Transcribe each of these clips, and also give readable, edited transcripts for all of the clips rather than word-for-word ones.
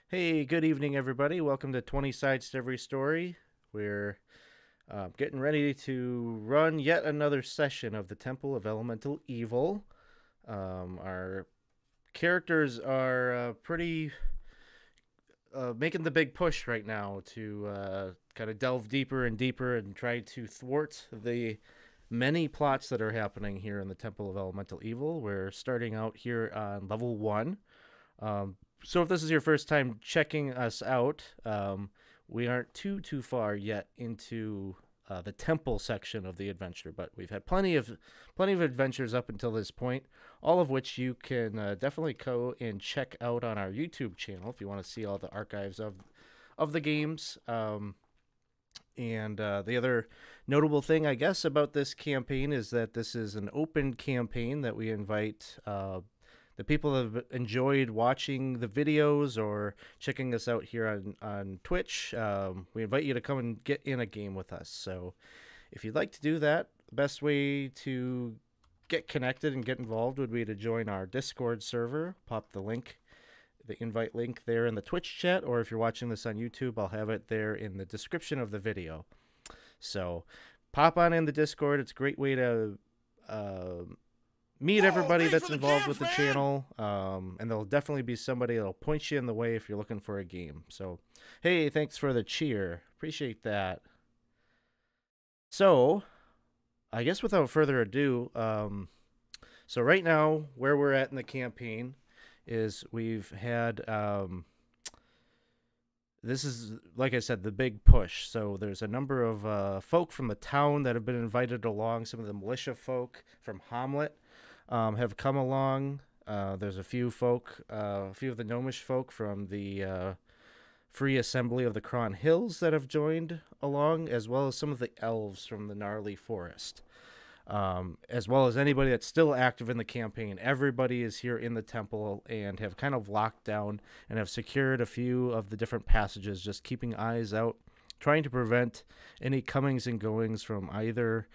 Hey, good evening, everybody. Welcome to 20 Sides to Every Story. We're getting ready to run yet another session of the Temple of Elemental Evil. Our characters are pretty making the big push right now to kind of delve deeper and deeper and try to thwart the many plots that are happening here in the Temple of Elemental Evil. We're starting out here on level 1. So if this is your first time checking us out, we aren't too far yet into the temple section of the adventure, but we've had plenty of adventures up until this point, all of which you can definitely go and check out on our YouTube channel if you want to see all the archives of the games. And the other notable thing, I guess, about this campaign is that this is an open campaign that we invite the people that have enjoyed watching the videos or checking us out here on Twitch. We invite you to come and get in a game with us. So if you'd like to do that, the best way to get connected and get involved would be to join our Discord server. Pop the invite link there in the Twitch chat, or if you're watching this on YouTube, I'll have it there in the description of the video. So pop on in the Discord. It's a great way to meet everybody that's involved with the channel, and there'll definitely be somebody that'll point you in the way if you're looking for a game. So, hey, thanks for the cheer. Appreciate that. So, I guess without further ado, so right now, where we're at in the campaign is we've had this is, like I said, the big push. So there's a number of folk from the town that have been invited along. Some of the militia folk from Hamlet have come along. There's a few of the gnomish folk from the Free Assembly of the Cron Hills that have joined along, as well as some of the elves from the Gnarly Forest. As well as anybody that's still active in the campaign. Everybody is here in the temple and have kind of locked down and have secured a few of the different passages, just keeping eyes out, trying to prevent any comings and goings from either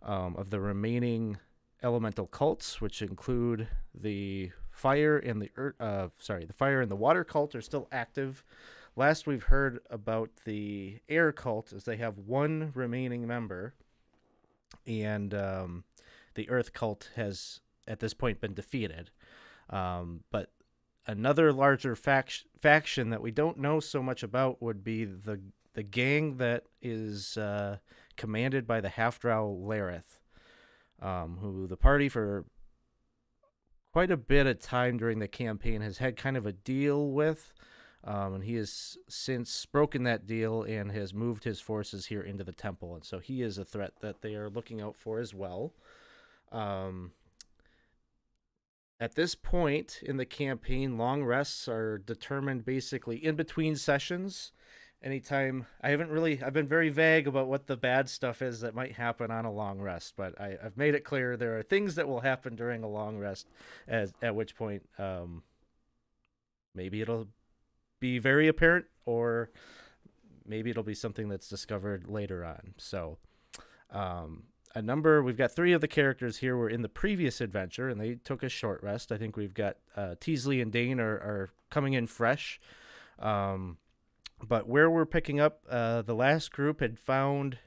of the remaining elemental cults, which include the fire and the fire and the water cult are still active. Last we've heard about the air cult, as they have one remaining member, and the Earth cult has at this point been defeated. But another larger faction that we don't know so much about would be the gang that is commanded by the half-drow Lareth, who the party for quite a bit of time during the campaign has had kind of a deal with. And he has since broken that deal and has moved his forces here into the temple. And so he is a threat that they are looking out for as well. At this point in the campaign, long rests are determined basically in between sessions. Anytime I've been very vague about what the bad stuff is that might happen on a long rest, but I've made it clear there are things that will happen during a long rest, at which point maybe it'll be very apparent, or maybe it'll be something that's discovered later on. So we've got 3 of the characters here were in the previous adventure and they took a short rest. I think we've got Teasley and Dane are coming in fresh. But where we're picking up, the last group had found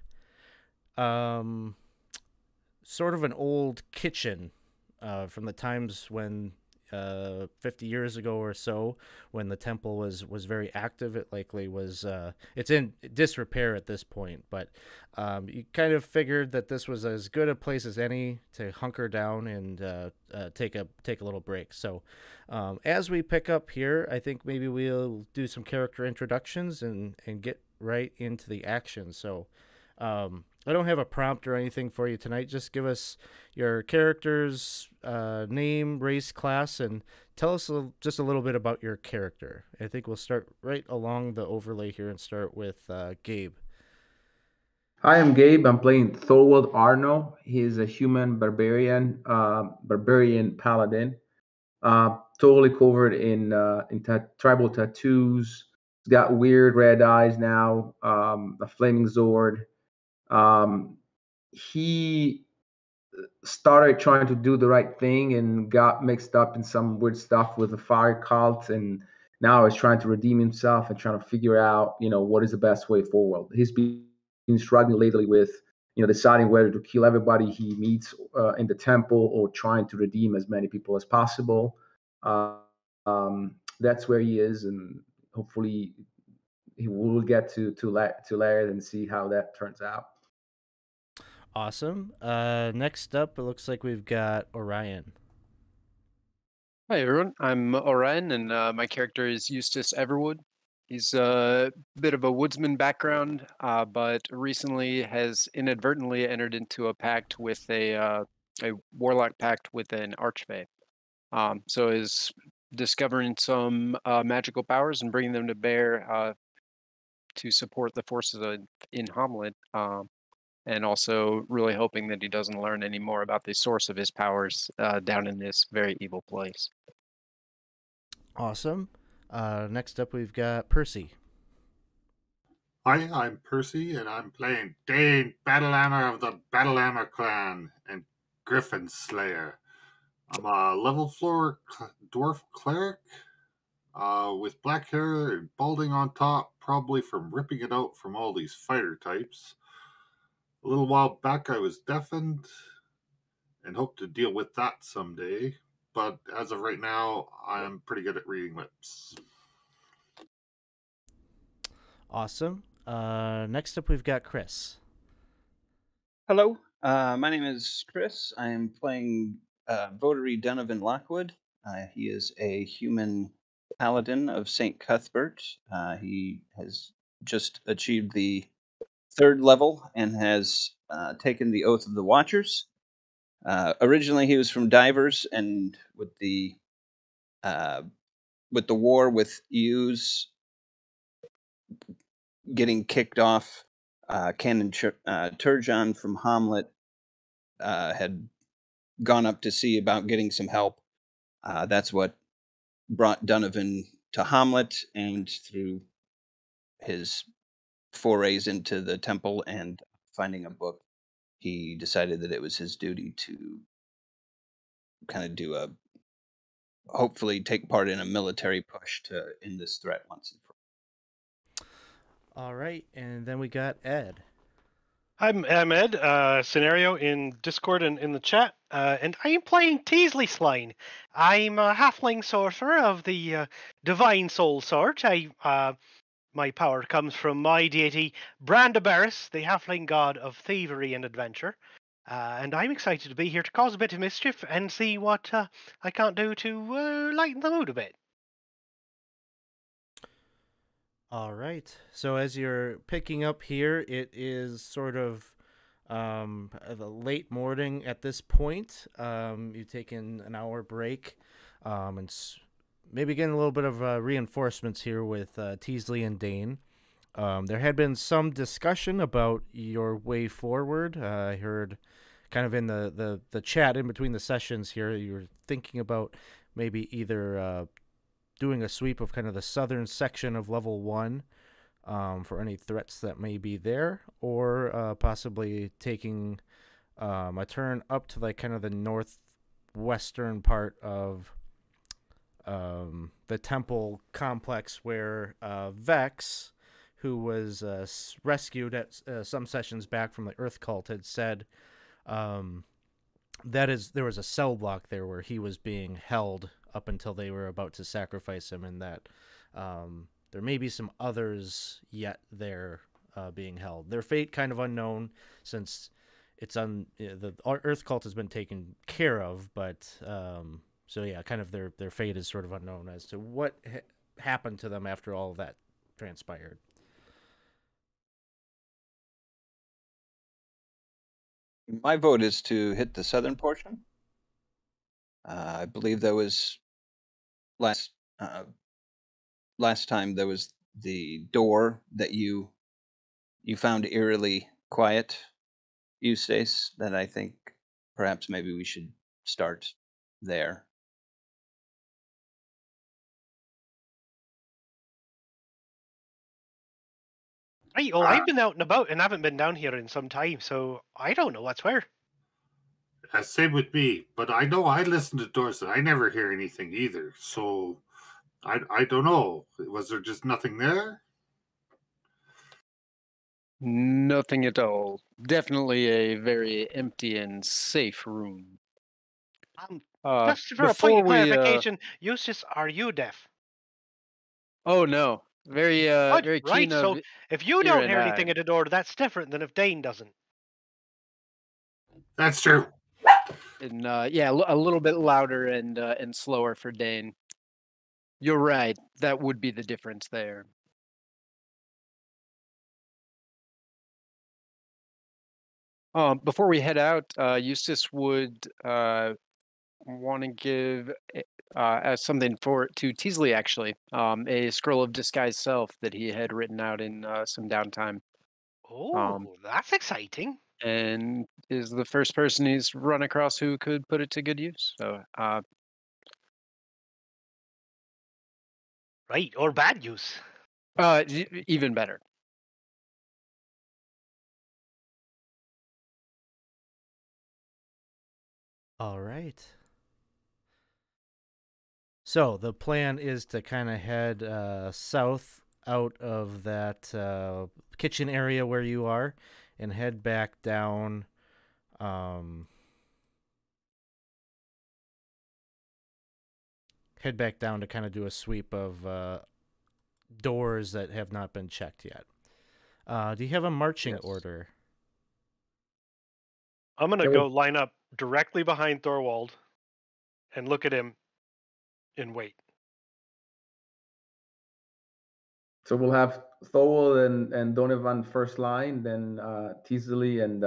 sort of an old kitchen from the times when 50 years ago or so, when the temple was very active. It likely was it's in disrepair at this point, but you kind of figured that this was as good a place as any to hunker down and take a little break. So as we pick up here, I think maybe we'll do some character introductions and get right into the action. So I don't have a prompt or anything for you tonight. Just give us your character's name, race, class, and tell us just a little bit about your character. I think we'll start right along the overlay here and start with Gabe. Hi, I'm Gabe. I'm playing Thorwald Arno. He's a human barbarian paladin. Totally covered in tribal tattoos. He's got weird red eyes now. A flaming sword. He started trying to do the right thing and got mixed up in some weird stuff with the fire cult, and now is trying to redeem himself and trying to figure out, what is the best way forward. He's been struggling lately with, deciding whether to kill everybody he meets in the temple or trying to redeem as many people as possible. Uh, that's where he is, and hopefully he will get to Laird and see how that turns out. Awesome. Next up, it looks like we've got Orion. Hi everyone, I'm Orion, and my character is Eustace Everwood. He's a bit of a woodsman background, but recently has inadvertently entered into a pact with a warlock pact with an archfey. So is discovering some magical powers and bringing them to bear to support the forces in Hamlet, and also really hoping that he doesn't learn any more about the source of his powers down in this very evil place. Awesome. Next up, we've got Percy. Hi, I'm Percy, and I'm playing Dane, Battlehammer of the Battlehammer clan, and Griffin Slayer. I'm a level 4 dwarf cleric with black hair and balding on top, probably from ripping it out from all these fighter types. A little while back, I was deafened and hope to deal with that someday, but as of right now, I'm pretty good at reading lips. Awesome. Next up, we've got Chris. Hello, my name is Chris. I am playing Votary Donovan Lockwood. He is a human paladin of St. Cuthbert. He has just achieved the 3rd level and has taken the Oath of the Watchers. Originally, he was from Divers, and with the war with Hughes getting kicked off, Canon Turgeon from Hamlet had gone up to see about getting some help. That's what brought Donovan to Hamlet, and through his forays into the temple and finding a book, he decided that it was his duty to kind of hopefully take part in a military push to end this threat once and for all. All right, and then we got Ed. I'm Ed, scenario in Discord and in the chat, and I am playing Teasley Sline. I'm a halfling sorcerer of the divine soul sort. My power comes from my deity, Brandabaris, the halfling god of thievery and adventure. And I'm excited to be here to cause a bit of mischief and see what I can't do to lighten the mood a bit. All right. So as you're picking up here, it is sort of the late morning at this point. You've taken an hour break, and maybe getting a little bit of reinforcements here with Teasley and Dane. There had been some discussion about your way forward. I heard kind of in the chat in between the sessions here, you were thinking about maybe either doing a sweep of kind of the southern section of level 1 for any threats that may be there, or possibly taking a turn up to like kind of the northwestern part of the temple complex where Vex, who was rescued at some sessions back from the Earth Cult, had said there was a cell block there where he was being held up until they were about to sacrifice him, and that there may be some others yet there being held. Their fate kind of unknown, since it's the Earth Cult has been taken care of, but so yeah, kind of their fate is sort of unknown as to what happened to them after all of that transpired. My vote is to hit the southern portion. I believe there was last time there was the door that you found eerily quiet, Eustace, that I think perhaps maybe we should start there. Right, well, I've been out and about and haven't been down here in some time, so I don't know what's where. Same with me, but I know I listen to Dorset. I never hear anything either. So I don't know. Was there just nothing there? Nothing at all. Definitely a very empty and safe room. Just for a point Before of we, clarification, Eustace, are you deaf? oh no, very Good, very right. keen of So if you ear don't and hear eye. anything at the door, that's different than if Dane doesn't. That's true. And yeah, a little bit louder and slower for Dane. You're right. That would be the difference there. Before we head out, Eustace would want to give as something to Teasley, actually, a scroll of disguise self that he had written out in some downtime, Oh, that's exciting. and is the first person he's run across who could put it to good use. So, Right, or bad use. even better. All right. So the plan is to kind of head south out of that kitchen area where you are, and head back down. Head back down to kind of do a sweep of doors that have not been checked yet. Do you have a marching order? I'm going to Yeah, go line up directly behind Thorwald and look at him and wait. So we'll have Thorwald and Donovan first line, then Teasley and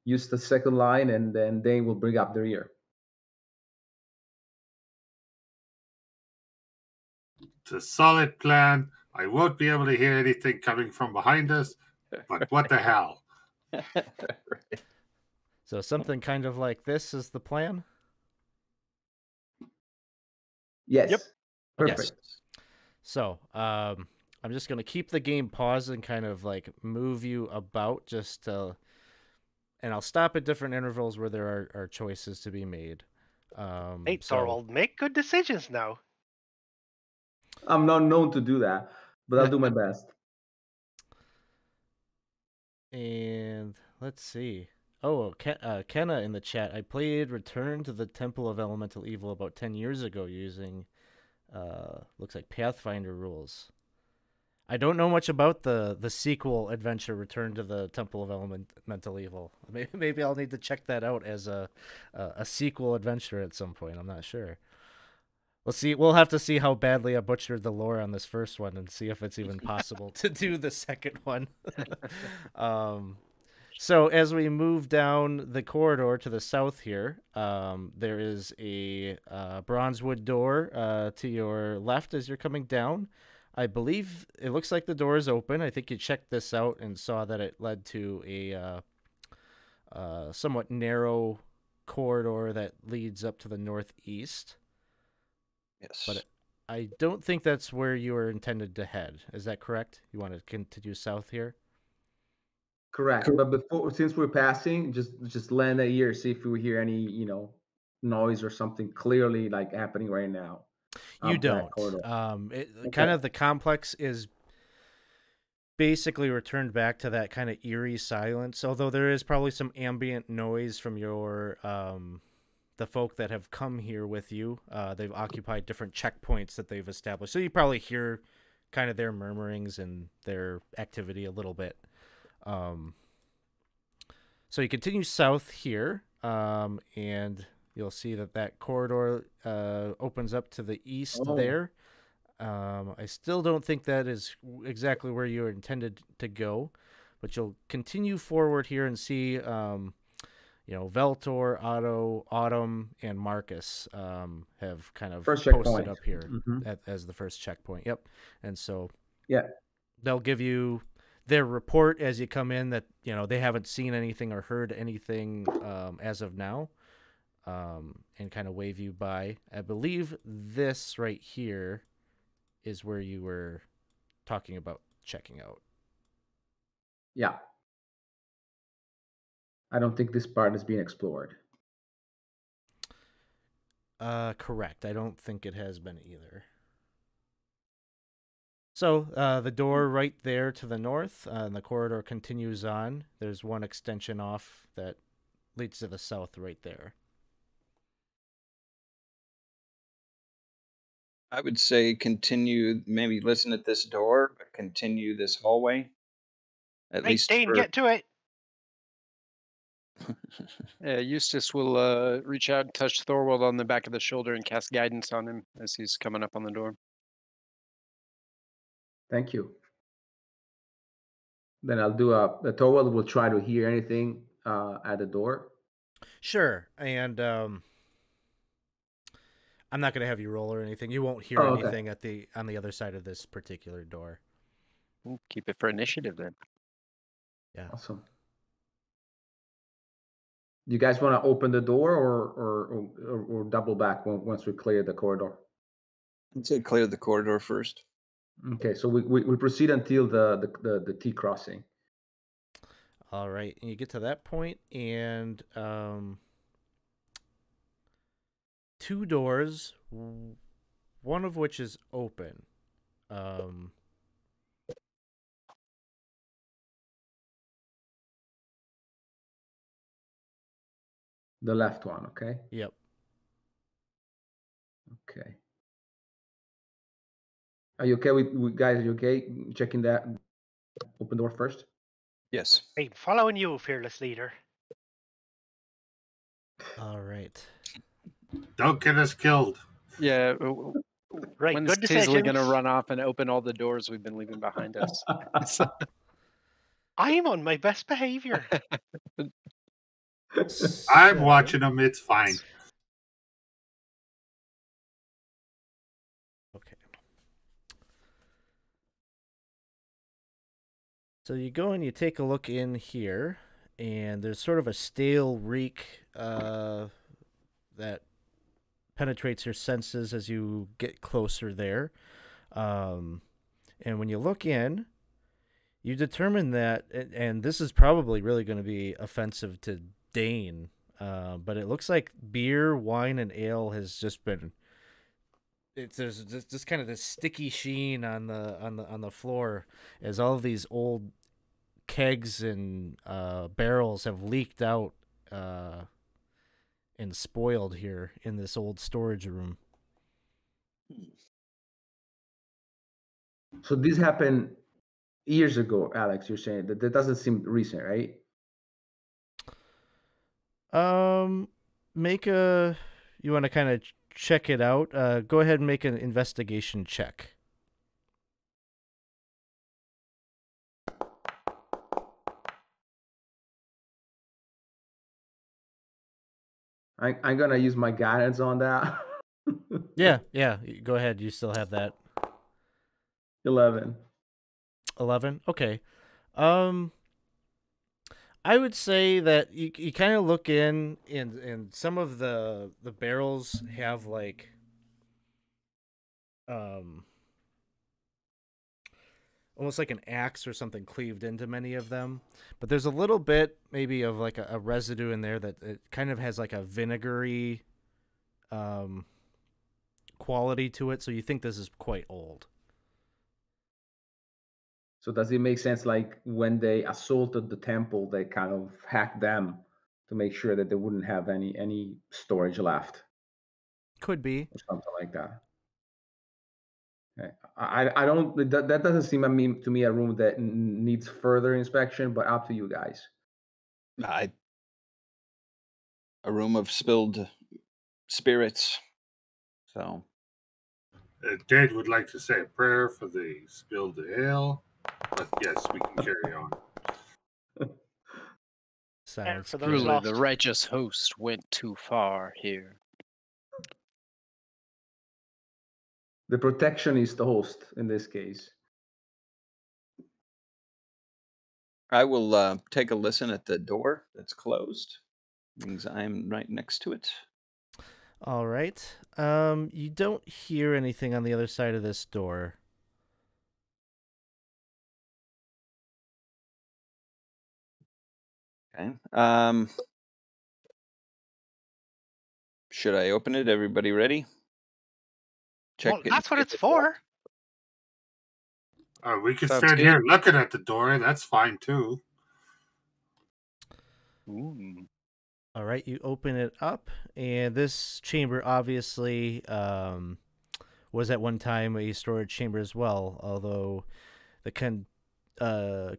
Eustace second line, and then Dane will bring up the rear. It's a solid plan. I won't be able to hear anything coming from behind us, but what the hell? So something kind of like this is the plan? Yes. Yep. Perfect. Yes. So, I'm just going to keep the game paused and kind of like move you about and I'll stop at different intervals where there are choices to be made. Hey, Thorwald, make good decisions now. I'm not known to do that, but I'll do my best. And let's see. Oh, Kenna in the chat. I played Return to the Temple of Elemental Evil about 10 years ago using, looks like Pathfinder rules. I don't know much about the sequel adventure, Return to the Temple of Elemental Evil. Maybe I'll need to check that out as a sequel adventure at some point. I'm not sure. We'll see. We'll have to see how badly I butchered the lore on this first one and see if it's even possible to do the second one. So as we move down the corridor to the south here, there is a bronzewood door to your left as you're coming down. I believe it looks like the door is open. I think you checked this out and saw that it led to a somewhat narrow corridor that leads up to the northeast. Yes. But I don't think that's where you were intended to head. Is that correct? You want to continue south here? Correct. But before, since we're passing, just lend an ear, see if we hear any, noise or something clearly like happening right now. You don't. Kind of the complex is basically returned back to that kind of eerie silence, although there is probably some ambient noise from your the folk that have come here with you. They've occupied different checkpoints that they've established, so you probably hear kind of their murmurings and their activity a little bit. So you continue south here, and you'll see that corridor opens up to the east there. I still don't think that is exactly where you were intended to go, but you'll continue forward here and see, Veltor, Otto, Autumn, and Marcus have kind of posted up here as the first checkpoint. Yep. And so they'll give you their report as you come in that, they haven't seen anything or heard anything as of now, and kind of wave you by. I believe this right here is where you were talking about checking out. Yeah. I don't think this part is being explored. Correct. I don't think it has been either. So the door right there to the north, and the corridor continues on. There's one extension off that leads to the south right there. I would say continue, maybe listen at this door, but continue this hallway. At Right, least Dane, for get to it. Yeah, Eustace will reach out and touch Thorwald on the back of the shoulder and cast guidance on him as he's coming up on the door. Thank you. Then I'll do the Thorwald will try to hear anything at the door. Sure, and I'm not going to have you roll or anything. You won't hear Oh, okay. anything on the other side of this particular door. Keep it for initiative then. Yeah. Awesome. Do you guys want to open the door or double back once we clear the corridor? I'd say clear the corridor first. Okay, so we proceed until the T crossing. All right, and you get to that point, and two doors, one of which is open. The left one, okay? Yep. Okay. Are you okay with guys? Are you okay checking that open door first? Yes. I'm following you, fearless leader. All right. Don't get us killed. Yeah. Right, When's good Tisley going to decisions. run off and open all the doors we've been leaving behind us? I'm on my best behavior. I'm watching them. It's fine. Okay. So you go and you take a look in here, and there's sort of a stale reek that penetrates your senses as you get closer there. And when you look in, you determine that, and this is probably really going to be offensive to Dane, but it looks like beer, wine, and ale has just been. There's just kind of this sticky sheen on the floor as all of these old kegs and barrels have leaked out and spoiled here in this old storage room. So this happened years ago, Alex. You're saying that doesn't seem recent, right? Make a. You want to kind of check it out? Go ahead and make an investigation check. I'm gonna use my guidance on that. Yeah. Go ahead. You still have that. 11. 11. Okay. I would say that you kind of look in, and some of the barrels have like almost like an axe or something cleaved into many of them, but there's a little bit maybe of like a residue in there that it kind of has like a vinegary quality to it, so you think this is quite old. So does it make sense, like when they assaulted the temple, they kind of hacked them to make sure that they wouldn't have any storage left? Could be. Or something like that. Okay. I don't, that doesn't seem to me a room that needs further inspection, but up to you guys. A room of spilled spirits. So Dad would like to say a prayer for the spilled ale, but yes, we can carry on. Sounds For good. those Truly, lost. the righteous host went too far here. The protection is the host in this case. I will take a listen at the door that's closed. Means I'm right next to it. All right. You don't hear anything on the other side of this door. Okay. Should I open it? Everybody ready? Check Well, it. that's what See if it's it's for. locked. We could Sounds stand good. here looking at the door. That's fine too. Ooh. All right, you open it up, and this chamber obviously was at one time a storage chamber as well, although the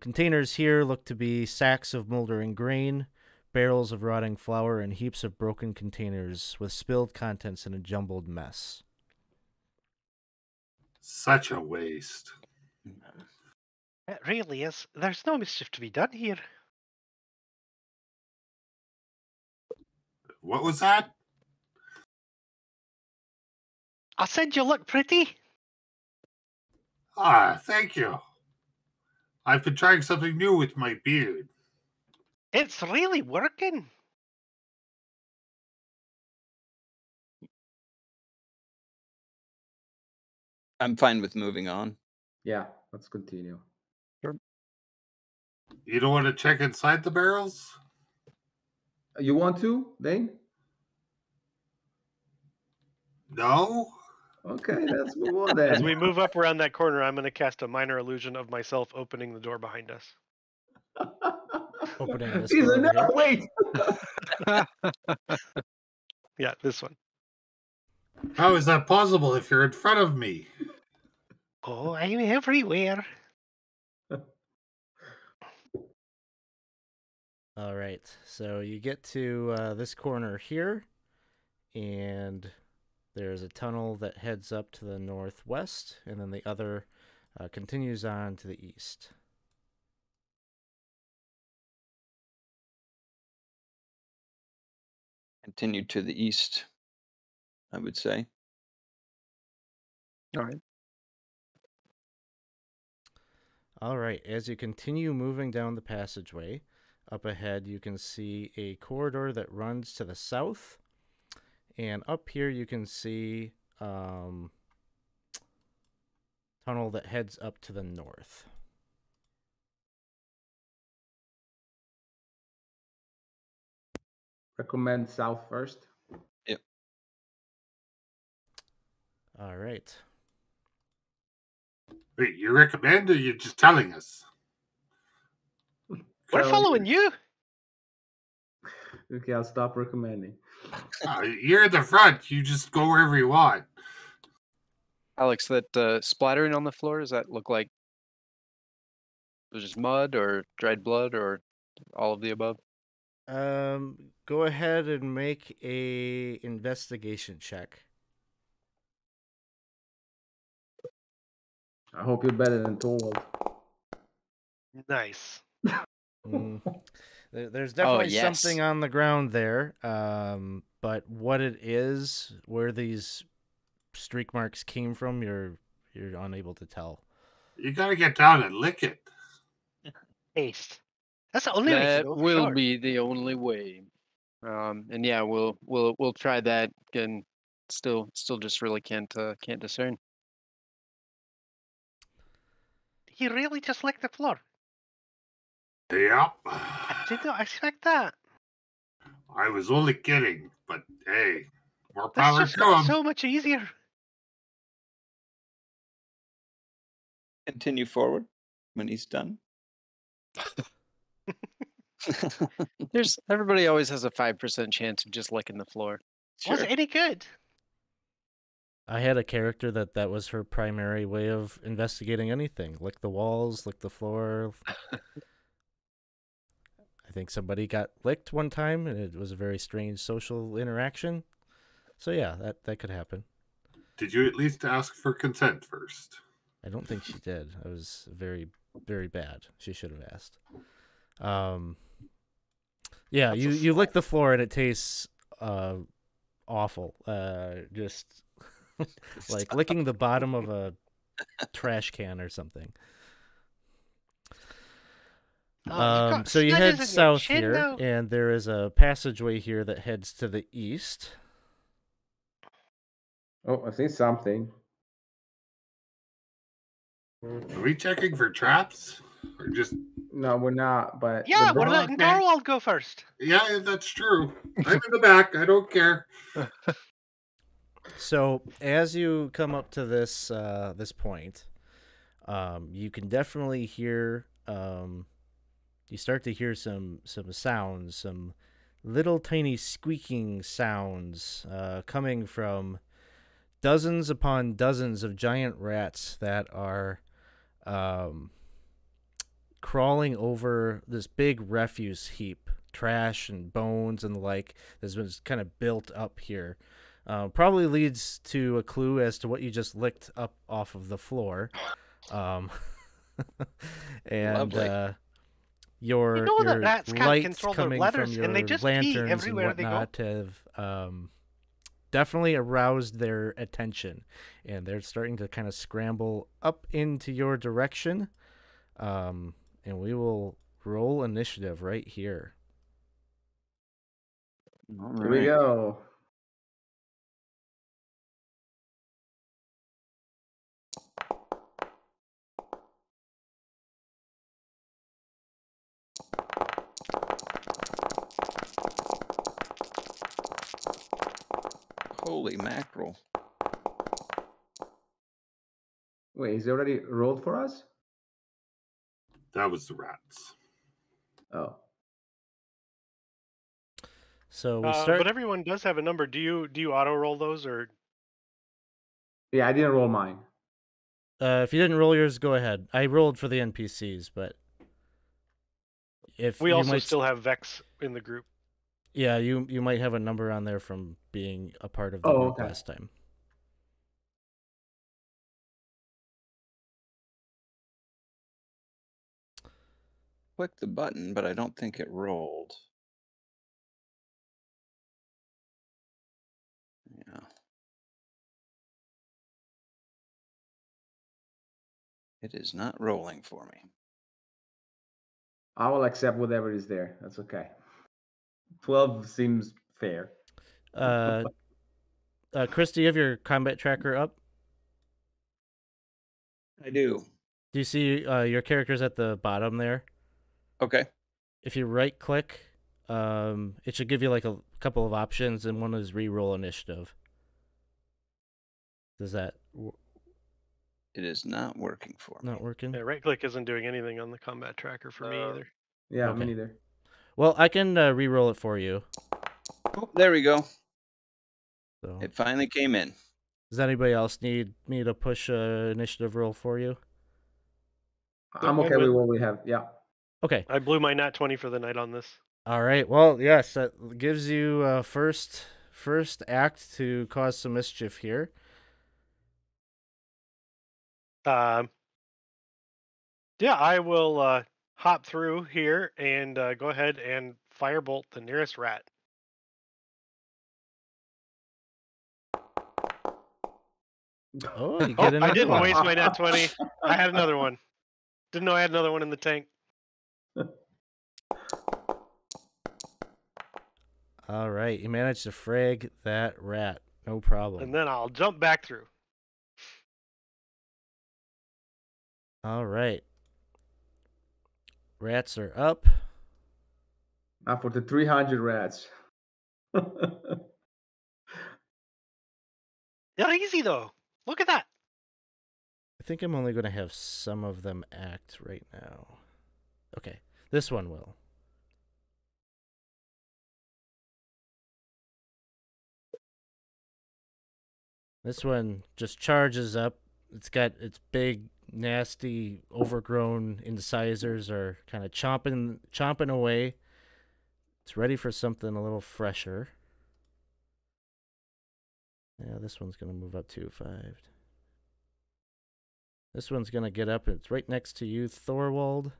containers here look to be sacks of moldering grain, barrels of rotting flour, and heaps of broken containers with spilled contents in a jumbled mess. Such a waste. It really is. There's no mischief to be done here. What was that? I said you look pretty. Ah, thank you. I've been trying something new with my beard. It's really working. I'm fine with moving on. Yeah, let's continue. You don't want to check inside the barrels? You want to, Dane? No? Okay, let's move on then. As we move up around that corner, I'm going to cast a minor illusion of myself opening the door behind us. Opening this He's door over no, here. wait. Yeah, this one. How is that possible if you're in front of me? Oh, I'm everywhere. All right, so you get to this corner here, and there's a tunnel that heads up to the northwest, and then the other continues on to the east. Continue to the east, I would say. All right. All right, as you continue moving down the passageway, up ahead you can see a corridor that runs to the south, and up here you can see tunnel that heads up to the north. Recommend south first. Yep. All right. Wait, you recommend or you're just telling us? We're Carol, following you. Okay, I'll stop recommending. You're at the front. You just go wherever you want. Alex, that splattering on the floor, does that look like it was just mud or dried blood or all of the above? Go ahead and make a investigation check. I hope you're better than Thorwald. Nice. There's definitely yes. something on the ground there, but what it is, where these streak marks came from, you're unable to tell. You gotta get down and lick it. Taste. That's the only way to That know for will sure. be the only way. And yeah, we'll try that. And still just really can't discern. He really just licked the floor. Yep. I did not expect that. I was only kidding, but hey, more This power just to got him. so much easier. Continue forward when he's done. Everybody always has a 5% chance of just licking the floor. Was it any good? I had a character that was her primary way of investigating anything. Lick the walls, lick the floor. I think somebody got licked one time, and it was a very strange social interaction. So yeah, that could happen. Did you at least ask for consent first? I don't think she did. It was very, very bad. She should have asked. Yeah, you lick the floor and it tastes awful. Just like licking the bottom of a trash can or something. So you head south here, and there is a passageway here that heads to the east. Oh, I see something. Are we checking for traps? Or just... No, we're not, but... Yeah, we're letting Thorwald go first. Yeah, that's true. I'm in the back. I don't care. So as you come up to this this point, You can definitely hear. You start to hear some sounds, some little tiny squeaking sounds coming from dozens upon dozens of giant rats that are crawling over this big refuse heap, trash and bones and the like that's been kind of built up here. Probably leads to a clue as to what you just licked up off of the floor. And Lovely. your You know that your rats can't lights control their coming bladders, from and they your just pee lanterns and everywhere they go. whatnot have definitely aroused their attention, and they're starting to kind of scramble up into your direction. And we will roll initiative right here. All Here we right. go. Holy mackerel. Wait, is it already rolled for us? That was the rats. Oh. So we start. But everyone does have a number. Do you auto roll those, or Yeah, I didn't roll mine. If you didn't roll yours, go ahead. I rolled for the NPCs, but if we you also might still have Vex in the group? yeah, you might have a number on there from being a part of the Oh, group okay. last time. Click the button, but I don't think it rolled. Yeah. It is not rolling for me. I will accept whatever is there. That's okay. 12 seems fair. Chris, do you have your combat tracker up? I do. Do you see your characters at the bottom there? Okay. If you right click, it should give you like a couple of options, and one is re-roll initiative. Does that It is not working for me. not working? Yeah, right click isn't doing anything on the combat tracker for me either. Yeah, Okay. me neither. Well, I can re-roll it for you. Oh, there we go. So, It finally came in. does anybody else need me to push a initiative roll for you? I'm No, okay I'm with good. what we have. Yeah. Okay. I blew my nat 20 for the night on this. All right. Well, yes, that gives you first act to cause some mischief here. Yeah, I will hop through here and go ahead and firebolt the nearest rat. Oh, you get I another didn't one. waste my nat 20. I had another one. Didn't know I had another one in the tank. All right, you managed to frag that rat. No problem. And then I'll jump back through. All right. Rats are up. Now for the 300 rats. Not easy though. Look at that. I think I'm only going to have some of them act right now. Okay, this one will. This one just charges up. It's got its big, nasty, overgrown incisors are kind of chomping away. It's ready for something a little fresher. Yeah, this one's going to move up to 5. This one's going to get up. It's right next to you, Thorwald.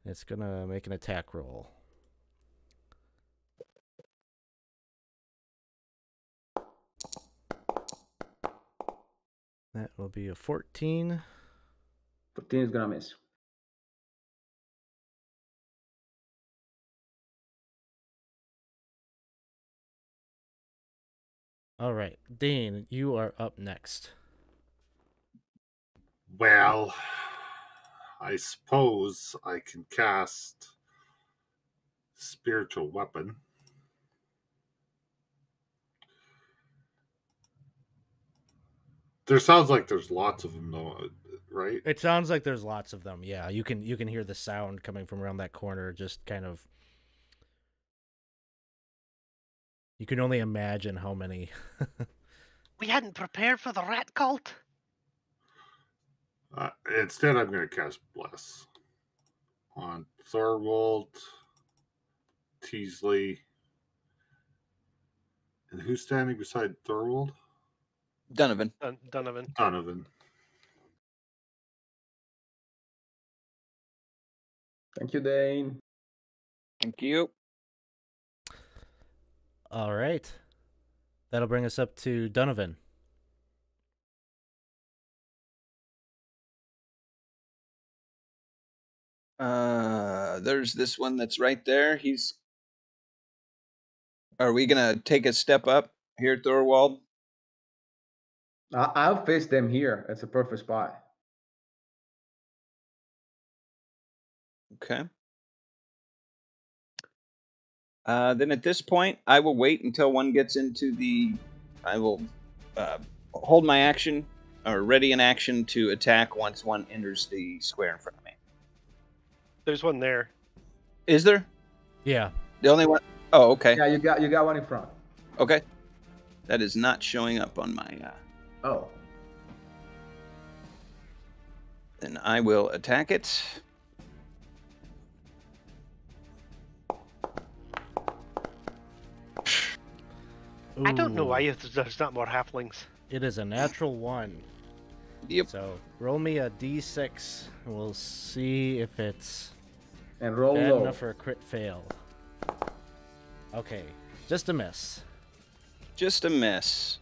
It's going to make an attack roll. That will be a 14. 14 is going to miss. All right, Dane, you are up next. Well, I suppose I can cast Spiritual Weapon. There sounds like there's lots of them, though. right? It sounds like there's lots of them. Yeah, you can hear the sound coming from around that corner. Just kind of, you can only imagine how many. We hadn't prepared for the rat cult. Instead, I'm going to cast Bless on Thorwald, Teasley, and who's standing beside Thorwald? Donovan. Donovan. Donovan. Thank you, Dane. Thank you. All right, that'll bring us up to Donovan. There's this one that's right there. Are we gonna take a step up here, Thorwald? I'll face them here. It's a perfect spot. Okay. Then at this point, I will wait until one gets into the. I will hold my action or ready in action to attack once one enters the square in front of me. There's one there. Is there? Yeah. The only one? Oh, okay. Yeah, you got one in front. Okay. That is not showing up on my. Oh. Then I will attack it. I don't know Ooh, why there's not more halflings. It is a natural 1. Yep. So roll me a d6. We'll see if it's And roll bad low. enough for a crit fail. Okay, just a miss. Just a miss.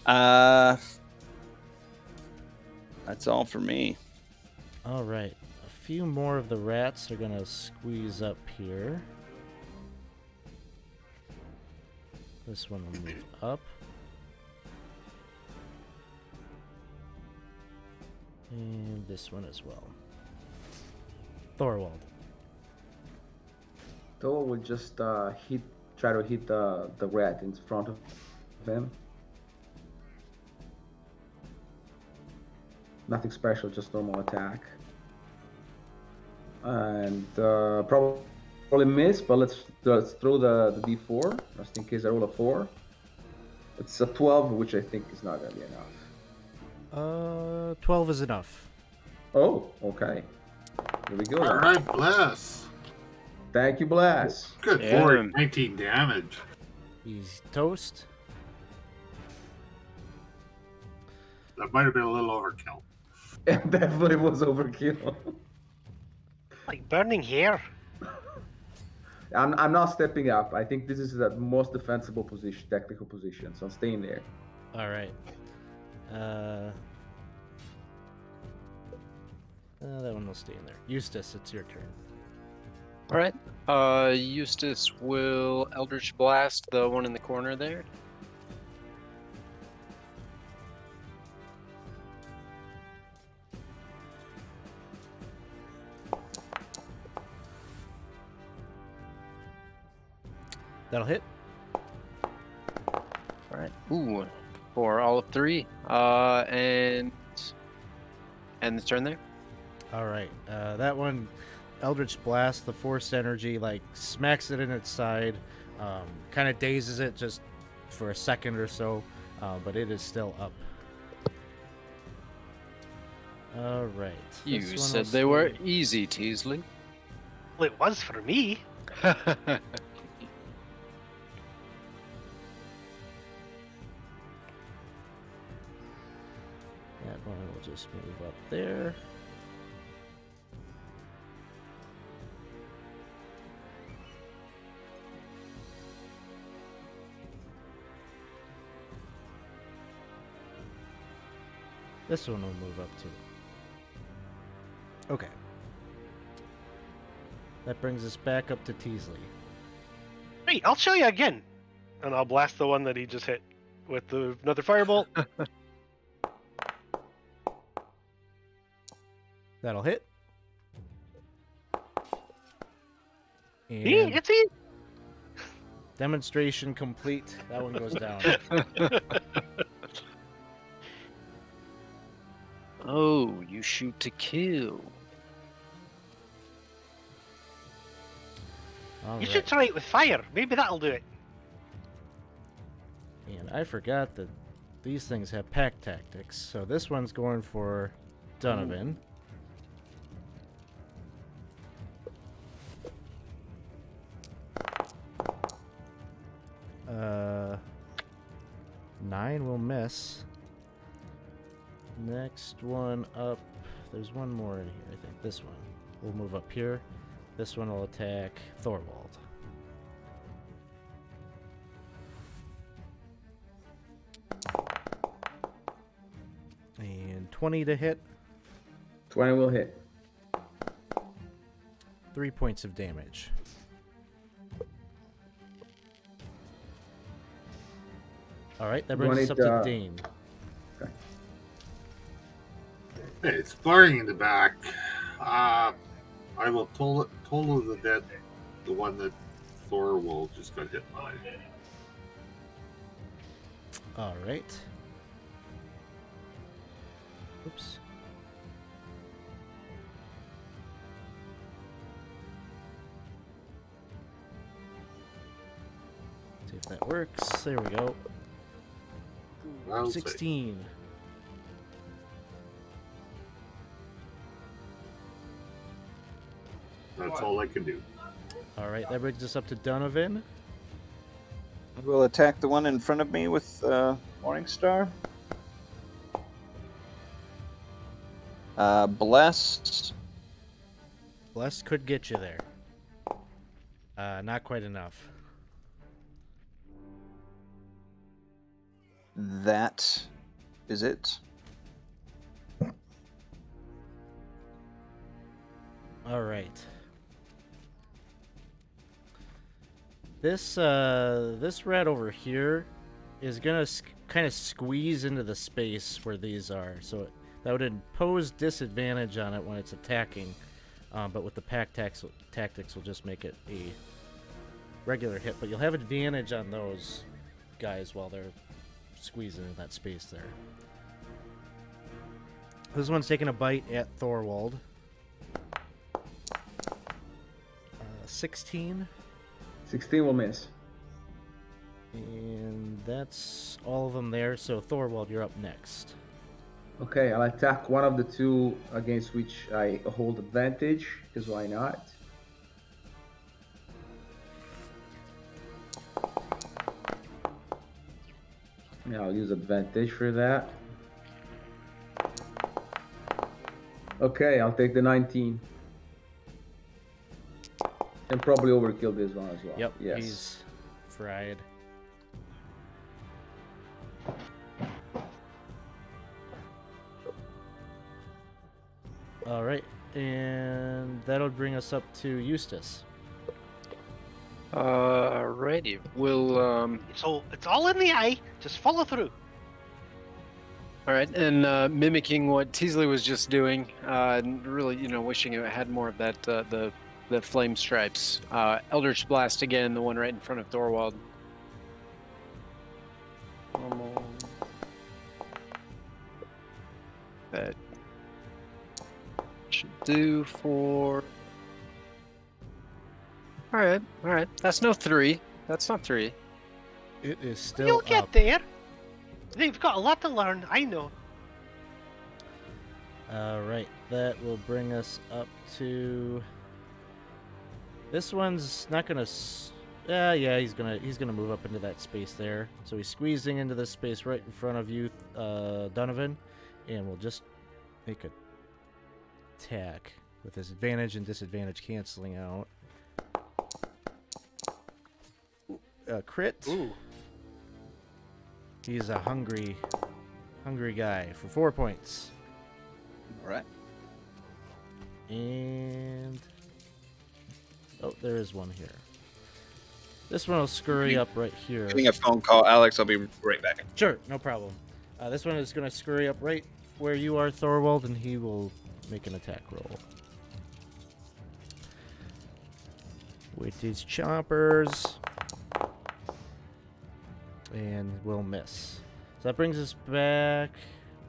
That's all for me. All right, a few more of the rats are gonna squeeze up here. This one will move up. And this one as well. Thorwald. Thor will just try to hit the rat in front of him. Nothing special, just normal attack. And probably miss, but let's throw the d4 just in case I roll a 4. It's a 12, which I think is not gonna be enough. 12 is enough. Oh, okay. Here we go. All then. right, Bless. Thank you, Blast. Good Yeah. for 19 damage. He's toast. That might have been a little overkill. It definitely was overkill. Like burning hair. I'm not stepping up. I think this is the most defensible position, technical position, so I'm staying there. All right. That one will stay in there. Eustace, it's your turn. All right. Eustace will Eldritch Blast the one in the corner there. That'll hit. All right. Ooh, for all of 3. And the turn there. All right. That one, Eldritch Blast, the force energy, like smacks it in its side, kind of dazes it just for a second or so, but it is still up. All right. You This one said will they were stay- easy, Teasley. Well, it was for me. That one will just move up there. This one will move up too. Okay. That brings us back up to Teasley. Hey, I'll show you again. And I'll blast the one that he just hit with another firebolt. That'll hit. See, And it's easy. demonstration complete. That one goes down. Oh, you shoot to kill. All You right. should try it with fire. Maybe that'll do it. And I forgot that these things have pack tactics. So this one's going for Donovan. Uh, 9 will miss. Next one up. There's one more in here, I think. This one. We'll move up here. This one will attack Thorwald. And 20 to hit. 20 will hit. 3 points of damage. Alright, that brings us up to Dane. Okay. Hey, it's firing in the back. I will toll the dead, the one that Thorwald just got hit by. Alright. Oops. See if that works. There we go. I'll say. 16. That's all I can do. Alright, that brings us up to Donovan. I will attack the one in front of me with Morningstar. Bless. Bless could get you there. Not quite enough. That is it. Alright. This rat over here is gonna kind of squeeze into the space where these are, so that would impose disadvantage on it when it's attacking. But with the pack tactics, will just make it a regular hit. But you'll have advantage on those guys while they're squeezing in that space there. This one's taking a bite at Thorwald. 16. 16 will miss. And that's all of them there. So Thorwald, you're up next. Okay, I'll attack one of the two against which I hold advantage, because why not? Yeah, I'll use advantage for that. Okay, I'll take the 19. And probably overkill this one as well. Yep, yes. he's fried. Alright, and that'll bring us up to Eustace. Alrighty. We'll So it's all in the eye. Just follow through. All right, and mimicking what Teasley was just doing, and really, wishing it had more of that the flame stripes. Eldritch Blast again, the one right in front of Thorwald. That should do for. All right. That's no 3. That's not 3. It is still You'll get up. there. They've got a lot to learn. I know. Alright, that will bring us up to... This one's not gonna... yeah, he's gonna move up into that space there. So he's squeezing into this space right in front of you, Donovan. And we'll just make a attack with his advantage and disadvantage canceling out. Crit. Ooh. He's a hungry guy for 4 points. All right. And... oh, there is one here. This one will scurry up right here. Getting a phone call, Alex. I'll be right back. Sure, no problem. This one is going to scurry up right where you are, Thorwald, and he will make an attack roll. With his choppers. And will miss. So that brings us back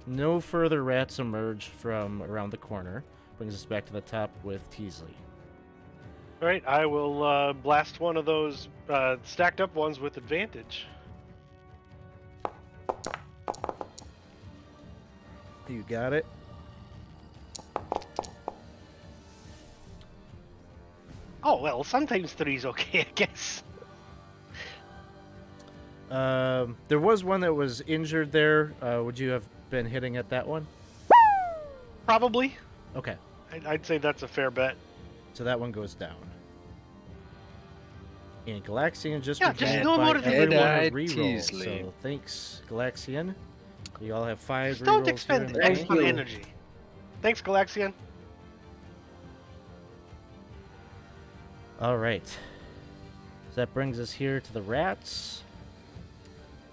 No further rats emerge from around the corner. Brings us back to the top with Teasley. All right, I will blast one of those stacked up ones with advantage. You got it. Oh, well, sometimes 3's okay, I guess. There was one that was injured there. Would you have been hitting at that one? Probably. Okay, I'd say that's a fair bet. so that one goes down. And Galaxian just Yeah, just regained no by more everyone a Dead-eyed reroll. Teasley. So thanks, Galaxian. You all have 5 Just don't rerolls expend here in the extra tank. you. energy. Thanks, Galaxian. All right. So that brings us here to the rats.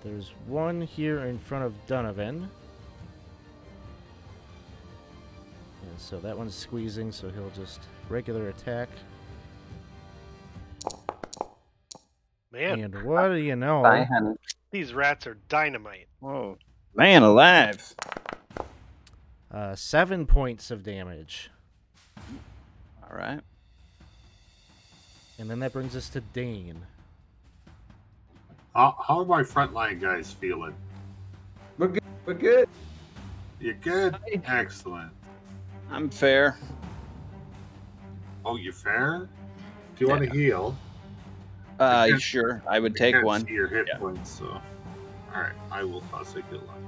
There's one here in front of Donovan. And so that one's squeezing, so he'll just regular attack. Man, And what do you know? Bye, honey. these rats are dynamite. Whoa. Man alive. 7 points of damage. All right. And then that brings us to Dane. How are my frontline guys feeling? We're good. We're good. You good? Excellent. I'm fair. Oh, you fair? Do you want to heal? Sure. I would I take can't one. see your hit Yeah. points, so. Alright, I will toss a heal on.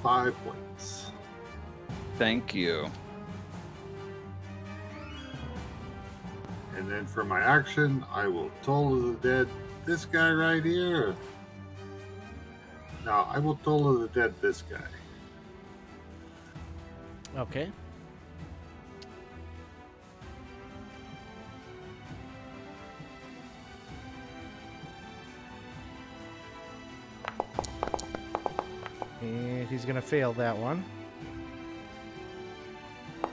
Five points. Thank you. And then for my action, I will toll to the dead this guy right here. No, I will toll to the dead this guy. Okay. And he's going to fail that one.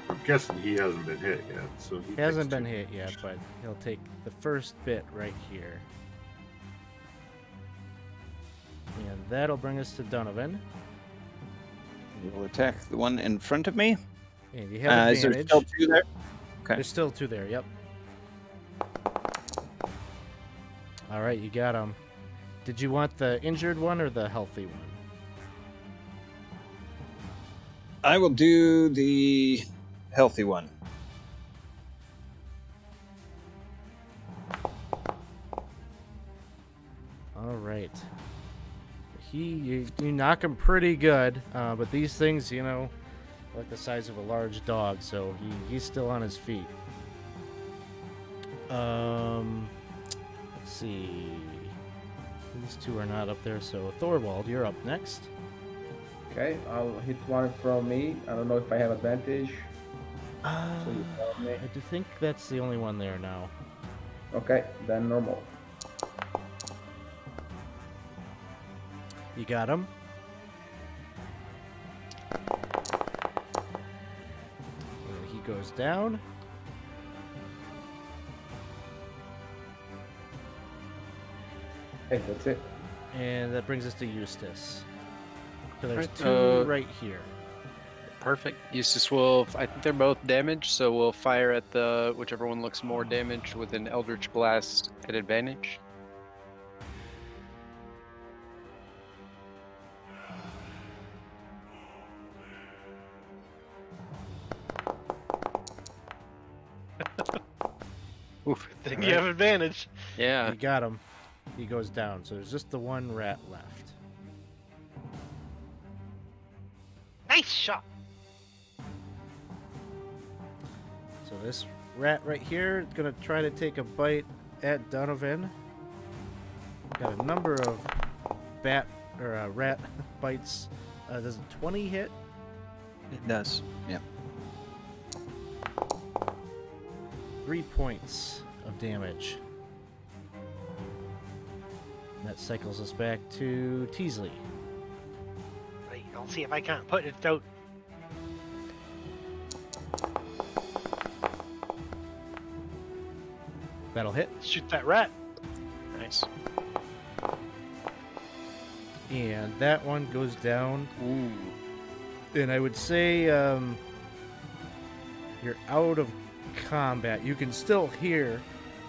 I'm guessing he hasn't been hit yet, so He hasn't takes been two hit yet, damage. but he'll take the first bit right here. And that'll bring us to Donovan. We'll attack the one in front of me. And you have Is there advantage. still 2 there? Okay. There's still 2 there, yep. Alright, you got him. Did you want the injured one or the healthy one? I will do the healthy one. Alright. You knock him pretty good, but these things, you know, are like the size of a large dog, so he's still on his feet. Let's see. These 2 are not up there, so Thorwald, you're up next. Okay, I'll hit one from me. I don't know if I have advantage. So you tell me. I do think that's the only one there now. Okay, then normal. You got him. And he goes down. Hey, that's it. And that brings us to Eustace. So there's Right, 2 right here. Perfect. Eustace will. I think they're both damaged, so we'll fire at the whichever one looks more damaged with an Eldritch Blast at advantage. Oof. Think you have advantage. Yeah. You got him. He goes down. So there's just the 1 rat left. Nice shot. So this rat right here is going to try to take a bite at Donovan. Got a number of rat bites. Does a 20 hit? It does. Yeah. 3 points of damage. And that cycles us back to Teasley. Right, I'll see if I can't put it out. That'll hit. Shoot that rat. Nice. And that one goes down. Ooh. And I would say you're out of combat. You can still hear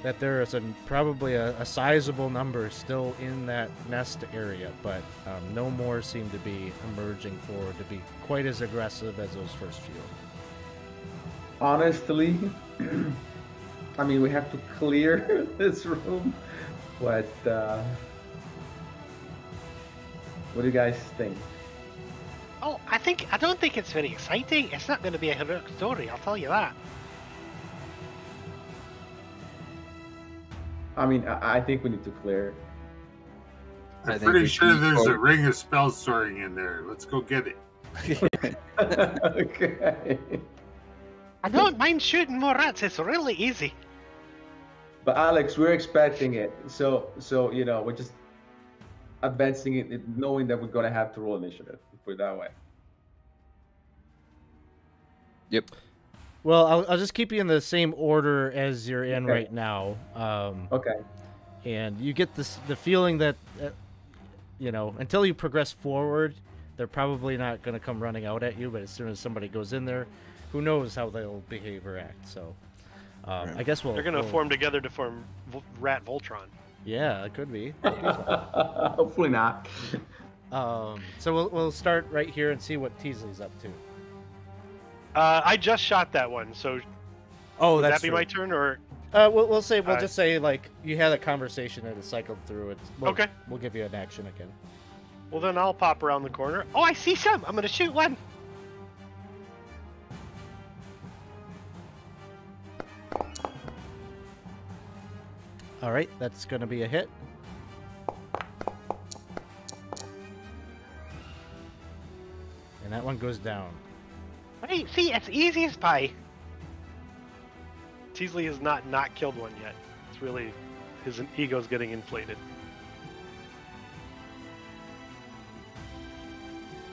that there is probably a sizable number still in that nest area, but no more seem to be emerging forward to be quite as aggressive as those first few. Honestly, I mean, we have to clear this room, but what do you guys think? Oh, I don't think it's very exciting. It's not going to be a heroic story, I'll tell you that. I mean, I think we need to clear. I'm pretty sure there's a ring of spell storing in there. Let's go get it. Okay. I don't mind shooting more rats. It's really easy. But Alex, we're expecting it, so you know, we're just advancing it, knowing that we're gonna have to roll initiative. Put it that way. Yep. Well, I'll just keep you in the same order as you're in Okay. right now. Okay. And you get the feeling that, you know, until you progress forward, they're probably not going to come running out at you. But as soon as somebody goes in there, who knows how they'll behave or act. So I guess They're going to form together to form Rat Voltron. Yeah, it could be. Hopefully not. So we'll start right here and see what Teasley's up to. I just shot that one, so Oh, would that's that be my turn, or we'll just say like you had a conversation and it cycled through it. Okay. We'll give you an action again. well then I'll pop around the corner. Oh, I see some. I'm going to shoot one. All right, that's going to be a hit. And that one goes down. Hey, see, it's easy as pie. Teasley has not killed one yet. It's really his ego's getting inflated.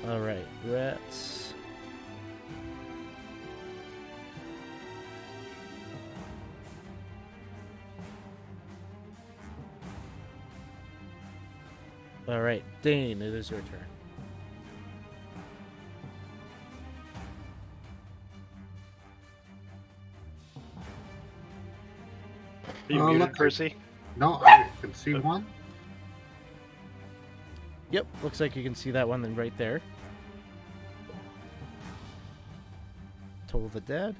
All right, rats. All right, Dane, it is your turn. Are you muted, Percy? No, I can see one. Yep, looks like you can see that one then right there. Toll the Dead.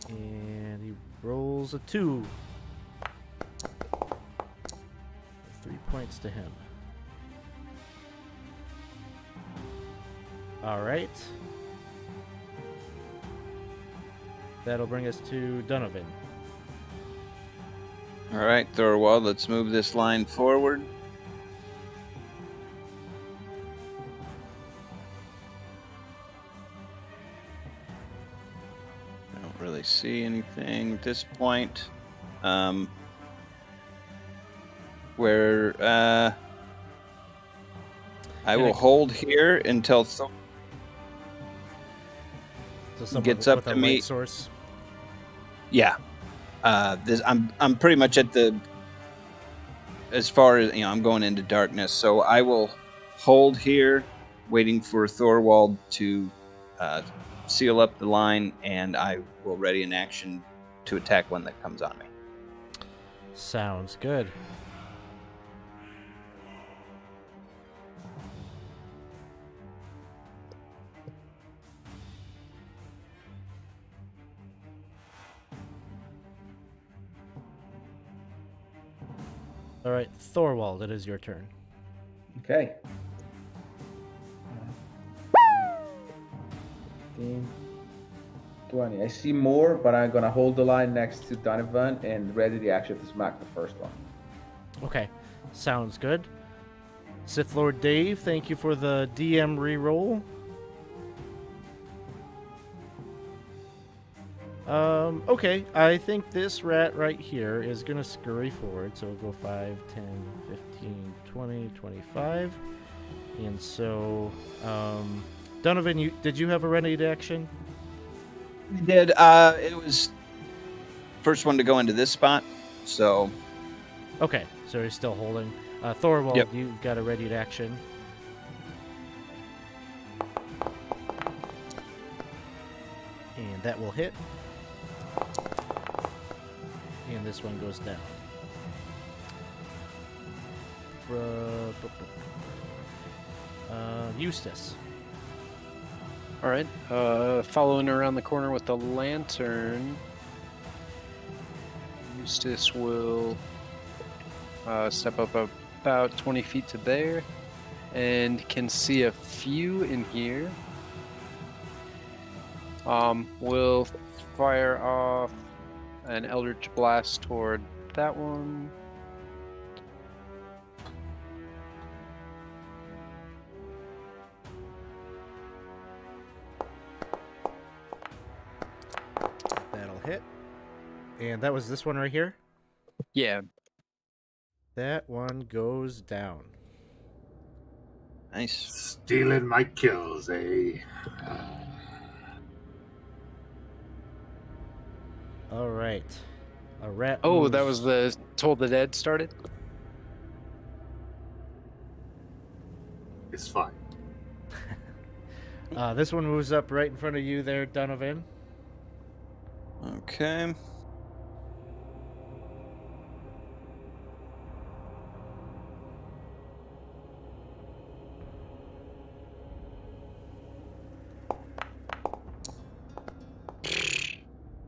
And he rolls a 2. 3 points to him. All right. That'll bring us to Donovan. All right, Thorwald, let's move this line forward. I don't really see anything at this point. Where I will hold here until So someone gets up with to a me. light source. Yeah. I'm pretty much at the, as far as, you know, I'm going into darkness, so I will hold here, waiting for Thorwald to seal up the line, and I will ready an action to attack one that comes on me. Sounds good. All right, Thorwald, it is your turn. Okay. 15, 20. I see more, but I'm gonna hold the line next to Donovan and ready the action to smack the first one. Okay, sounds good. Sith Lord Dave, thank you for the DM reroll. Okay, I think this rat right here is going to scurry forward. So we'll go 5, 10, 15, 20, 25. And so Donovan, did you have a ready action? I did. It was first one to go into this spot, so... Okay, so he's still holding. Thorwald, Yep. you've got a ready action. And that will hit. And this one goes down. Eustace. All right. Following around the corner with the lantern, Eustace will step up about 20 feet to there and can see a few in here. We'll fire off an Eldritch Blast toward that one. That'll hit. And that was this one right here? Yeah. That one goes down. Nice. Stealing my kills, eh? All right. A rat. Oh, that moves- was the Toll the Dead started? It's fine. This one moves up right in front of you there, Donovan. Okay.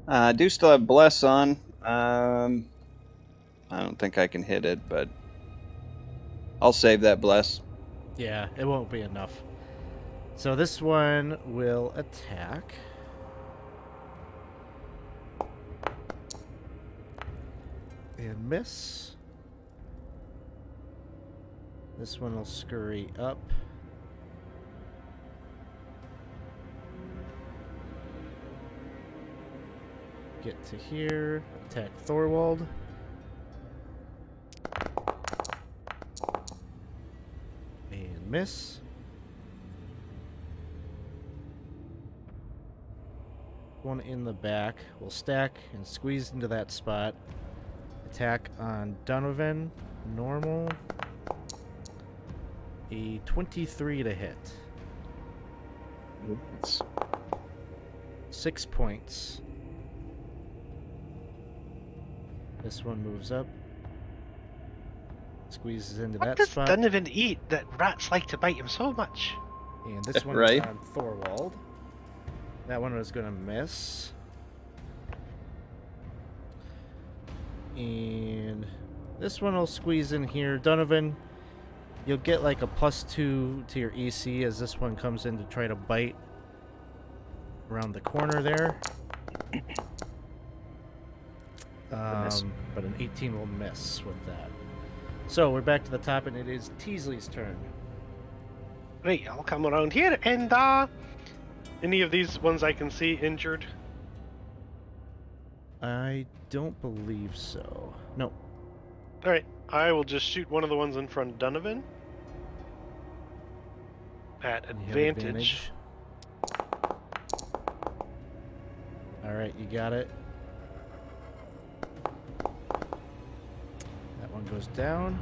I do still have Bless on. I don't think I can hit it, but I'll save that Bless. Yeah, it won't be enough. So this one will attack. And miss. This one will scurry up. Get to here. Attack Thorwald. And miss. One in the back. Will stack and squeeze into that spot. Attack on Donovan. Normal. A 23 to hit. It's 6 points. This one moves up. Squeezes into What that does spot. Donovan eat that rats like to bite him so much? And this one Right. is on Thorwald. That one was going to miss. And this one will squeeze in here. Donovan, you'll get like a +2 to your EC as this one comes in to try to bite around the corner there. Miss. But an 18 will miss with that. So we're back to the top, and it is Teasley's turn. Right, I'll come around here, and any of these ones I can see injured? I don't believe so. No. Alright, I will just shoot one of the ones in front of Donovan. At You have advantage. Alright, you got it. That one goes down.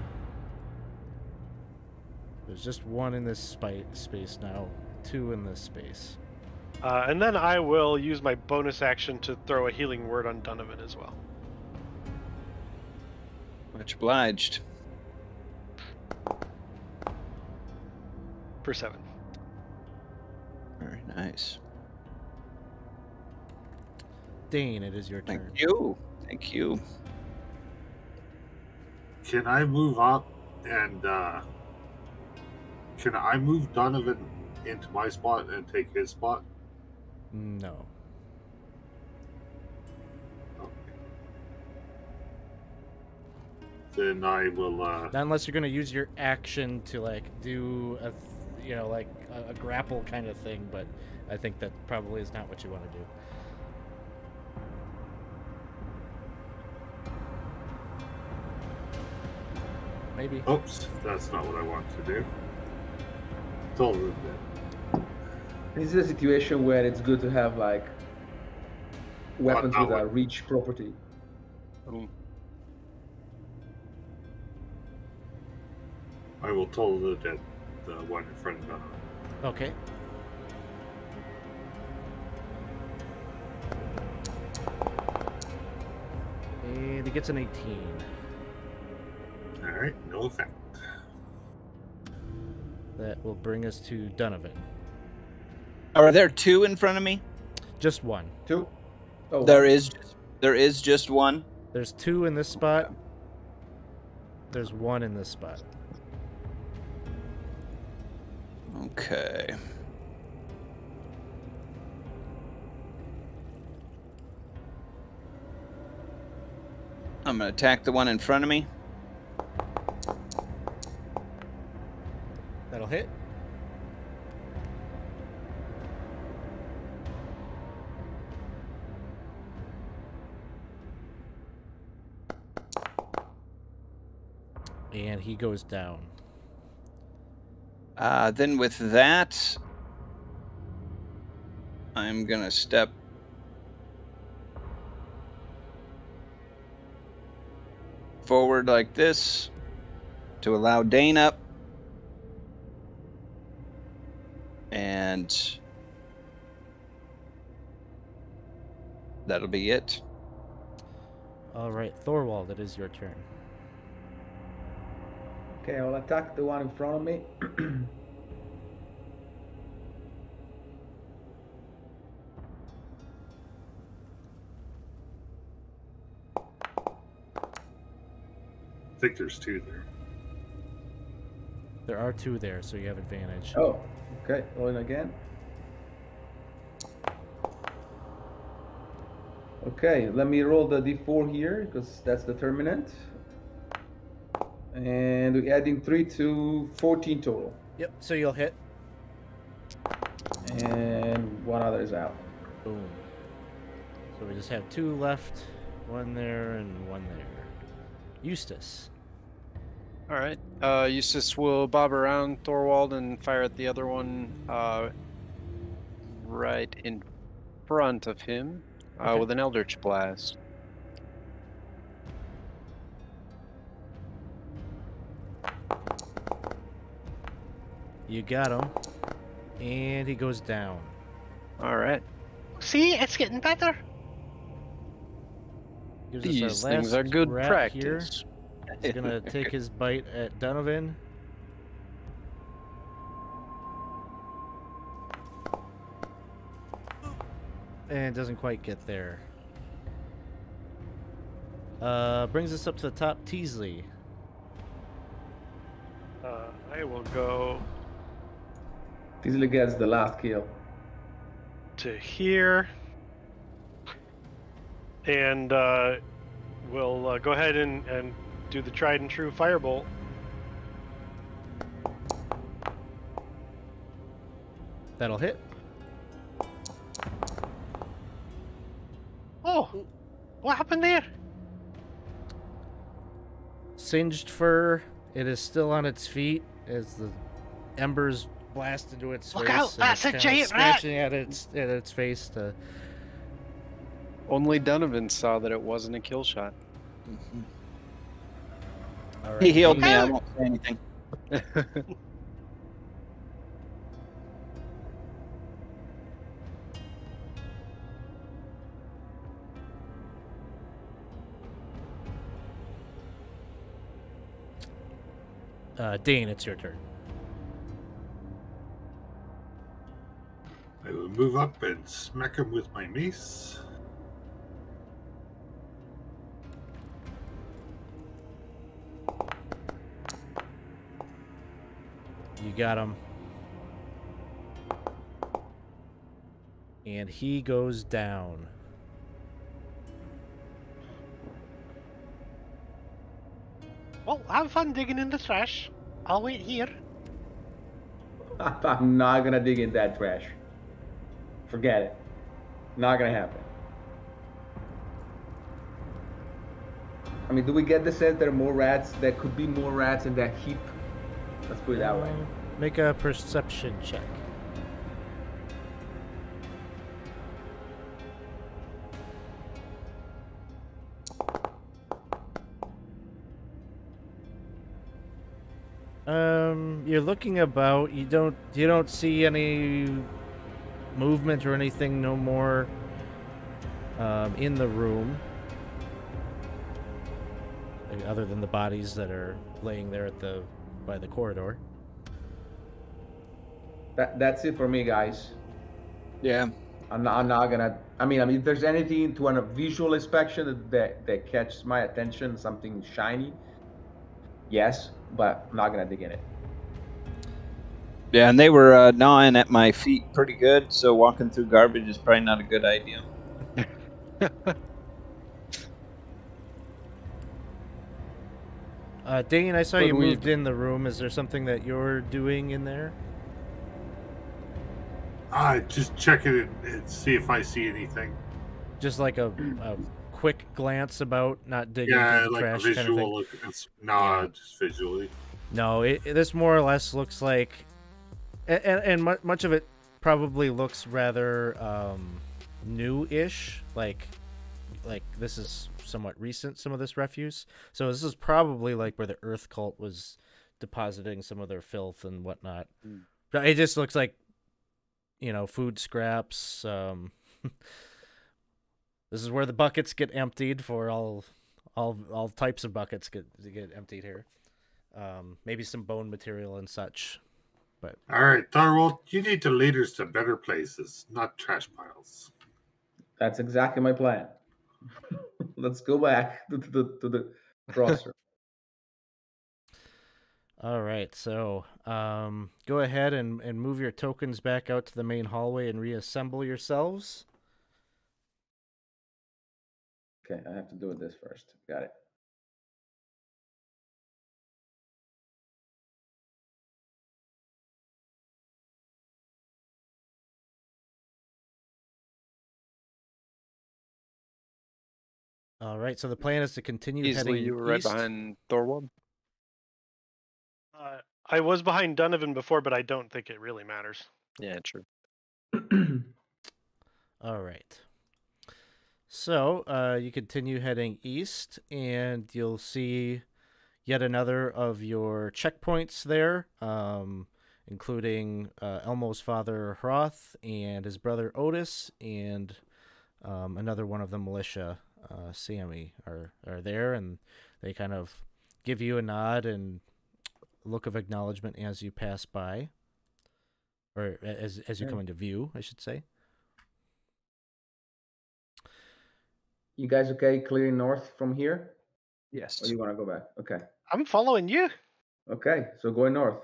There's just one in this space now. 2 in this space. And then I will use my bonus action to throw a healing word on Donovan as well. much obliged. For 7. Very nice. Dane, it is your turn. Thank you. Thank you. Can I move up and can I move Donovan into my spot and take his spot? No. Okay. Then I will. Not unless you're going to use your action to, like, do a, like a grapple kind of thing, but I think that probably is not what you want to do. Maybe. Oops, that's not what I want to do. It's all ruined then. This is a situation where it's good to have like weapons with a reach property. I will toll the one in front of them. Okay. And he gets an 18. All right, no effect. That will bring us to Donovan. Are there two in front of me? Just one. Two? Oh, There is just one. There's two in this spot. There's one in this spot. Okay. I'm going to attack the one in front of me. That'll hit. And he goes down. Then with that, I'm going to step forward like this to allow Dane up. And that'll be it. All right, Thorwald, it is your turn. Okay, I'll attack the one in front of me. I think there's two there. There are two there, so you have advantage. Oh, okay, rolling again. Okay, let me roll the d4 here, because that's determinant. And we're adding 3 to 14 total. Yep, so you'll hit. And one other is out. Boom. So we just have two left. One there and one there. Eustace. All right. Eustace will bob around Thorwald and fire at the other one right in front of him with an Eldritch Blast. You got him. And he goes down. All right. See, it's getting better. Gives us These our things last are good rat practice. Here. He's gonna take his bite at Donovan. And doesn't quite get there. Brings us up to the top, Teasley. I will go Easily gets the last kill. to here. And we'll go ahead and do the tried and true firebolt. That'll hit. Oh, what happened there? Singed fur. It is still on its feet as the embers blast into its Look face. out, and that's it's a kinda giant rat! scratching at its face to. Only Donovan saw that it wasn't a kill shot. All right. He healed me. I won't say anything. Dane, it's your turn. I will move up and smack him with my mace. You got him. And he goes down. Well, have fun digging in the trash. I'll wait here. I'm not gonna dig in that trash. Forget it. Not gonna happen. I mean, do we get the sense there are more rats? There could be more rats in that heap. Let's put it that way. Make a perception check. You're looking about. You don't see any movement or anything. No more. In the room, other than the bodies that are laying there by the corridor. That's it for me, guys. Yeah. I'm not gonna. I mean, if there's anything to a visual inspection that catches my attention, something shiny, yes, but I'm not gonna dig in it. Yeah, and they were gnawing at my feet pretty good, so walking through garbage is probably not a good idea. Dane, I saw But you we- moved in the room. Is there something that you're doing in there? Just check it and see if I see anything. Just like a quick glance about, not digging Yeah, through the like a trash kind of visual thing. look. Nah, Yeah. just visually. No, this more or less looks like, and much of it probably looks rather new-ish. Like this is somewhat recent. Some of this refuse, so this is probably like where the Earth Cult was depositing some of their filth and whatnot. But it just looks like, food scraps. This is where the buckets get emptied for all types of buckets get emptied here. Maybe some bone material and such. But All right, Thorwald, you need to lead us to better places, not trash piles. That's exactly my plan. Let's go back to the roster. all right, so go ahead and move your tokens back out to the main hallway and reassemble yourselves. Okay, I have to do this first. Got it. All right, so the plan is to continue Easily, heading you were right east. behind Thorwald. I was behind Donovan before, but I don't think it really matters. Yeah, true. All right. So you continue heading east, and you'll see yet another of your checkpoints there, including Elmo's father, Hroth, and his brother, Otis, and another one of the militia, Sammy, are there, and they kind of give you a nod and look of acknowledgement as you pass by, or as you come into view, I should say. You guys okay clearing north from here? Yes. Or you want to go back? Okay. I'm following you. Okay, so going north.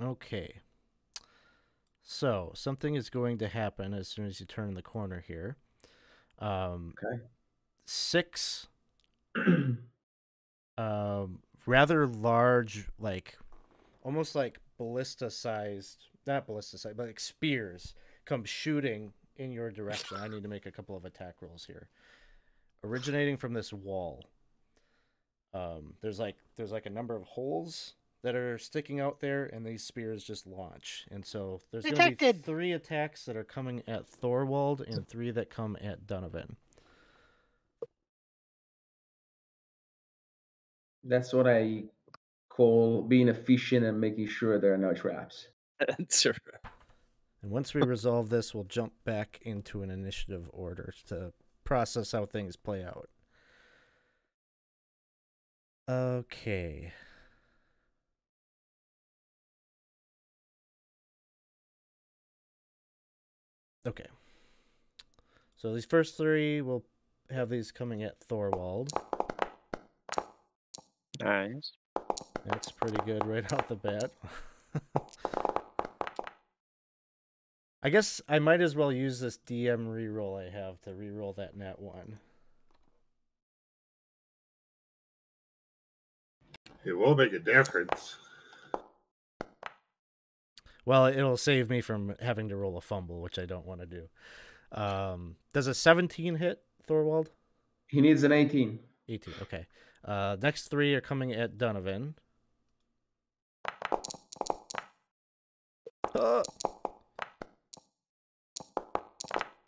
Okay. So something is going to happen as soon as you turn the corner here. Okay. 6 rather large, like almost like ballista-sized, not ballista-sized, but like spears come shooting in your direction. I need to make a couple of attack rolls here. Originating from this wall. There's like a number of holes that are sticking out there, and these spears just launch. And so there's going to be Detected. 3 attacks that are coming at Thorwald and 3 that come at Donovan. That's what I call being efficient and making sure there are no traps. That's right. And once we resolve this, we'll jump back into an initiative order to process how things play out. Okay. Okay. So these first 3, we'll have these coming at Thorwald. Nice. That's pretty good right off the bat. I guess I might as well use this DM reroll I have to reroll that nat 1. It will make a difference. Well, it'll save me from having to roll a fumble, which I don't want to do. Does a 17 hit, Thorwald? He needs an 18. 18, okay. Next 3 are coming at Donovan.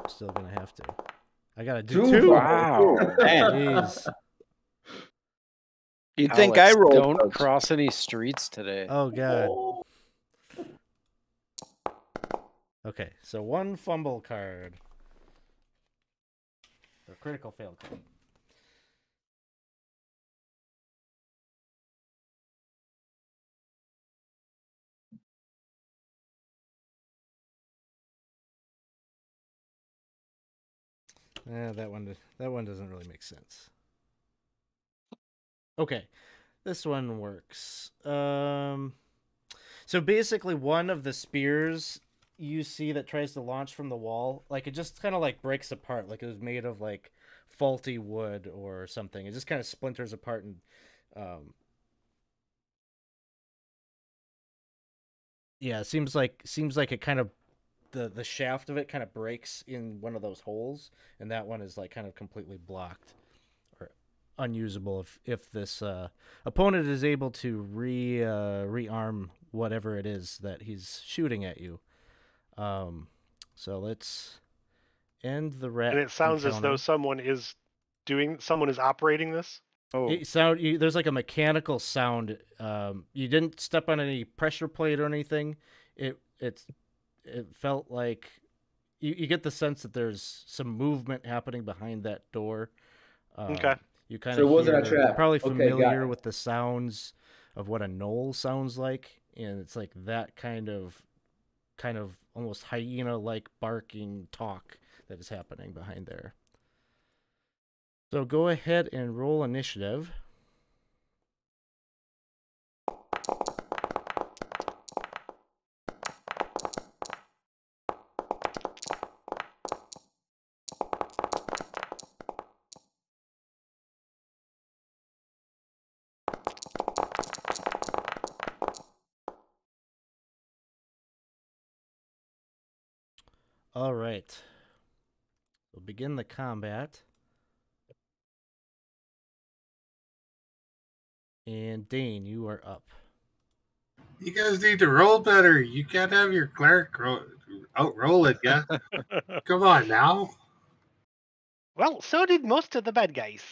Still gonna have to. I gotta do 2. Wow. Jeez. You'd think I Alex, rolled don't those. cross any streets today. Oh god. Okay, so 1 fumble card. Or critical fail card. That one doesn't really make sense. Okay, this one works. So basically, one of the spears you see that tries to launch from the wall, like it just kind of like breaks apart, like it was made of like faulty wood or something. It just kind of splinters apart and yeah, it seems like it kind of the shaft of it kind of breaks in one of those holes, and that one is like kind of completely blocked or unusable if this opponent is able to rearm whatever it is that he's shooting at you. So let's end the rat. And it sounds as though encounter. someone is operating this. Oh, There's like a mechanical sound. You didn't step on any pressure plate or anything. It felt like you get the sense that there's some movement happening behind that door. Okay. You kind So of it wasn't a you're trap. probably Okay, got familiar it. with the sounds of what a knoll sounds like, and it's like that kind of almost hyena-like barking talk that is happening behind there. So go ahead and roll initiative. All right. We'll begin the combat. And Dane, you are up. You guys need to roll better. You can't have your cleric outroll it, yeah? Come on now. Well, so did most of the bad guys.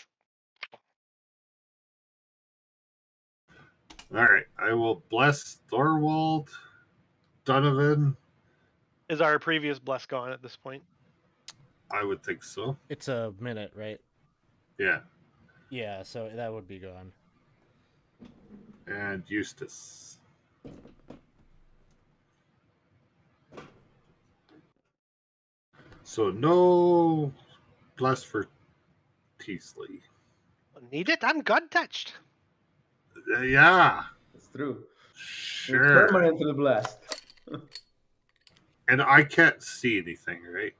All right, I will bless Thorwald, Donovan. Is our previous bless gone at this point? I would think so. It's a minute, right? Yeah, Yeah, so that would be gone. and Eustace. So no bless for Teasley. Need it? I'm God touched. Yeah, It's true. You're sure. permanently blessed. And I can't see anything, right?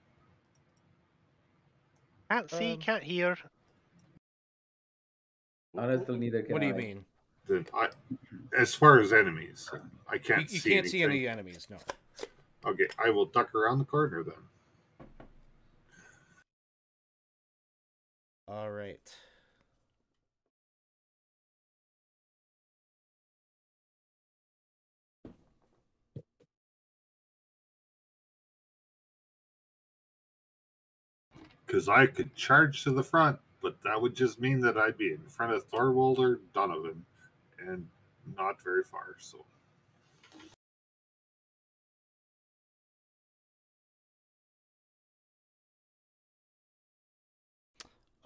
Can't see, can't hear. Honestly, neither can What do I. you mean? Then as far as enemies, I can't You see can't anything. see any enemies, no. Okay, I will duck around the corner then. All right. Because I could charge to the front, but that would just mean that I'd be in front of Thorwald or Donovan, and not very far. So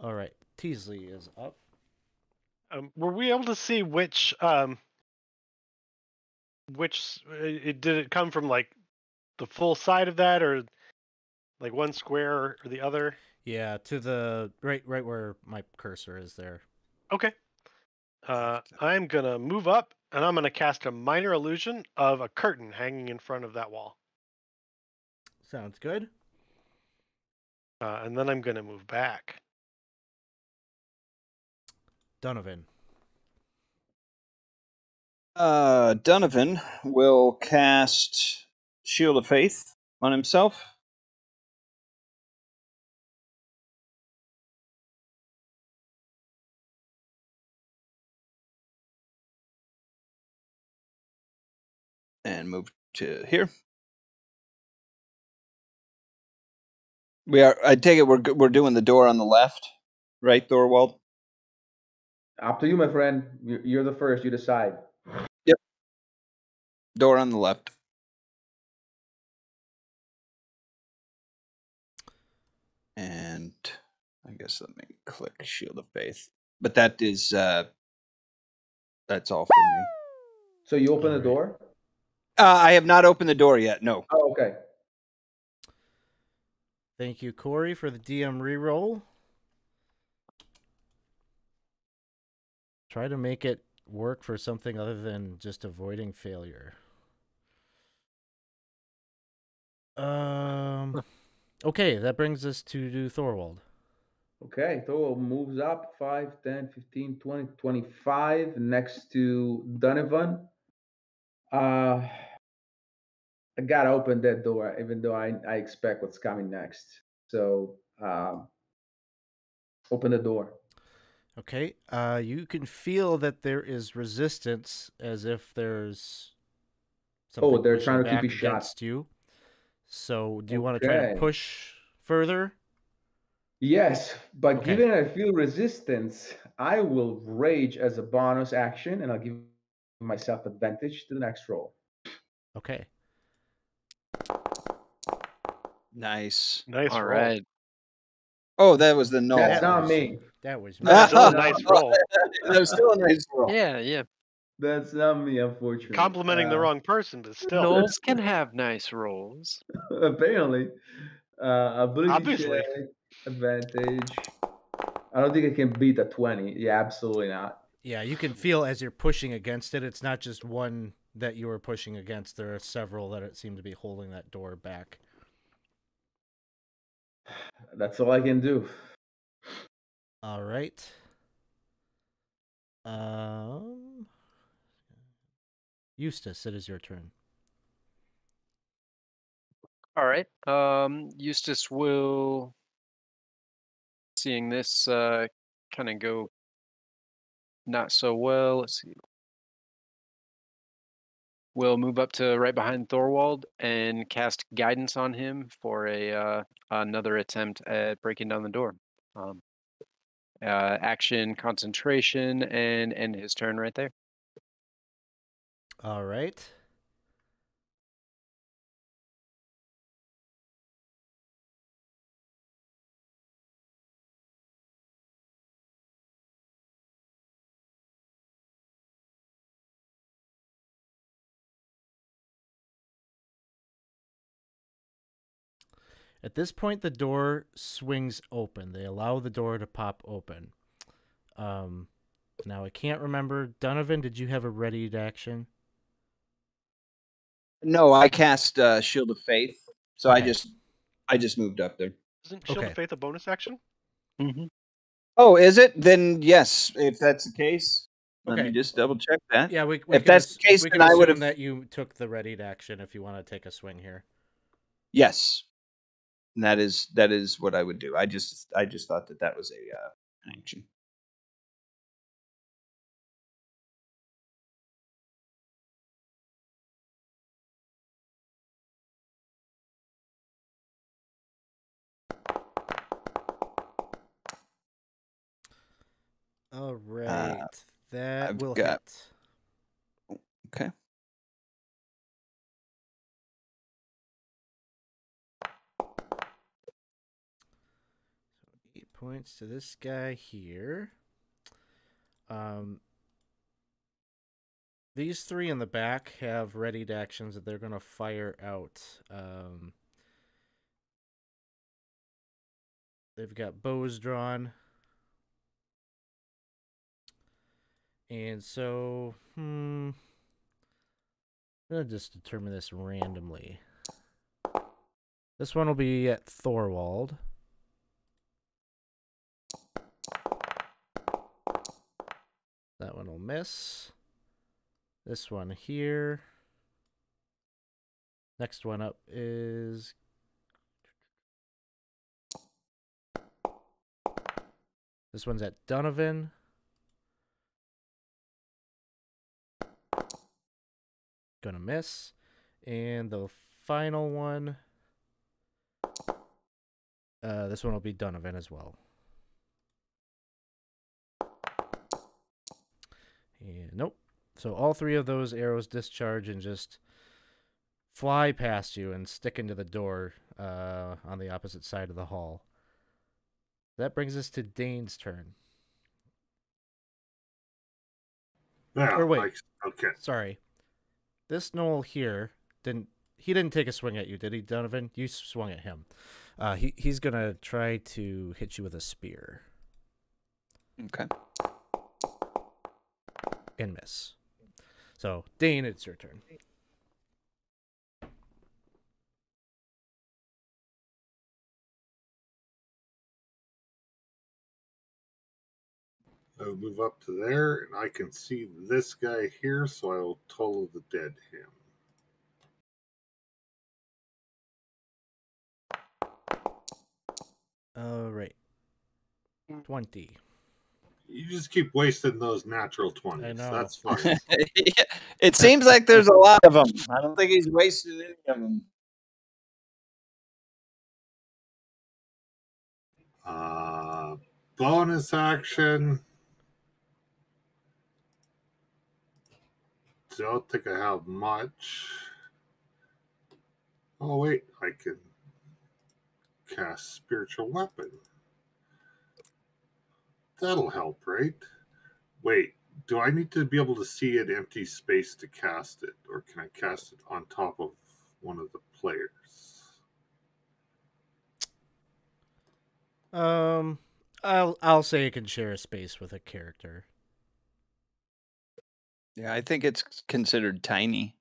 All right. Teasley is up. Were we able to see which did it come from, like the full side of that, or like one square or the other? Yeah, to the right where my cursor is there. Okay. I'm gonna move up and I'm gonna cast a minor illusion of a curtain hanging in front of that wall. Sounds good. And then I'm gonna move back. Donovan. Donovan will cast Shield of Faith on himself. And move to here. I take it we're doing the door on the left, right, Thorwald? Up to you, my friend. You're the first. You decide. Yep. Door on the left. And I guess let me click Shield of Faith. But that is that's all for me. So you open the Alright. door? I have not opened the door yet. No. Oh, okay. Thank you, Corey, for the DM reroll. Try to make it work for something other than just avoiding failure. Okay, that brings us to Thorwald. Okay, Thorwald moves up 5, 10, 15, 20, 25 next to Donovan. I gotta open that door, even though I expect what's coming next. So open the door. Okay, you can feel that there is resistance, as if there's something They're pushing trying to keep back you shut. against you. So, do you want to try to Okay. push further? Yes, but Okay. given I feel resistance, I will rage as a bonus action, and I'll give myself advantage to the next roll. Okay. Nice. Nice All roll. right. Oh, that was the null. That's not me. That was But still a No. nice roll. That was still a nice roll. Yeah, yeah. That's not me, unfortunately. Complimenting the wrong person, but still. Knolls can have nice rolls. Apparently, ability Obviously. check, advantage. I don't think I can beat a 20. Yeah, absolutely not. Yeah, you can feel as you're pushing against it. It's not just one that you were pushing against. There are several that seem to be holding that door back. That's all I can do. All right. Eustace, it is your turn. All right. Eustace will, seeing this kind of go not so well. Let's see. We'll move up to right behind Thorwald and cast guidance on him for a another attempt at breaking down the door. Action, concentration, and end his turn right there. All right. At this point, the door swings open. They allow the door to pop open. Now, I can't remember. Donovan, did you have a readied action? No, I cast Shield of Faith, so Okay. I just moved up there. Isn't Shield Okay. of Faith a bonus action? Mm-hmm. Oh, is it? Then yes, if that's the case, let me Okay. just double check that. Yeah, we If can that's the case, we then can I would assume have. that you took the readied action if you want to take a swing here. Yes, and that is what I would do. I just thought that was a action. All right. That I've will got- hit. Okay. So 8 points to this guy here. These three in the back have readied actions that they're going to fire out. They've got bows drawn. And so, I'm going to just determine this randomly. This one will be at Thorwald. That one will miss. This one here. Next one up is... This one's at Donovan. Gonna miss. And the final one... this one will be Donovan as well. And nope. So all 3 of those arrows discharge and just fly past you and stick into the door on the opposite side of the hall. That brings us to Dane's turn. Yeah. Or wait. Okay. Sorry. This Knoll here didn't take a swing at you, did he, Donovan? You swung at him. He's gonna try to hit you with a spear. Okay. And miss. So, Dane, it's your turn. I'll move up to there, and I can see this guy here, so I will total the dead him. All right. 20. You just keep wasting those natural 20s. I know. That's fine. It seems like there's a lot of them. I don't think he's wasted any of them. Bonus action. Don't think I have much. Oh, wait. I can cast Spiritual Weapon. That'll help, right? Wait. Do I need to be able to see an empty space to cast it? Or can I cast it on top of one of the players? I'll say it can share a space with a character. Yeah, I think it's considered tiny.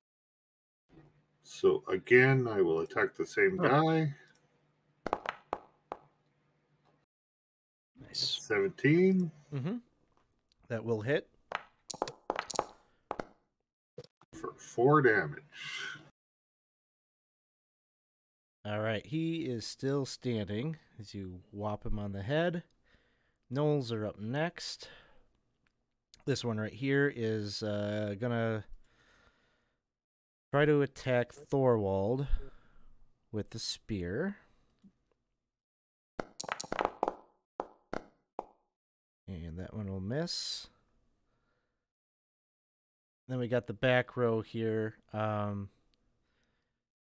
So again, I will attack the same guy. Nice. 17. Mm-hmm. That will hit. For 4 damage. All right, he is still standing as you whop him on the head. Knolls are up next. This one right here is gonna try to attack Thorwald with the spear. And that one will miss. Then we got the back row here.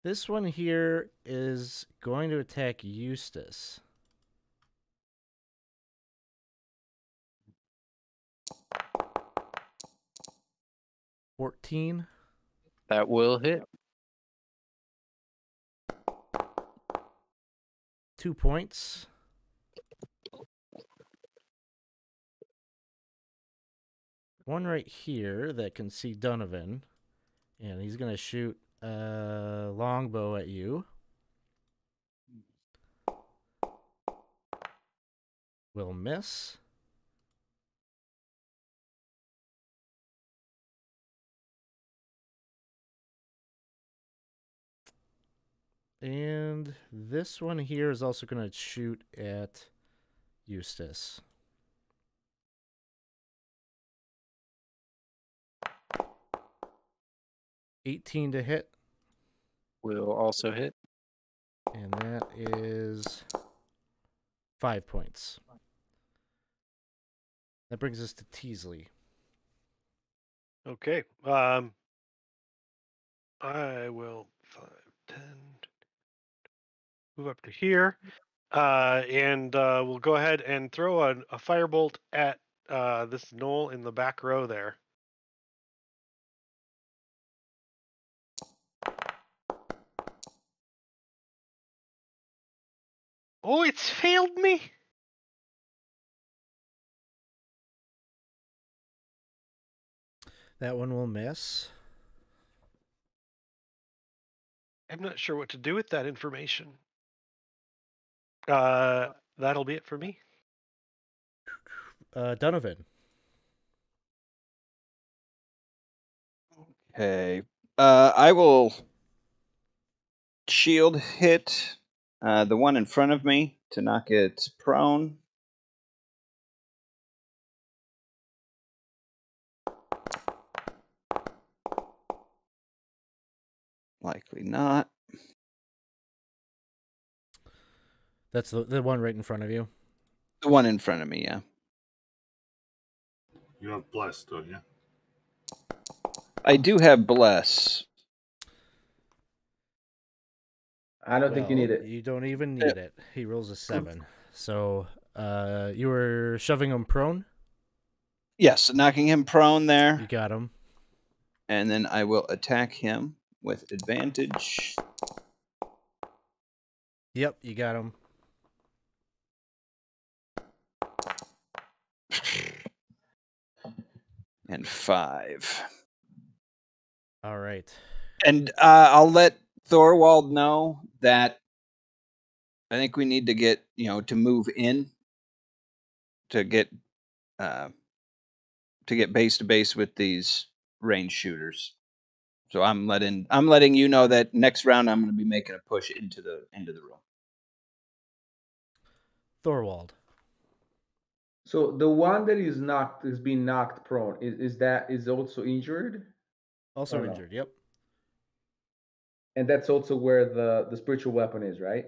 This one here is going to attack Eustace. $14. That will hit. 2 points. One right here that can see Donovan. And he's going to shoot a longbow at you. Will miss. And this one here is also going to shoot at Eustace. $18 to hit. Will also hit. And that is 5 points. That brings us to Teasley. Okay. I will 5, 10, move up to here, and we'll go ahead and throw a firebolt at this knoll in the back row there. Oh, it's failed me. That one will miss. I'm not sure what to do with that information. That'll be it for me. Donovan. Okay. I will shield hit the one in front of me to knock it prone. Likely not. That's the one right in front of you. The one in front of me, yeah. You have blessed, don't you? I do have bless. I don't think you need it. You don't even need it. He rolls a 7. So you were shoving him prone? Yes, knocking him prone there. You got him. And then I will attack him with advantage. Yep, you got him. And 5. All right. And I'll let Thorwald know that I think we need to get, to move in to get base to base with these range shooters. So I'm letting you know that next round I'm going to be making a push into the room. Thorwald. So the one that is being knocked prone, is also injured? Also injured, yep. And that's also where the spiritual weapon is, right?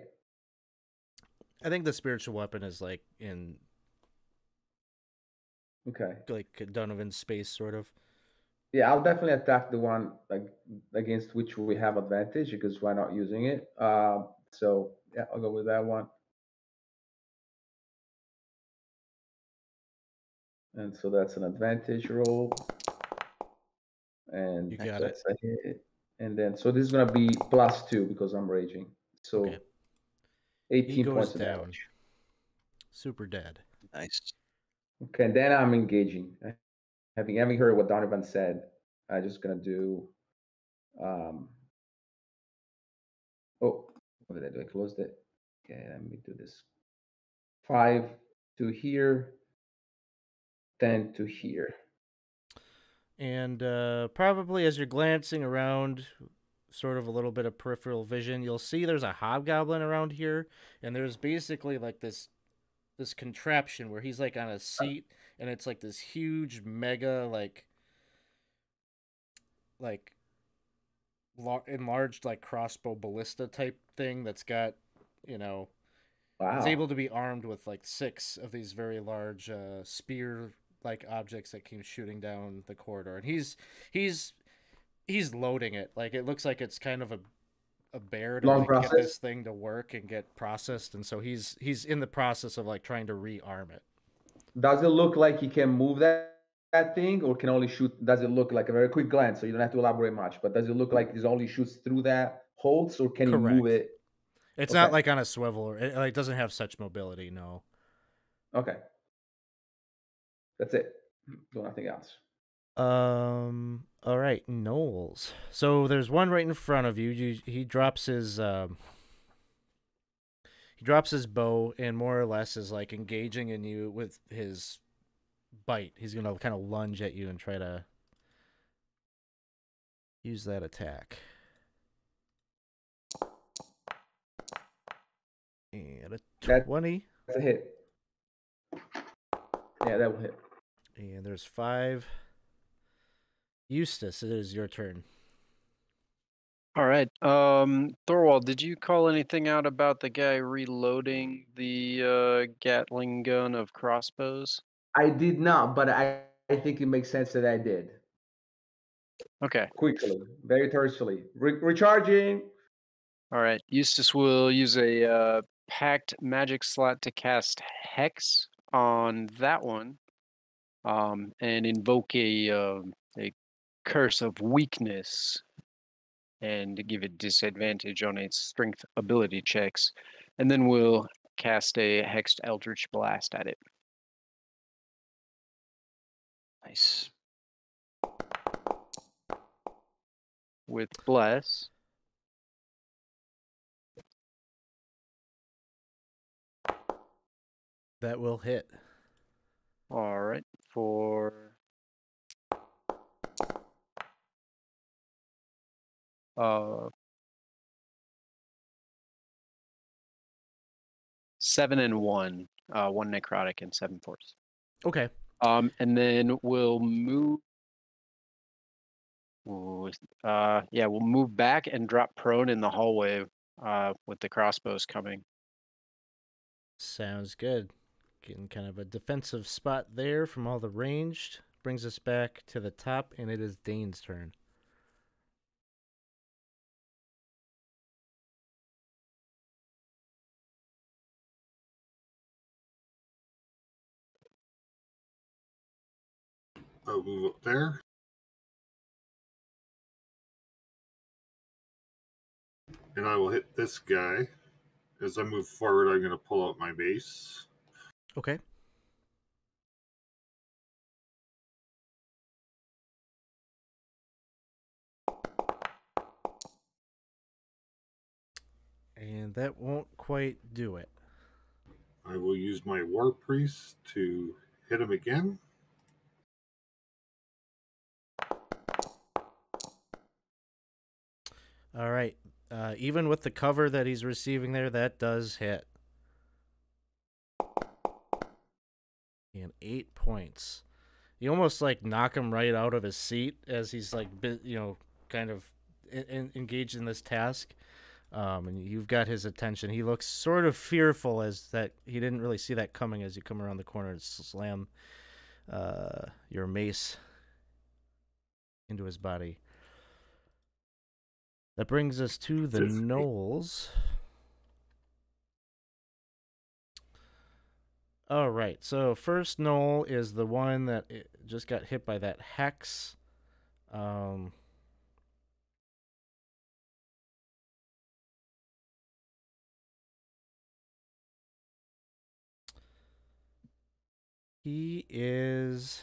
I think the spiritual weapon is like in like Donovan's space, sort of. Yeah, I'll definitely attack the one against which we have advantage, because why not using it? So yeah, I'll go with that one. And so that's an advantage roll. And you got that's a hit. And then so this is gonna be +2 because I'm raging. So okay. 18 points of damage. Super dead. Nice. Okay, and then I'm engaging. Having heard what Donovan said, I'm just gonna do oh, what did I do? I closed it. Okay, let me do this. 5 to here, 10 to here. And probably as you're glancing around, sort of a little bit of peripheral vision, you'll see there's a hobgoblin around here, and there's basically like this contraption where he's like on a seat, and it's like this huge mega enlarged like crossbow ballista type thing that's got, Wow. is able to be armed with like 6 of these very large spear like objects that came shooting down the corridor, and he's loading it. Like it looks like it's kind of a bear to like get this thing to work and get processed, and so he's in the process of like trying to rearm it. Does it look like he can move that thing, or can only shoot? Does it look like a very quick glance, so you don't have to elaborate much, but does it look like he only shoots through that holes, or can he move it? It's not like on a swivel, or it like doesn't have such mobility. No. Okay. That's it. Do nothing else. All right, Knolls. So there's one right in front of you. He drops his bow and more or less is like engaging in you with his bite. He's gonna kind of lunge at you and try to use that attack. And a 20. That's a hit. Yeah, that will hit. And there's 5. Eustace, it is your turn. All right. Thorwald, did you call anything out about the guy reloading the Gatling gun of crossbows? I did not, but I think it makes sense that I did. Okay. Quickly, very tersely. Recharging. All right. Eustace will use a packed magic slot to cast Hex on that one, and invoke a curse of weakness, and give it disadvantage on its strength ability checks, and then we'll cast a Hexed Eldritch Blast at it. Nice. With Bless. That will hit. All right. For 7 and 1, 1 necrotic and 7 force. Okay. And then we'll move. We'll move back and drop prone in the hallway, with the crossbows coming. Sounds good. Getting kind of a defensive spot there from all the ranged. Brings us back to the top, and it is Dane's turn. I'll move up there. And I will hit this guy. As I move forward, I'm going to pull out my mace. Okay. And that won't quite do it. I will use my War Priest to hit him again. All right. Even with the cover that he's receiving there, that does hit. And 8 points. You almost like knock him right out of his seat as he's like, kind of engaged in this task. And you've got his attention. He looks sort of fearful as that he didn't really see that coming as you come around the corner and slam your mace into his body. That brings us to the Knolls. All right, so first Knoll is the one that just got hit by that hex. He is...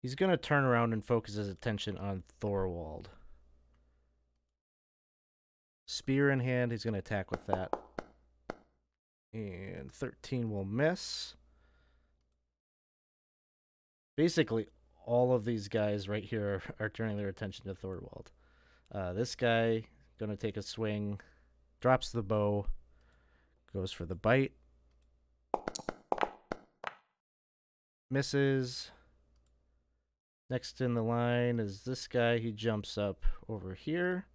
He's going to turn around and focus his attention on Thorwald. Spear in hand, he's going to attack with that. And 13 will miss. Basically, all of these guys right here are turning their attention to Thorwald. This guy, going to take a swing, drops the bow, goes for the bite. Misses. Next in the line is this guy. He jumps up over here.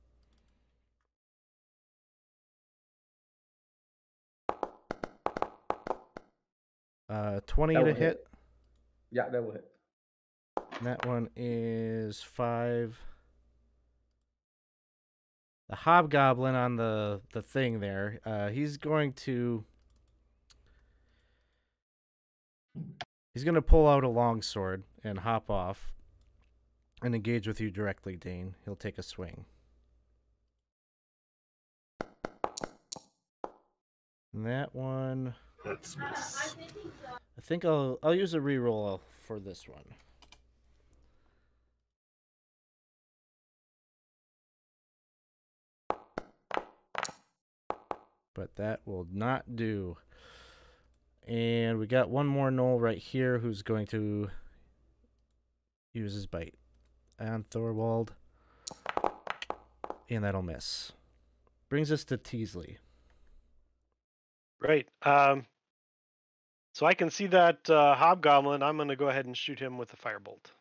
Uh, 20 to hit. Yeah, that will hit. And that one is 5. The hobgoblin on the thing there. He's going to pull out a longsword and hop off and engage with you directly, Dane. He'll take a swing. And that one, That's miss. I think I'll use a reroll for this one. But that will not do. And we got one more Knoll right here who's going to use his bite on Thorwald. And that'll miss. Brings us to Teasley. Right. So I can see that hobgoblin. I'm going to go ahead and shoot him with a firebolt.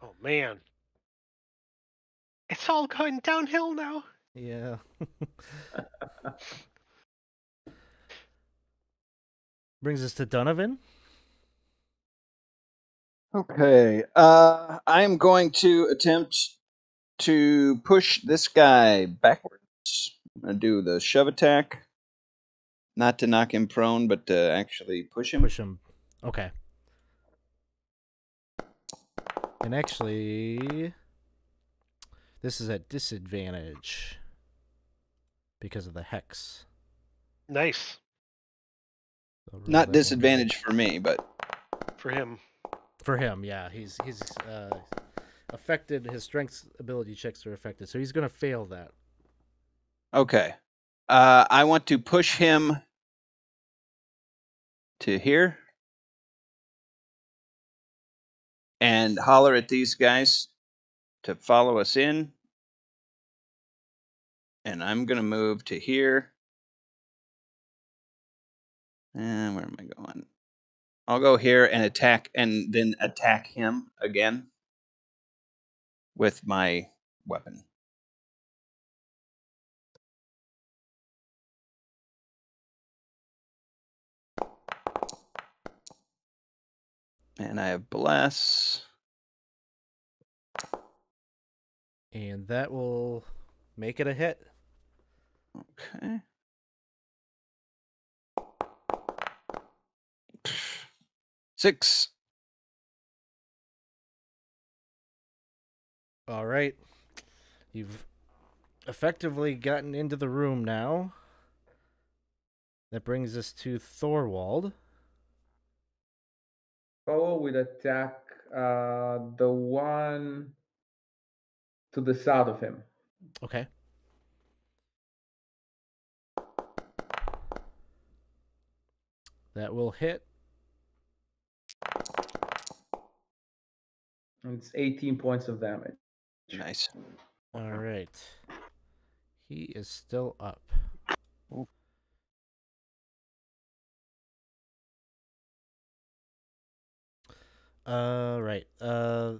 Oh, man. It's all going downhill now. Yeah. Brings us to Donovan. Okay. I'm going to attempt to push this guy backwards. I'm going to do the shove attack. Not to knock him prone, but to actually push him. Push him. Okay. And actually, this is at disadvantage because of the hex. Nice. So Not disadvantage for me, but for him. For him, yeah. He's affected. His strength ability checks are affected, so he's going to fail that. okay. I want to push him to here and holler at these guys to follow us in. And I'm going to move to here. And where am I going? I'll go here and attack, and then attack him again with my weapon. And I have Bless. And that will make it a hit. Okay. Six. All right. You've effectively gotten into the room now. That brings us to Thorwald. Thorwald will attack the one to the south of him. Okay. That will hit. And it's 18 points of damage. Nice. All right. He is still up. Right.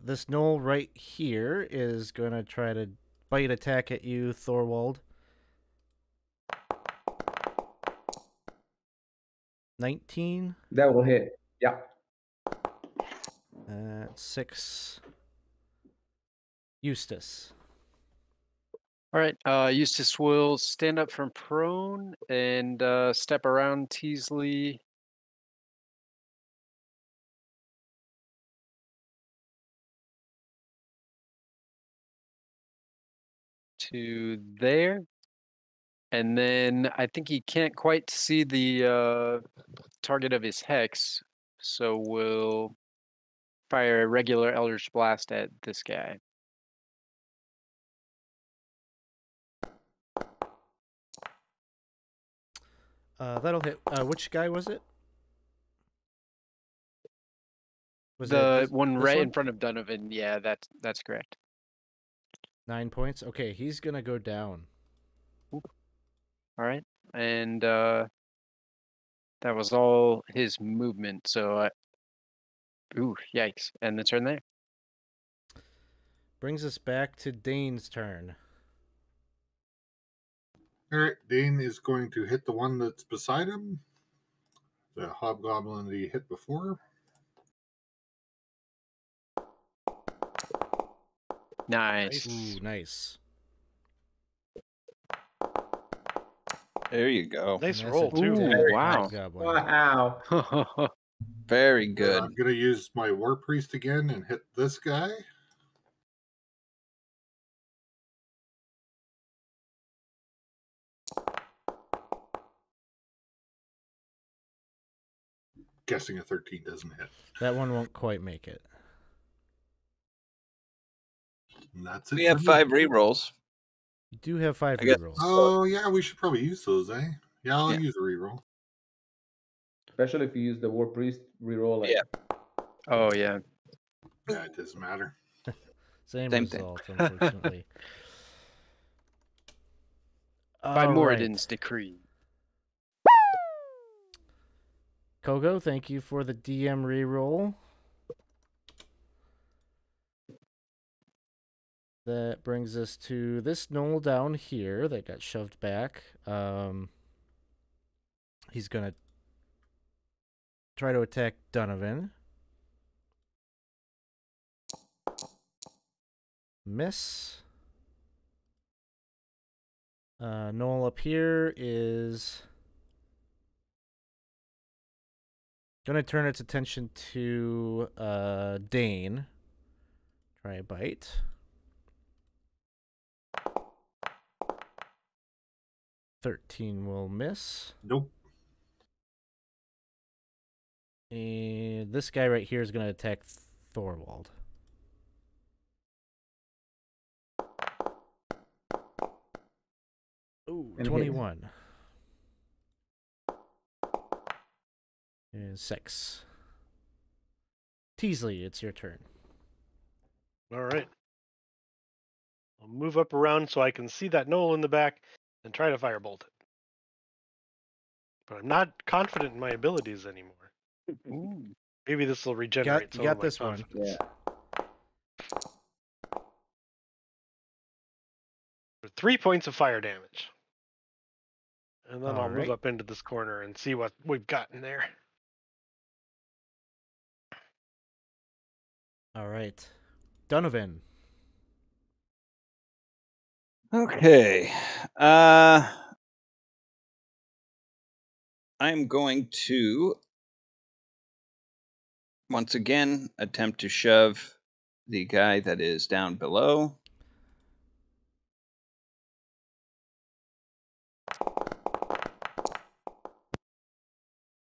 This knoll right here is going to try to bite attack at you, Thorwald. 19. That will hit. Yeah. 6. Eustace. All right. Eustace will stand up from prone and step around Teasley. To there. And then I think he can't quite see the target of his hex, so we'll fire a regular Eldritch Blast at this guy. That'll hit. Which guy was it? Was The it one this right one? in front of Donovan. Yeah, that's correct. 9 points. Okay, he's gonna go down. All right, and that was all his movement. So, ooh, yikes! And the turn there. Brings us back to Dane's turn. All right, Dane is going to hit the one that's beside him, the hobgoblin that he hit before. Nice. Ooh, nice. There you go. Nice And that's roll, a too. dead Ooh, wow. hobgoblin. Wow. Very good. I'm going to use my War Priest again and hit this guy. Guessing a 13 doesn't hit. That one won't quite make it. And that's it. We have 5 rerolls. You do have 5 I guess- rerolls. Oh, yeah, we should probably use those, eh? Yeah, I'll Yeah. use a reroll. Especially if you use the War Priest reroll. Yeah. Oh yeah. Yeah, it doesn't matter. Same Same thing. result, unfortunately. By All right. Moradin's decree. Kogo, thank you for the DM reroll. That brings us to this knoll down here that got shoved back. He's going to try to attack Donovan. Miss. Knoll up here is going to turn its attention to Dane. Try a bite. $13 will miss. Nope. And this guy right here is going to attack Thorwald. Ooh, And 21. And 6. Teasley, it's your turn. All right. I'll move up around so I can see that knoll in the back and try to firebolt it. But I'm not confident in my abilities anymore. Ooh. Maybe this will regenerate you some got of my this one. confidence. For 3 points of fire damage. And then I'll move Alright. up into this corner and see what we've got in there. All right. Donovan. Okay. I'm going to once again attempt to shove the guy that is down below.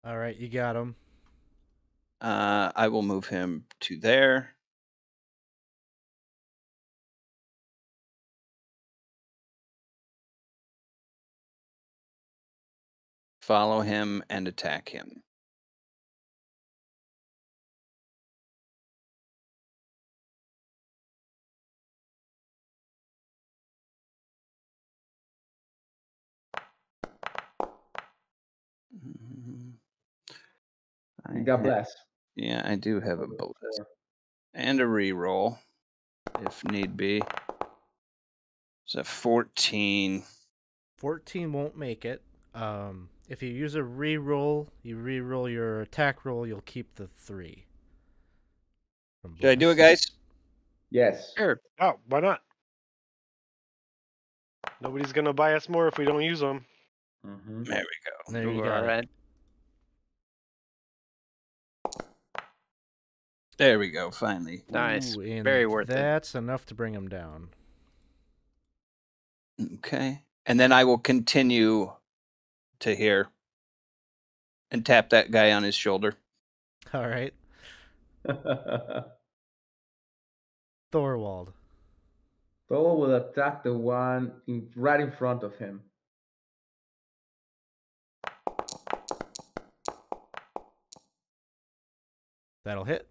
All right, you got him. I will move him to there. Follow him and attack him. You got bless. Yeah, I do have a Level bless. 4. And a reroll, if need be. It's a 14. 14 won't make it. If you use a reroll, you reroll your attack roll, you'll keep the 3. Should I do it, guys? Yes. Sure. Oh, why not? Nobody's gonna buy us more if we don't use them. Mm-hmm. There we go. There you Ooh, got all it. right. There we go, finally. Nice. Ooh, and Very worth it. that's enough to bring him down. Okay. And then I will continue to here and tap that guy on his shoulder. All right. Thorwald. Thor will attack the one right in front of him. That'll hit.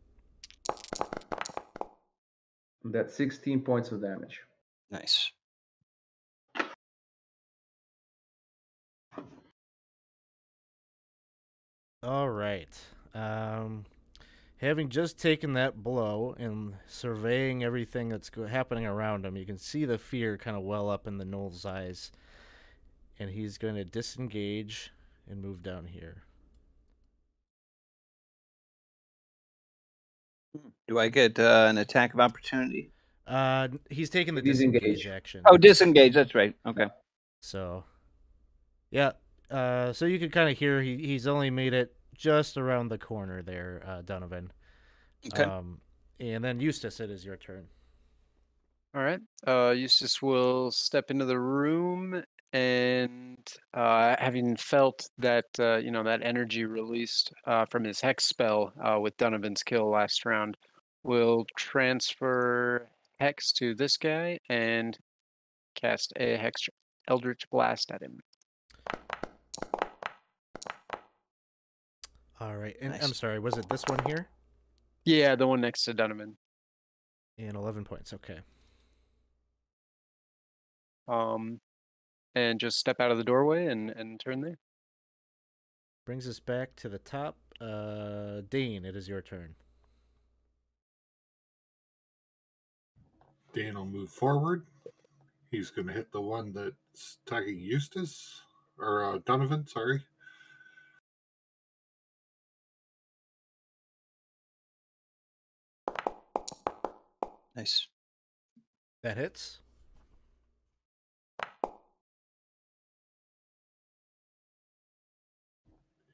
That's 16 points of damage. Nice. All right. Having just taken that blow and surveying everything that's happening around him, you can see the fear kind of well up in the Knolls' eyes. And he's going to disengage and move down here. Do I get an attack of opportunity? He's taking the Disengage. disengage action. Oh, disengage. That's right. Okay. So, yeah. So you can kind of hear he's only made it just around the corner there, Donovan. Okay. And then Eustace, it is your turn. All right. Eustace will step into the room and having felt that that energy released from his hex spell with Donovan's kill last round, will transfer hex to this guy and cast a hex eldritch blast at him. All right. And Nice. I'm sorry, was it this one here? Yeah, the one next to Donovan. And 11 points. Okay. And just step out of the doorway and turn there. Brings us back to the top. Dane, it is your turn. Dan will move forward. He's going to hit the one that's attacking Eustace, or Donovan, sorry. Nice. That hits.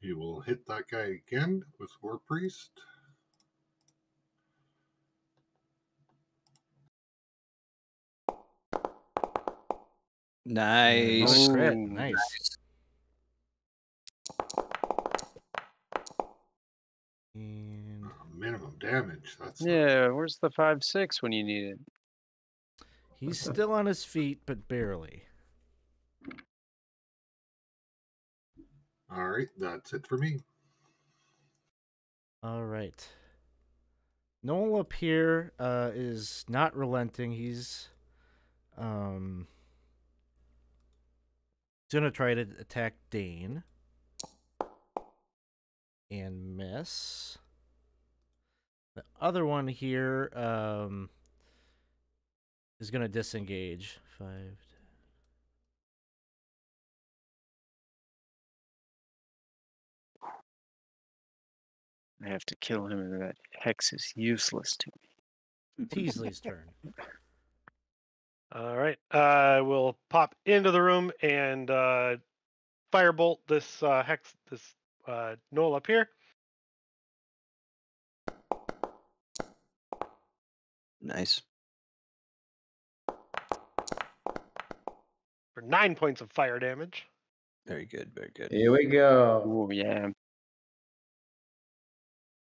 He will hit that guy again with War Priest. Nice. Another crit. Ooh. Nice. And Minimum damage. That's not- Yeah, where's the 5/6 when you need it? he's still on his feet, but barely. All right, that's it for me. All right. Noel up here is not relenting. He's gonna try to attack Dane and miss. The other one here is gonna disengage. 5. I have to kill him, and that hex is useless to me. Teasley's turn. All right. I will pop into the room and firebolt this Knoll up here Nice. for 9 points of fire damage. Very good. Very good. Here we go. Oh yeah.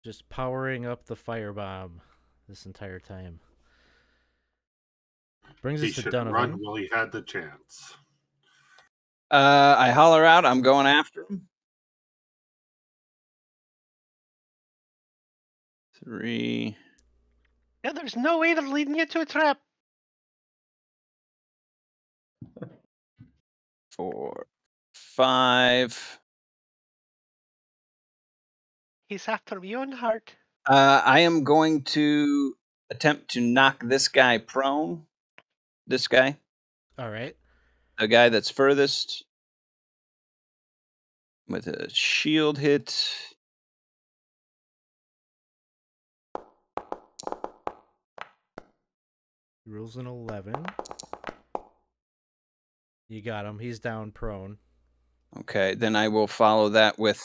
Just powering up the firebomb this entire time. Brings He us to should Donovan. run while he had the chance. I holler out. I'm going after him. 3. Yeah, there's no way they're leading you to a trap. 4, 5. He's after your own heart. I am going to attempt to knock this guy prone. This guy, All right. the guy that's furthest, with a shield hit. He rolls an 11. You got him. He's down prone. Okay, then I will follow that with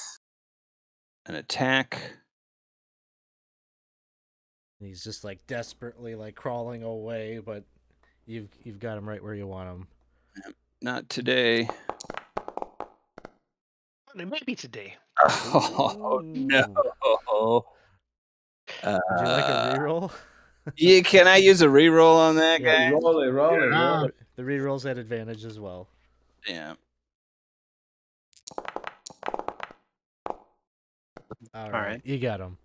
an attack. He's just like desperately like crawling away, but you've got him right where you want him. Not today. It might be today. Oh no! Would you like a reroll? Yeah, can I use a reroll on that Yeah, guy? Roll it, roll it, roll it. The reroll's at advantage as well. Yeah. All right. right, you got him.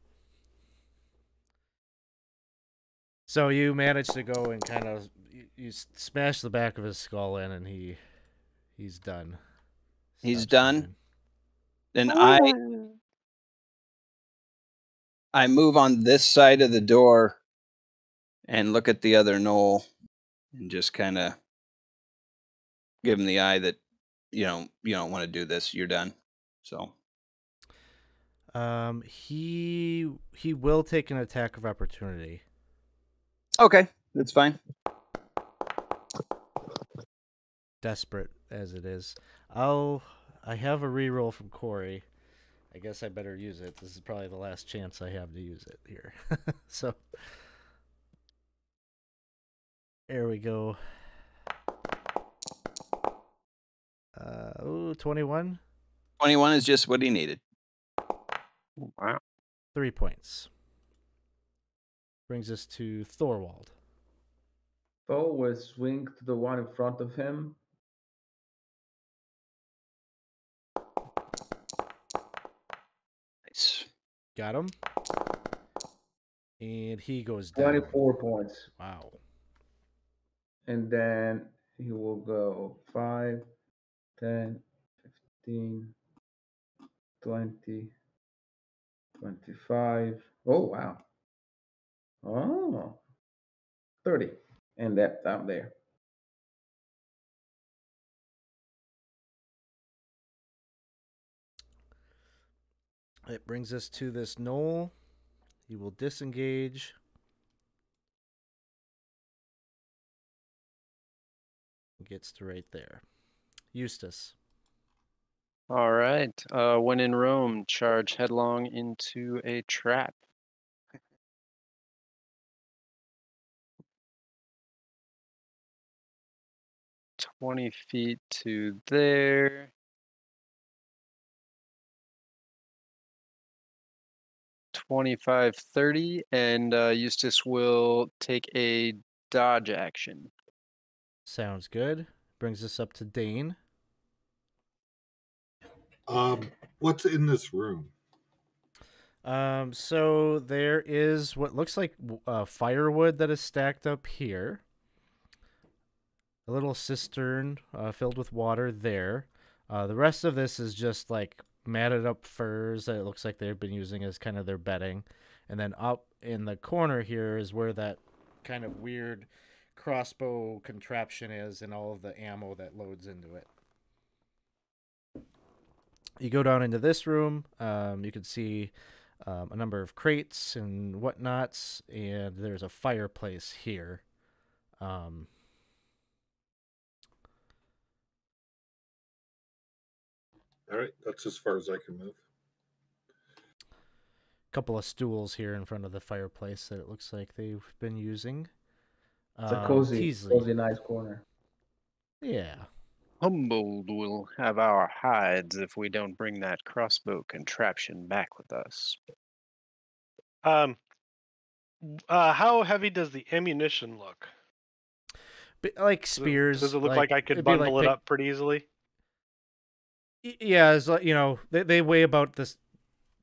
So you managed to go and kind of you smash the back of his skull in, and he's done. He's Stops done? moving. Then I move on this side of the door and look at the other knoll and just kind of give him the eye that you don't want to do this. You're done. So He will take an attack of opportunity. okay, that's fine. Desperate as it is. I have a reroll from Corey. I guess I better use it. This is probably the last chance I have to use it here. So there we go. 21. 21 is just what he needed. Wow. 3 points. Brings us to Thorwald. Thor will swing to the one in front of him. Nice. Got him. And he goes down. 24 points. Wow. And then he will go 5, 10, 15, 20, 25. Oh, wow. Oh, 30. And that down there. It brings us to this knoll. He will disengage. Gets to right there. Eustace. All right. When in Rome, charge headlong into a trap. "20 feet to there. 25, 30, and Eustace will take a dodge action. Sounds good. Brings us up to Dane. What's in this room? So there is what looks like firewood that is stacked up here. A little cistern filled with water there. The rest of this is just like matted up furs that it looks like they've been using as kind of their bedding. And then up in the corner here is where that kind of weird crossbow contraption is and all of the ammo that loads into it. You go down into this room. You can see a number of crates and whatnots, and there's a fireplace here. All right, that's as far as I can move. Couple of stools here in front of the fireplace that it looks like they've been using. It's a cozy, Teasley. nice corner. Yeah. Humboldt will have our hides if we don't bring that crossbow contraption back with us. How heavy does the ammunition look? Like spears. Does it look like I could it'd be bundle it up pretty easily? Yeah, it's like, they weigh about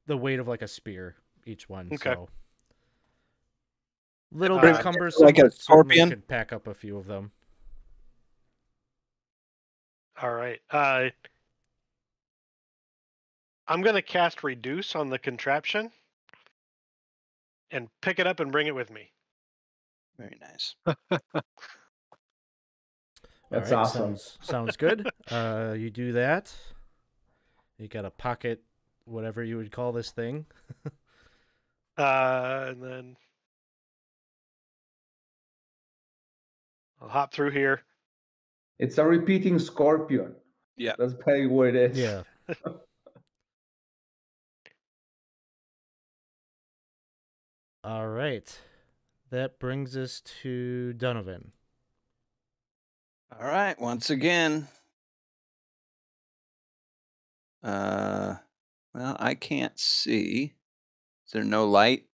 the weight of like a spear, each one. Okay. So little bit cumbersome. Like a but certainly scorpion? could pack up a few of them. All right. I'm gonna cast Reduce on the contraption and pick it up and bring it with me. Very nice. That's All right, awesome. Sounds good. You do that. You got a pocket, whatever you would call this thing. And then I'll hop through here. It's a repeating scorpion. Yeah. That's probably what it is. Yeah. All right. That brings us to Donovan. All right. Once again. Well, I can't see. Is there no light?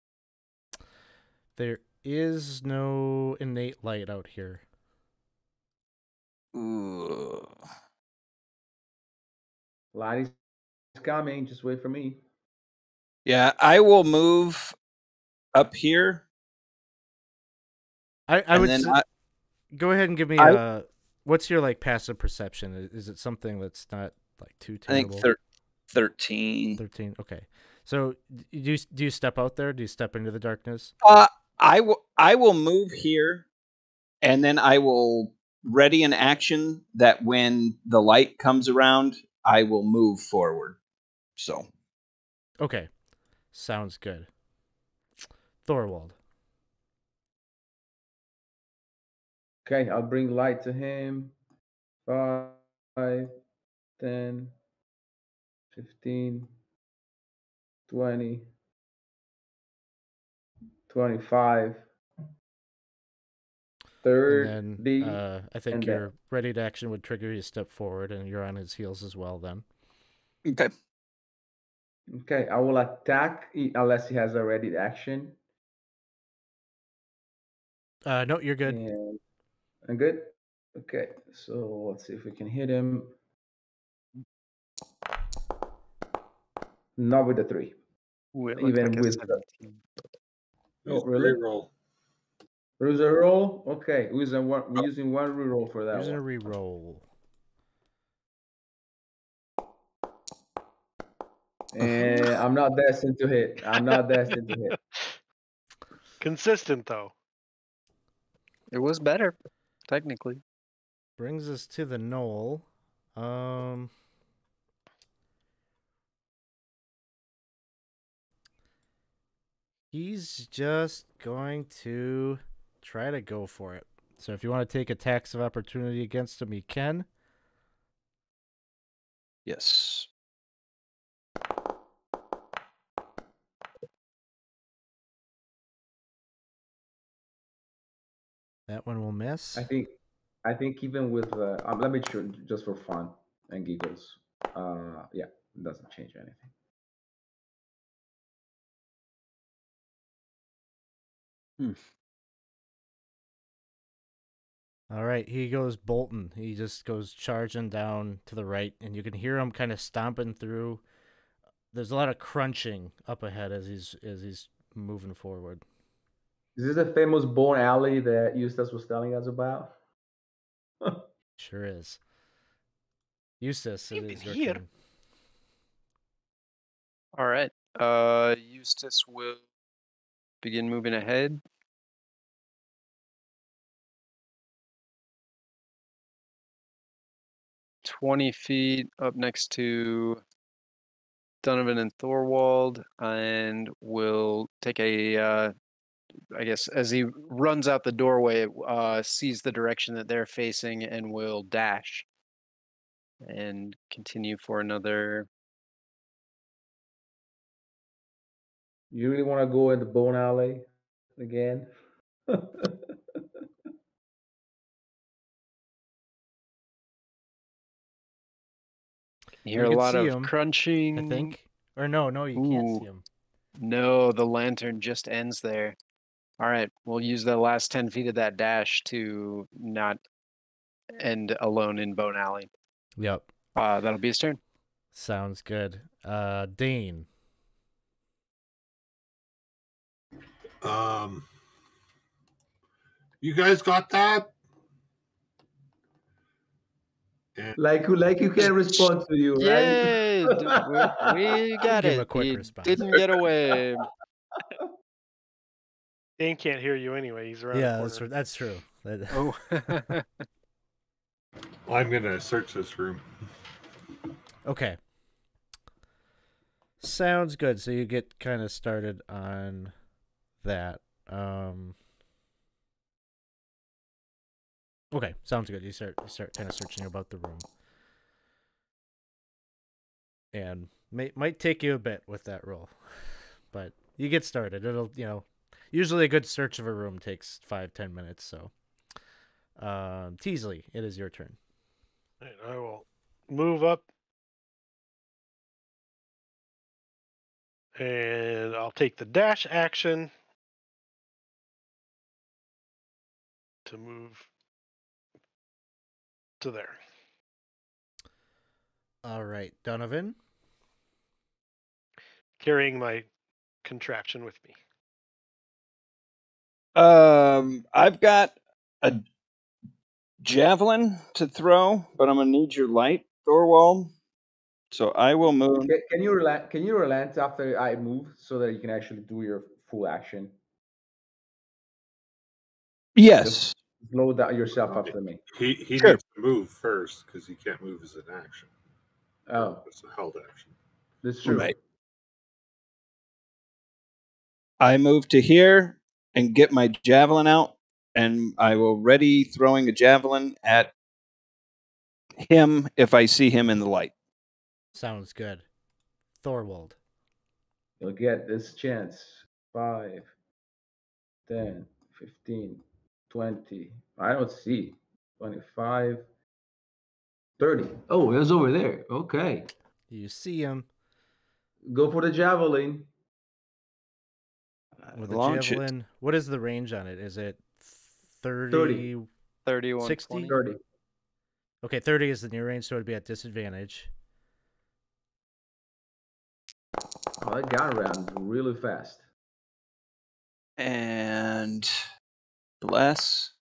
There is no innate light out here. Ooh. Light is coming. Just wait for me. Yeah, I will move up here. I would go ahead and give me what's your like passive perception? Is it something that's not like too terrible? I think 13. 13. Okay. So do you step out there? Do you step into the darkness? I will move here, and then I will ready an action that when the light comes around, I will move forward. So. Okay. Sounds good. Thorwald. Okay, I'll bring light to him. 5, 10, 15, 20, 25, 30. And then I think your ready to action would trigger you to step forward, and you're on his heels as well then. Okay. Okay, I will attack unless he has a ready action. No, you're good. And I'm good? Okay, so let's see if we can hit him. Not with the 3. Ooh, it Even like with 17. Oh, really? Reroll. There's a roll? Okay, we're using one reroll for that Using one. a reroll. And I'm not destined to hit. Consistent though. It was better, technically. Brings us to the knoll. He's just going to try to go for it. So if you want to take attacks of opportunity against him, you can. Yes. That one will miss. I think even with let me try just for fun and giggles. Yeah, it doesn't change anything. All right, he goes bolting. He just goes charging down to the right, and you can hear him kind of stomping through. There's a lot of crunching up ahead as he's moving forward. Is this the famous bone alley that Eustace was telling us about? Sure is. Eustace, it is your here. turn. All right. Eustace will begin moving ahead. "20 feet up next to Donovan and Thorwald, and will take a, I guess, as he runs out the doorway, sees the direction that they're facing and will dash. and continue for another. You really want to go in the bone alley again? You hear You a can lot see of him, crunching. I think. Or no, you can't see Ooh. him. No, the lantern just ends there. All right, we'll use the last 10 feet of that dash to not end alone in Bone Alley. Yep. That'll be his turn. Sounds good. Dane. You guys got that? And like you can respond to you, right? Yeah, we got give him a it. quick He response. didn't get away. Dane can't hear you anyway. He's around Yeah, the corner. that's true. Oh. I'm gonna search this room. Okay. Sounds good. So you get kind of started on that. Okay, sounds good. You start kind of searching about the room, and might take you a bit with that roll, but you get started. It'll usually a good search of a room takes 5-10 minutes. So, Teasley, it is your turn. And I will move up, and I'll take the dash action to move to there. All right, Donovan. Carrying my contraption with me. I've got a javelin to throw, but I'm gonna need your light, Thorwald. So I will move. Can you relent? Can you relent after I move so that you can actually do your full action? Yes. Slow down yourself after me. He Sure. needs to move first because he can't move as an action. Oh, It's a held action. that's true. Right. I move to here and get my javelin out, and I will ready throwing a javelin at him if I see him in the light. Sounds good. Thorwald. You'll get this chance. 5, 10, 15, 20. I don't see. 25, 30. Oh, it was over there. Okay. You see him Go for the javelin. with the Launch it. javelin. What is the range on it? Is it 30. 31, 60? 20. 30. Okay, 30 is the near range, so it'd be at disadvantage. Oh, that gun ran really fast. And bless.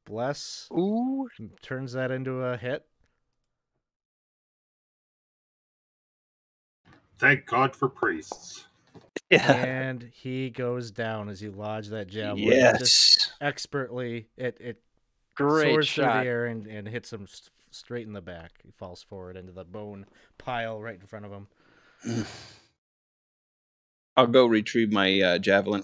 Bless Ooh. turns that into a hit. Thank God for priests. Yeah. And he goes down as you lodge that javelin. Yes. Just expertly, it Great soars through shot. the air and hits him straight in the back. He falls forward into the bone pile right in front of him. I'll go retrieve my javelin.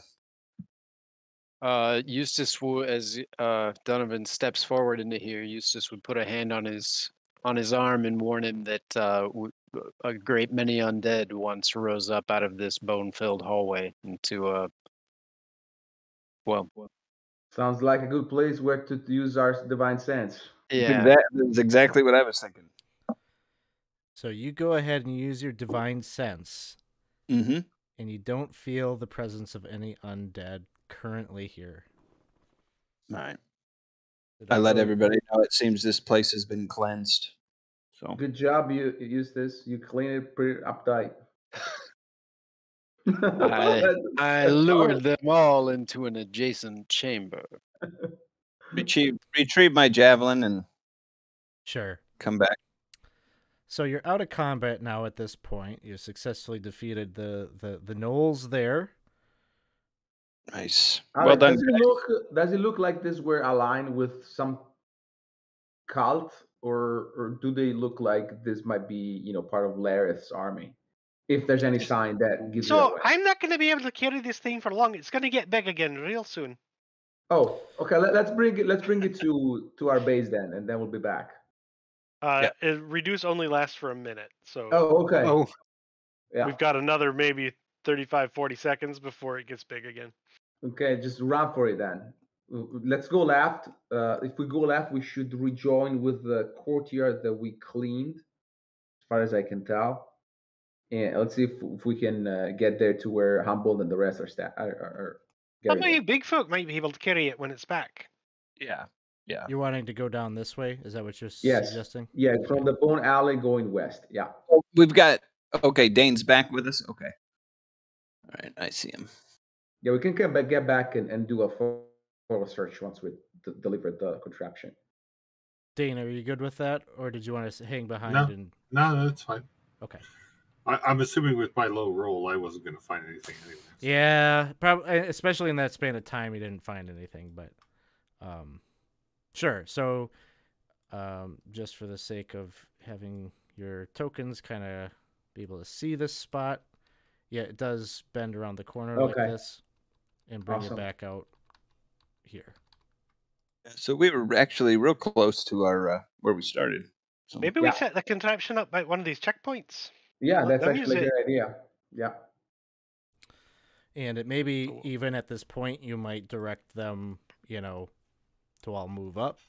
Eustace will, as Donovan steps forward into here, Eustace would put a hand on his arm and warn him that a great many undead once rose up out of this bone-filled hallway into Sounds like a good place where to use our divine sense. yeah. That's exactly what I was thinking. So you go ahead and use your divine sense, Mm-hmm. and you don't feel the presence of any undead currently here. All right. Did I let go- everybody know it seems this place has been cleansed. So Good job, you Eustace. You clean it pretty uptight. I lured them all into an adjacent chamber. retrieve my javelin and Sure. come back. So you're out of combat now at this point. You successfully defeated the Knolls there. Nice. Alex, Well done. Does it look like this were aligned with some cult, or do they look like this might be part of Lareth's army? If there's any sign that gives it So away. I'm not going to be able to carry this thing for long. It's going to get big again real soon. Oh, okay. Let's bring it to our base then, and then we'll be back. It reduce only lasts for a minute, so Oh, okay. Oh, Yeah. we've got another maybe 35, 40 seconds before it gets big again. Okay, just run for it then. Let's go left. If we go left, we should rejoin with the courtyard that we cleaned, as far as I can tell. And let's see if we can get there to where Humboldt and the rest are Some getting of you there. big folk might be able to carry it when it's back. Yeah. Yeah. You're wanting to go down this way? Is that what you're Yes. suggesting? Yeah, from the Bone Alley going west. Yeah. We've got, okay, Dane's back with us. Okay. All right. I see him. Yeah, we can get back and do a photo search once we deliver the contraption. Dane, are you good with that, or did you want to hang behind? No. And No, that's fine. okay. I'm assuming with my low roll, I wasn't going to find anything anyway. Yeah, probably, especially in that span of time, you didn't find anything. But sure. So, just for the sake of having your tokens kind of be able to see this spot, yeah, it does bend around the corner like Okay. this and bring Awesome. it back out here. So we were actually real close to our where we started. So Maybe we set the contraption up by one of these checkpoints. Yeah, Let that's them actually a use good idea. Yeah. And it maybe even at this point, you might direct them, to all move up,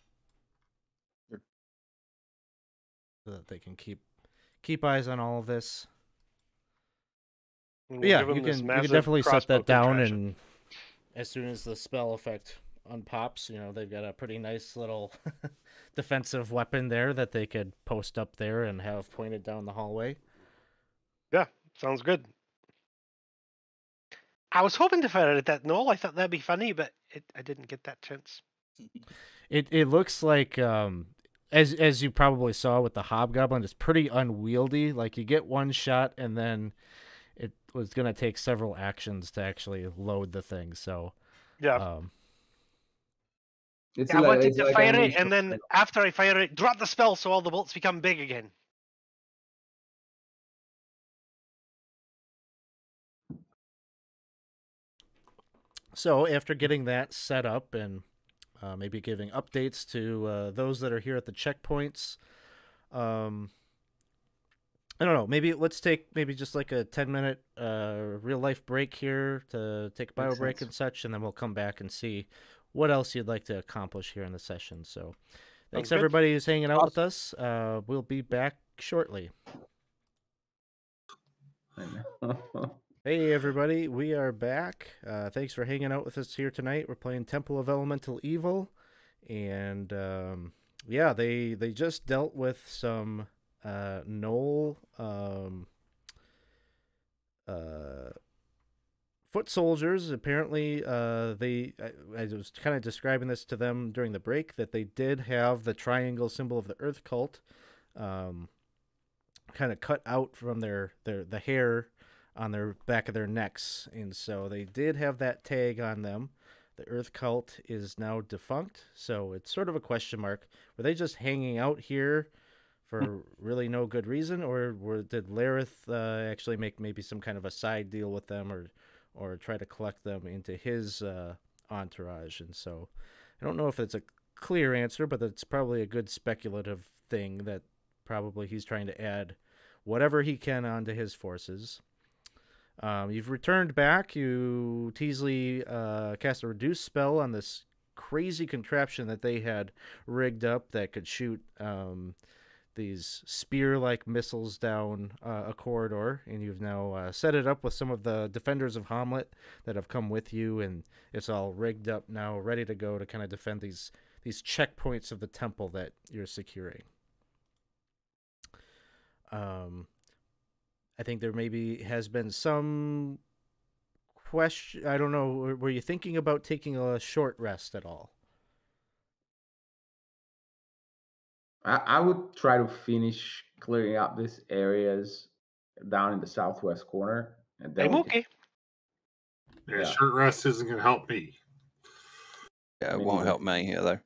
so that they can keep eyes on all of this. And But yeah, give 'em you this can massive definitely set crossbow that down, contraption. and as soon as the spell effect unpops, they've got a pretty nice little defensive weapon there that they could post up there and have pointed down the hallway. Yeah, sounds good. I was hoping to fire at that knoll. I thought that'd be funny, but I didn't get that chance. It looks like as you probably saw with the hobgoblin, it's pretty unwieldy. Like you get one shot and then it was gonna take several actions to actually load the thing. So Yeah. It's I wanted it's to like fire a it, and then after I fire it, drop the spell so all the bolts become big again. So after getting that set up and maybe giving updates to those that are here at the checkpoints, I don't know. Maybe let's take just like a 10-minute real life break here to take a bio Makes break sense. and such, and then we'll come back and see what else you'd like to accomplish here in the session. So thanks good. everybody who's hanging out with us. We'll be back shortly. Hey everybody, we are back. Thanks for hanging out with us here tonight. We're playing Temple of Elemental Evil, and yeah, they just dealt with some Knoll foot soldiers. Apparently, I was kind of describing this to them during the break that they did have the triangle symbol of the Earth Cult, kind of cut out from the hair on their back of their necks, and so they did have that tag on them. The Earth Cult is now defunct, so it's sort of a question mark. Were they just hanging out here for really no good reason, or did Lareth actually make maybe some kind of a side deal with them, or try to collect them into his entourage? And so I don't know if it's a clear answer, but it's probably a good speculative thing that probably he's trying to add whatever he can onto his forces. You've returned back. You Teasley cast a reduce spell on this crazy contraption that they had rigged up that could shoot these spear-like missiles down a corridor, and you've now set it up with some of the defenders of Hamlet that have come with you, and it's all rigged up now, ready to go to kind of defend these checkpoints of the temple that you're securing. I think there maybe has been some question. I don't know. Were you thinking about taking a short rest at all? I would try to finish clearing up these areas down in the southwest corner, and then I'm we okay. Yeah, Yeah. short rest isn't going to help me. Yeah, it Me won't neither. help me either.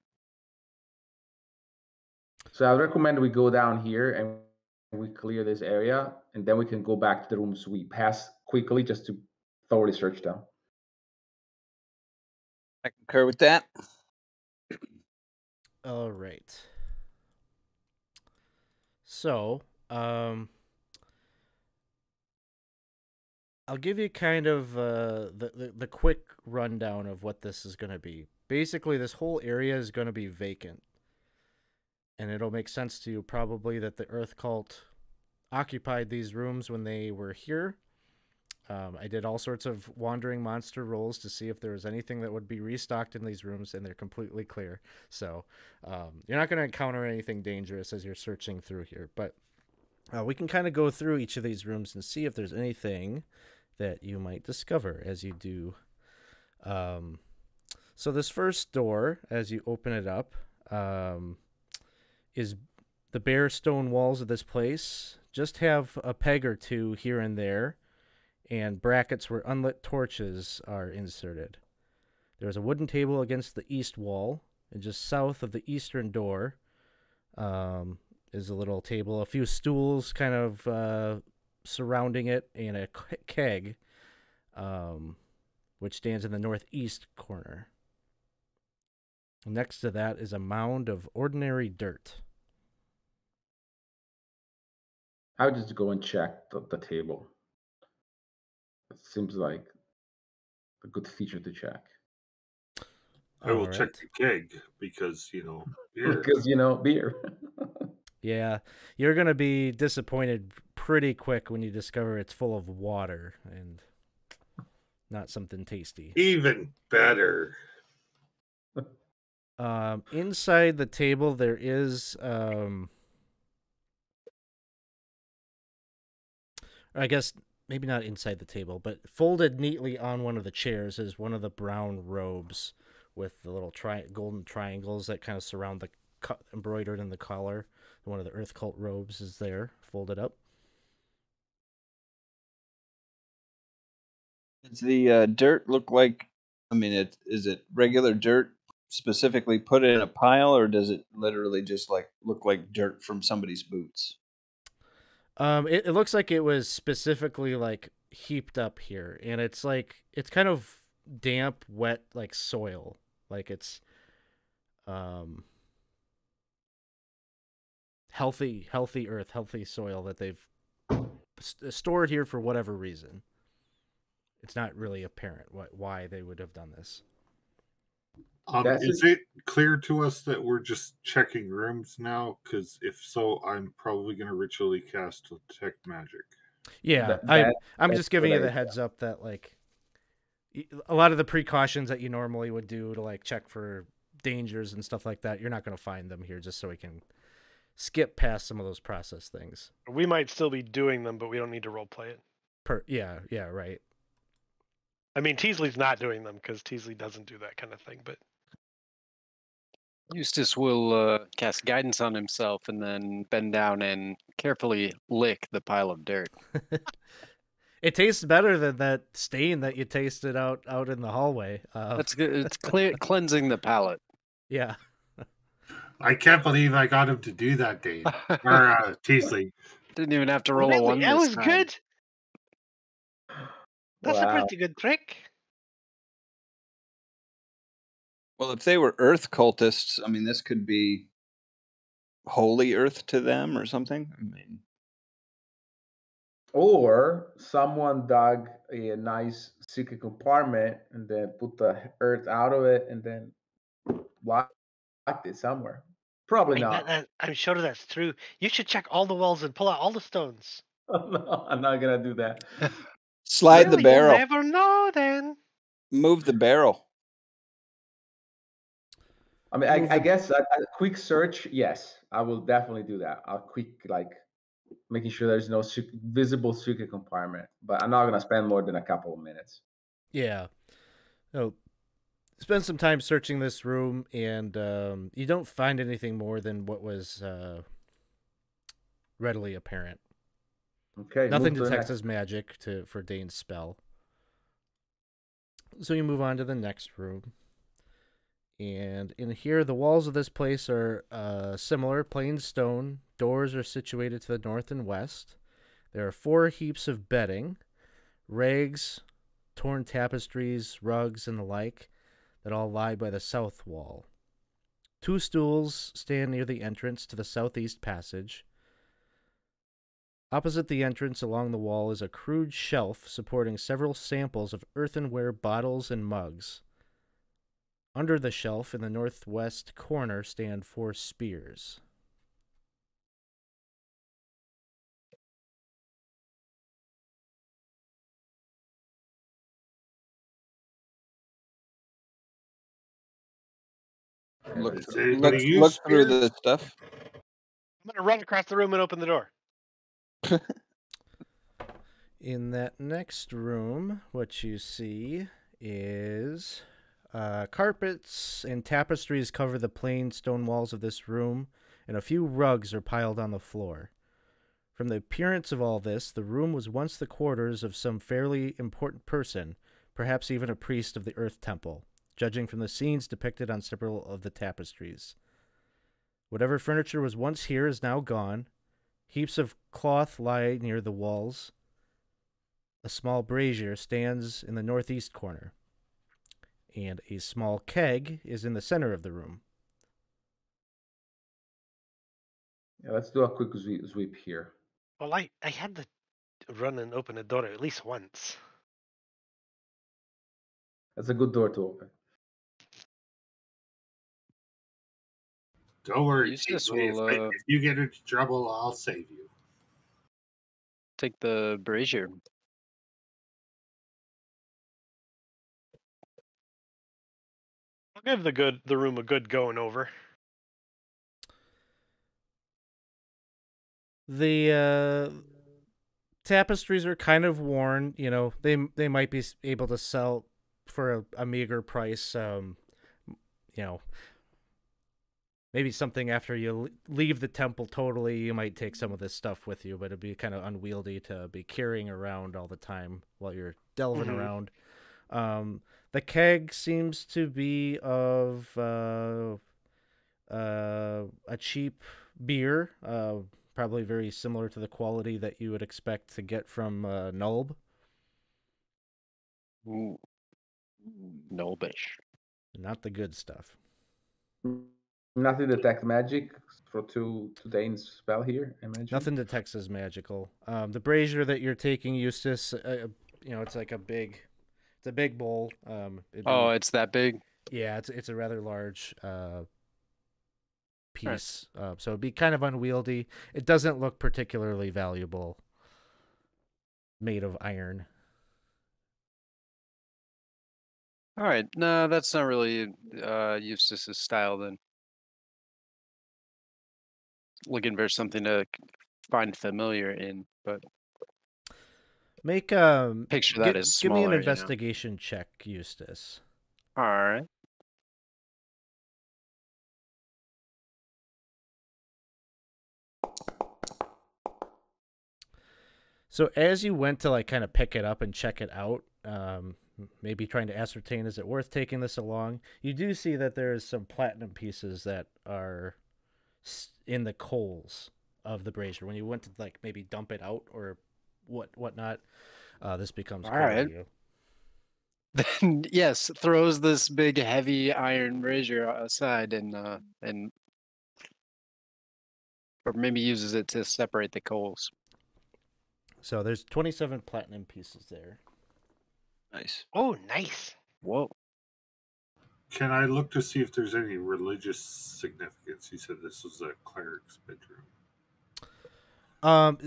So I recommend we go down here and we clear this area, and then we can go back to the rooms we passed quickly just to thoroughly search them. I concur with that. All right. So, I'll give you kind of the quick rundown of what this is going to be. Basically, this whole area is going to be vacant. And it'll make sense to you probably that the Earth Cult occupied these rooms when they were here. I did all sorts of wandering monster rolls to see if there was anything that would be restocked in these rooms, and they're completely clear. So you're not going to encounter anything dangerous as you're searching through here. But we can kind of go through each of these rooms and see if there's anything that you might discover as you do. So this first door, as you open it up, is the bare stone walls of this place. Just have a peg or two here and there, and brackets where unlit torches are inserted. There's a wooden table against the east wall, and just south of the eastern door is a little table, a few stools kind of surrounding it, and a keg, which stands in the northeast corner. Next to that is a mound of ordinary dirt. I would just go and check the table. It seems like a good feature to check. I will All check right. the keg because, beer. Because, beer. Yeah, you're going to be disappointed pretty quick when you discover it's full of water and not something tasty. Even better. Inside the table, there is, I guess maybe not inside the table, but folded neatly on one of the chairs is one of the brown robes with the little golden triangles that kind of surround the embroidered in the collar. One of the Earth Cult robes is there, folded up. Does the dirt look like? I mean, is it regular dirt specifically put in a pile, or does it literally just look like dirt from somebody's boots? It looks like it was specifically heaped up here, and it's kind of damp, wet, like soil, like it's healthy earth, healthy soil that they've stored here for whatever reason. It's not really apparent why they would have done this. Is it clear to us that we're just checking rooms now? Because if so, I'm probably going to ritually cast detect magic. Yeah, I'm just giving you the heads up that a lot of the precautions that you normally would do to check for dangers and stuff like that, you're not going to find them here, just so we can skip past some of those process things. We might still be doing them, but we don't need to roleplay it. Yeah, right. I mean, Teasley's not doing them because Teasley doesn't do that kind of thing, but Eustace will cast guidance on himself and then bend down and carefully lick the pile of dirt. It tastes better than that stain that you tasted out in the hallway. That's good. It's cleansing the palate. Yeah. I can't believe I got him to do that, Dave. Or Teasley. Didn't even have to roll a one. That was good. That's Wow. a pretty good trick. Well, if they were Earth cultists, I mean, this could be holy Earth to them or something. I mean, Or someone dug a nice secret compartment and then put the earth out of it and then locked it somewhere. Probably not. I'm sure that's true. You should check all the walls and pull out all the stones. No, I'm not gonna do that. slide the barrel. You'll never know then. Move the barrel. I mean, I guess a quick search, yes, I will definitely do that. I'll quick, making sure there's no visible secret compartment, but I'm not going to spend more than a couple of minutes. Yeah. So, spend some time searching this room, and you don't find anything more than what was readily apparent. Okay. Nothing detects as magic for Dane's spell. So you move on to the next room. And in here, the walls of this place are similar, plain stone. Doors are situated to the north and west. There are 4 heaps of bedding, rags, torn tapestries, rugs, and the like that all lie by the south wall. 2 stools stand near the entrance to the southeast passage. Opposite the entrance along the wall is a crude shelf supporting several samples of earthenware bottles and mugs. Under the shelf in the northwest corner stand 4 spears. Look, Does through, anybody use look through spears? the stuff. I'm gonna run across the room and open the door. In that next room, what you see is carpets and tapestries cover the plain stone walls of this room, and a few rugs are piled on the floor. From the appearance of all this, the room was once the quarters of some fairly important person, perhaps even a priest of the Earth Temple, judging from the scenes depicted on several of the tapestries. Whatever furniture was once here is now gone. Heaps of cloth lie near the walls. A small brazier stands in the northeast corner, and a small keg is in the center of the room. Yeah, let's do a quick sweep here. Well, I had to run and open the door at least once. That's a good door to open. Don't worry, Eustace Teasley. will If you get into trouble, I'll save you. take the brazier. I'll give the room a good going over. The tapestries are kind of worn. You know, they might be able to sell for a meager price. You know, maybe something after you leave the temple totally, you might take some of this stuff with you, but it'd be kind of unwieldy to be carrying around all the time while you're delving around. The keg seems to be of a cheap beer, probably very similar to the quality that you would expect to get from Knolls. Ooh. Knolbish. Not the good stuff. Nothing detect magic for two Dane's spell here, I imagine. Nothing detects as magical. The brazier that you're taking, Eustace, you know, it's like a big bowl. It's that big? Yeah, it's a rather large piece, so it'd be kind of unwieldy. It doesn't look particularly valuable. Made of iron. All right, no, that's not really Eustace's style then. Looking for something to find familiar in, but Make picture that as give me an smaller, investigation check, Eustace. All right. So as you went to like kind of pick it up and check it out, maybe trying to ascertain is it worth taking this along, you do see that there's some platinum pieces that are in the coals of the brazier. When you went to like maybe dump it out or whatnot, this becomes clear to you. Then yes, throws this big heavy iron brazier aside and or maybe uses it to separate the coals. So there's 27 platinum pieces there. Nice. Oh, nice. Whoa. Can I look to see if there's any religious significance? You said this was a cleric's bedroom.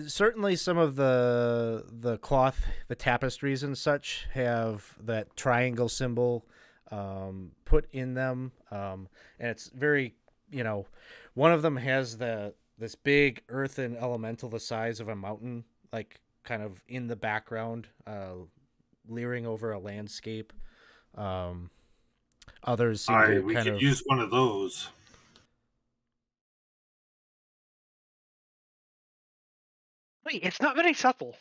Certainly some of the cloth, the tapestries and such have that triangle symbol put in them, and it's very, you know, one of them has this big earthen elemental the size of a mountain, like kind of in the background, leering over a landscape. Others seem to We kind could of use one of those. Wait, it's not very subtle.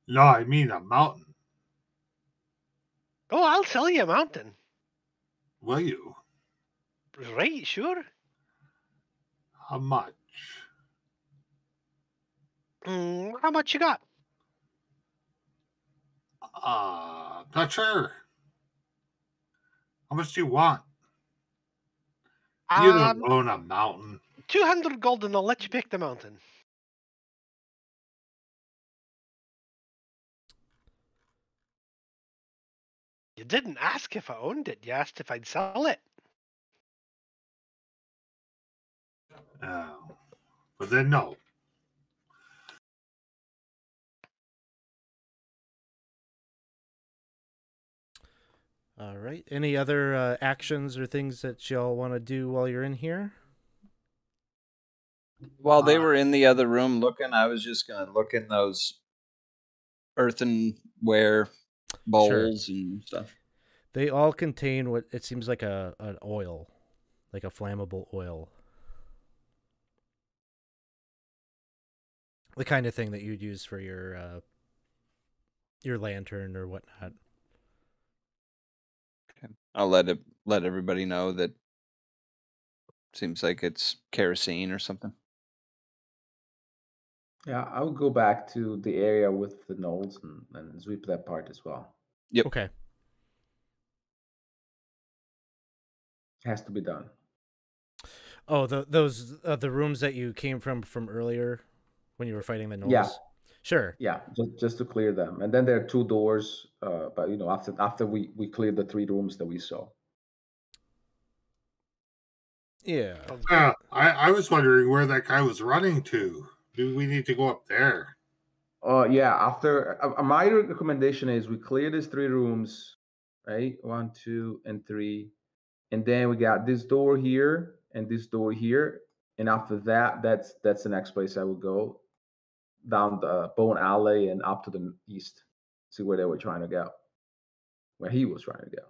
No, I mean a mountain. Oh, I'll sell you a mountain. Will you? Right, sure. How much? How much you got? Not sure. How much do you want? You don't own a mountain. 200 gold and I'll let you pick the mountain. You didn't ask if I owned it. You asked if I'd sell it. But then no. All right. Any other actions or things that y'all want to do while you're in here? While they were in the other room looking, I was just gonna look in those earthenware bowls and stuff. They all contain what it seems like an oil, like a flammable oil. The kind of thing that you'd use for your lantern or whatnot. Okay. I'll let everybody know that seems like it's kerosene or something. Yeah, I would go back to the area with the Knolls and sweep that part as well. Yep. Okay. It has to be done. Oh, those the rooms that you came from earlier when you were fighting the Knolls? Yeah. Sure. Yeah, just to clear them. And then there are 2 doors, but after we cleared the 3 rooms that we saw. Yeah. I was wondering where that guy was running to. Do we need to go up there? Yeah, after my recommendation is we clear these 3 rooms, right? 1, 2, and 3. And then we got this door here and this door here. And after that, that's the next place I would go, down the Bone Alley and up to the east, see where they were trying to go, where he was trying to go.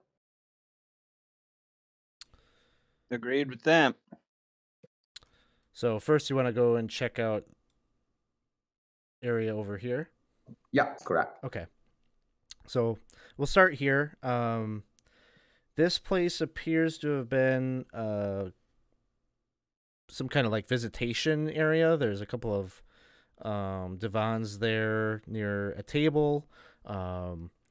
Agreed with that. So first you want to go and check out area over here? Yeah, correct. Okay. So we'll start here. This place appears to have been some kind of like visitation area. There's a couple of divans there near a table.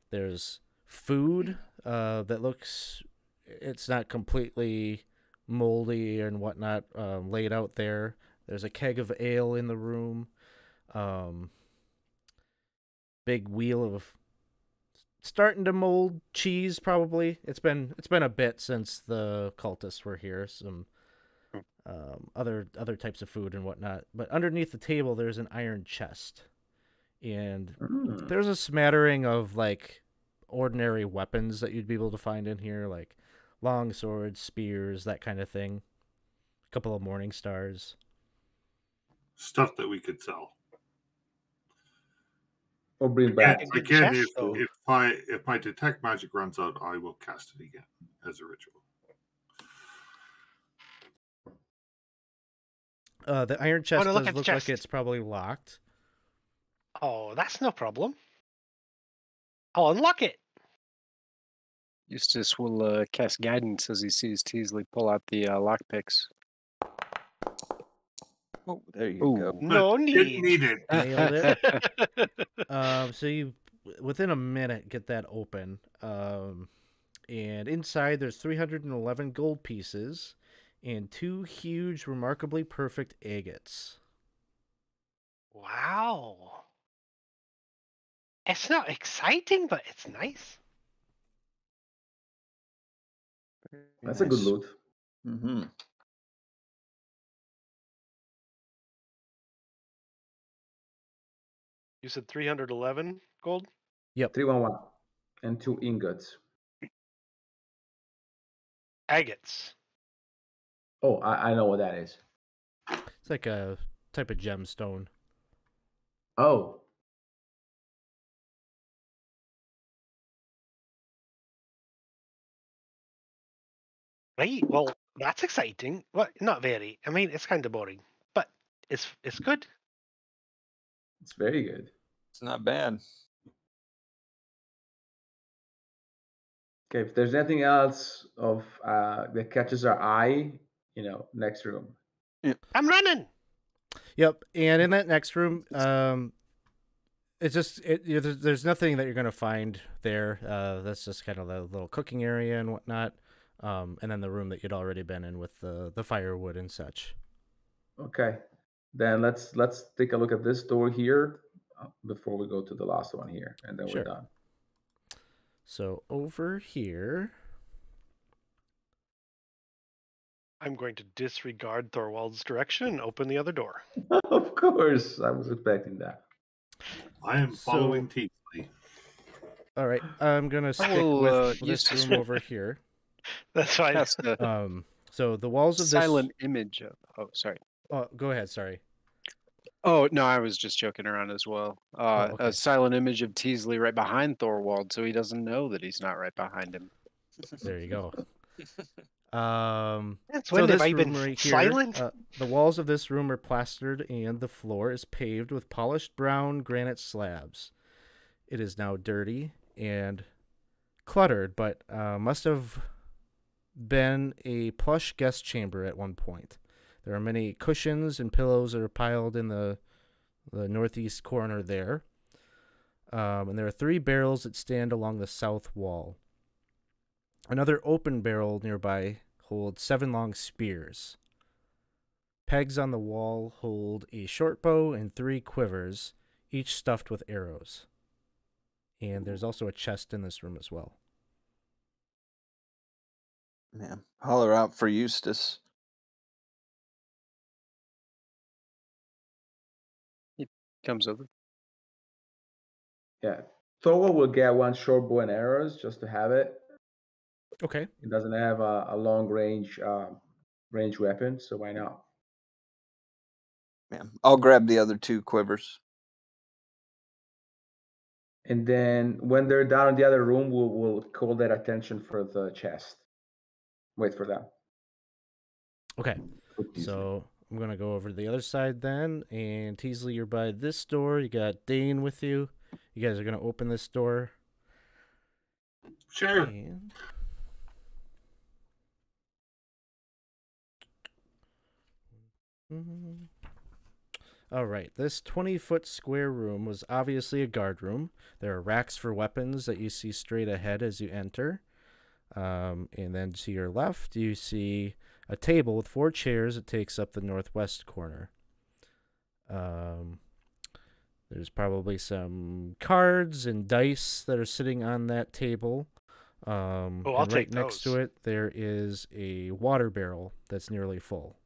There's food that looks, it's not completely moldy and whatnot, laid out there. There's a keg of ale in the room. Big wheel of starting to mold cheese, probably. It's been a bit since the cultists were here. Some other types of food and whatnot. But underneath the table, there's an iron chest, and there's a smattering of like ordinary weapons that you'd be able to find in here, like long swords, spears, that kind of thing. A couple of morning stars. Stuff that we could sell. Or bring back. Again, chest, though. if my detect magic runs out, I will cast it again as a ritual. The iron chest look does at the look chest. like it's probably locked. Oh, that's no problem. I'll unlock it. Eustace will cast guidance as he sees Teasley pull out the lockpicks. Oh, there you Ooh. go. No It need. needed. Nailed it. So you, within a minute, get that open. And inside there's 311 gold pieces and 2 huge, remarkably perfect agates. Wow. It's not exciting, but it's nice. That's a good loot. Mm-hmm. You said 311 gold? Yep. 311 and 2 ingots. Agates. Oh, I know what that is. It's like a type of gemstone. Oh, Right. Well, that's exciting. Well, not very. I mean, it's kind of boring, but it's good. it's very good. It's not bad. Okay, if there's anything else of that catches our eye, next room. I'm running. Yep. And in that next room, it's just there's nothing that you're gonna find there. That's just kind of the little cooking area and whatnot. And then the room that you'd already been in with the firewood and such. Okay. Then let's take a look at this door here before we go to the last one here, and then we're Sure. done. So over here, I'm going to disregard Thorwald's direction and open the other door. Of course, I was expecting that. I am following Teasley. all right, I'm gonna stick will, with use this this room over here. That's fine. Cast a So the walls of silent image of. Oh, sorry. this. Oh, go ahead. Sorry. Oh no, I was just joking around as well. Okay. A silent image of Teasley right behind Thorwald, so he doesn't know that he's not right behind him. There you go. That's So when have this I been room right here, silent? the walls of this room are plastered and the floor is paved with polished brown granite slabs. It is now dirty and cluttered, but must have been a plush guest chamber at one point. There are many cushions and pillows that are piled in the northeast corner there. And there are 3 barrels that stand along the south wall. Another open barrel nearby holds 7 long spears. Pegs on the wall hold a short bow and 3 quivers, each stuffed with arrows. And there's also a chest in this room as well. Man, holler out for Eustace. Comes over. Yeah. Thorwald will get 1 short bow and arrows just to have it. Okay. It doesn't have a long range weapon, so why not? Man, I'll grab the other 2 quivers. And then when they're down in the other room, we'll call their attention for the chest. Wait for that. Okay. So I'm going to go over to the other side then. And Teasley, you're by this door. You got Dane with you. You guys are going to open this door. Sure. And... All right, this 20-foot square room was obviously a guard room. There are racks for weapons that you see straight ahead as you enter. And then to your left, you see a table with 4 chairs that takes up the northwest corner. There's probably some cards and dice that are sitting on that table. I'll and take right next to those. it, there is a water barrel that's nearly full.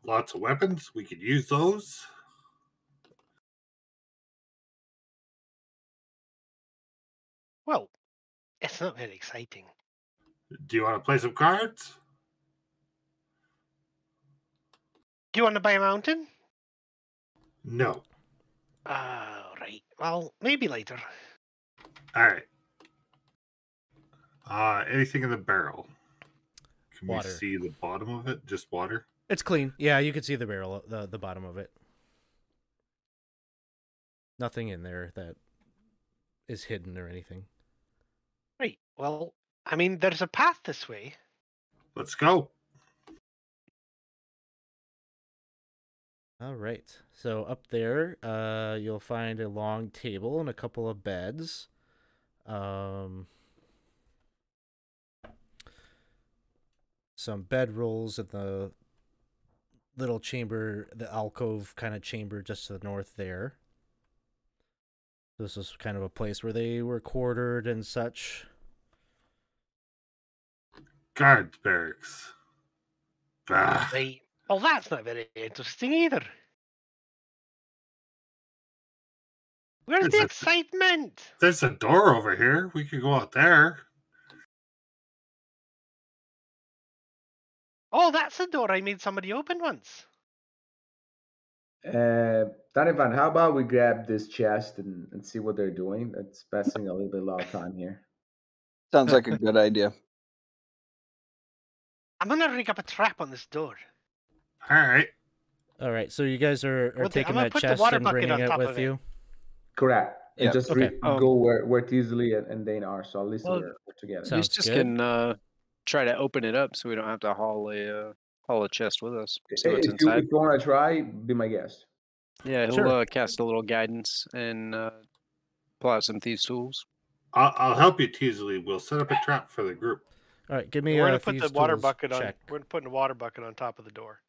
Lots of weapons. We could use those. Well, it's not very exciting. Do you want to play some cards? Do you want to buy a mountain? No. Right. Well, maybe later. All right. Anything in the barrel? Can Water. we see the bottom of it? Just water? It's clean. Yeah, you can see the barrel, the bottom of it. Nothing in there that is hidden or anything. Right. Well, I mean, there's a path this way. Let's go. All right. So up there, you'll find a long table and a couple of beds. Some bedrolls in the little chamber, the alcove kind of chamber just to the north there. This is kind of a place where they were quartered and such. Guards barracks. Ah, Right. Well, that's not very interesting either. Where's It's the a- excitement? there's a door over here. We could go out there. Oh, that's the door I made somebody open once. Donovan, how about we grab this chest and see what they're doing? That's passing a little bit of time here. Sounds like a good idea. I'm gonna rig up a trap on this door. All right. All right. So you guys are Well, taking I'm gonna that put the chest water and bucket bringing on it top with of it. you. Correct. And Yeah. just Okay. go where Teasley and Dane are, so at least Well, we're together. Sounds Eustace good. can try to open it up so we don't have to haul a chest with us. See what's If you inside. want to try, be my guest. Yeah, he'll Sure. cast a little guidance and apply some thieves' tools. I'll help you, Teasley. We'll set up a trap for the group. All right, give me We're a gonna put the thieves' water tools bucket on. check. We're putting a water bucket on top of the door.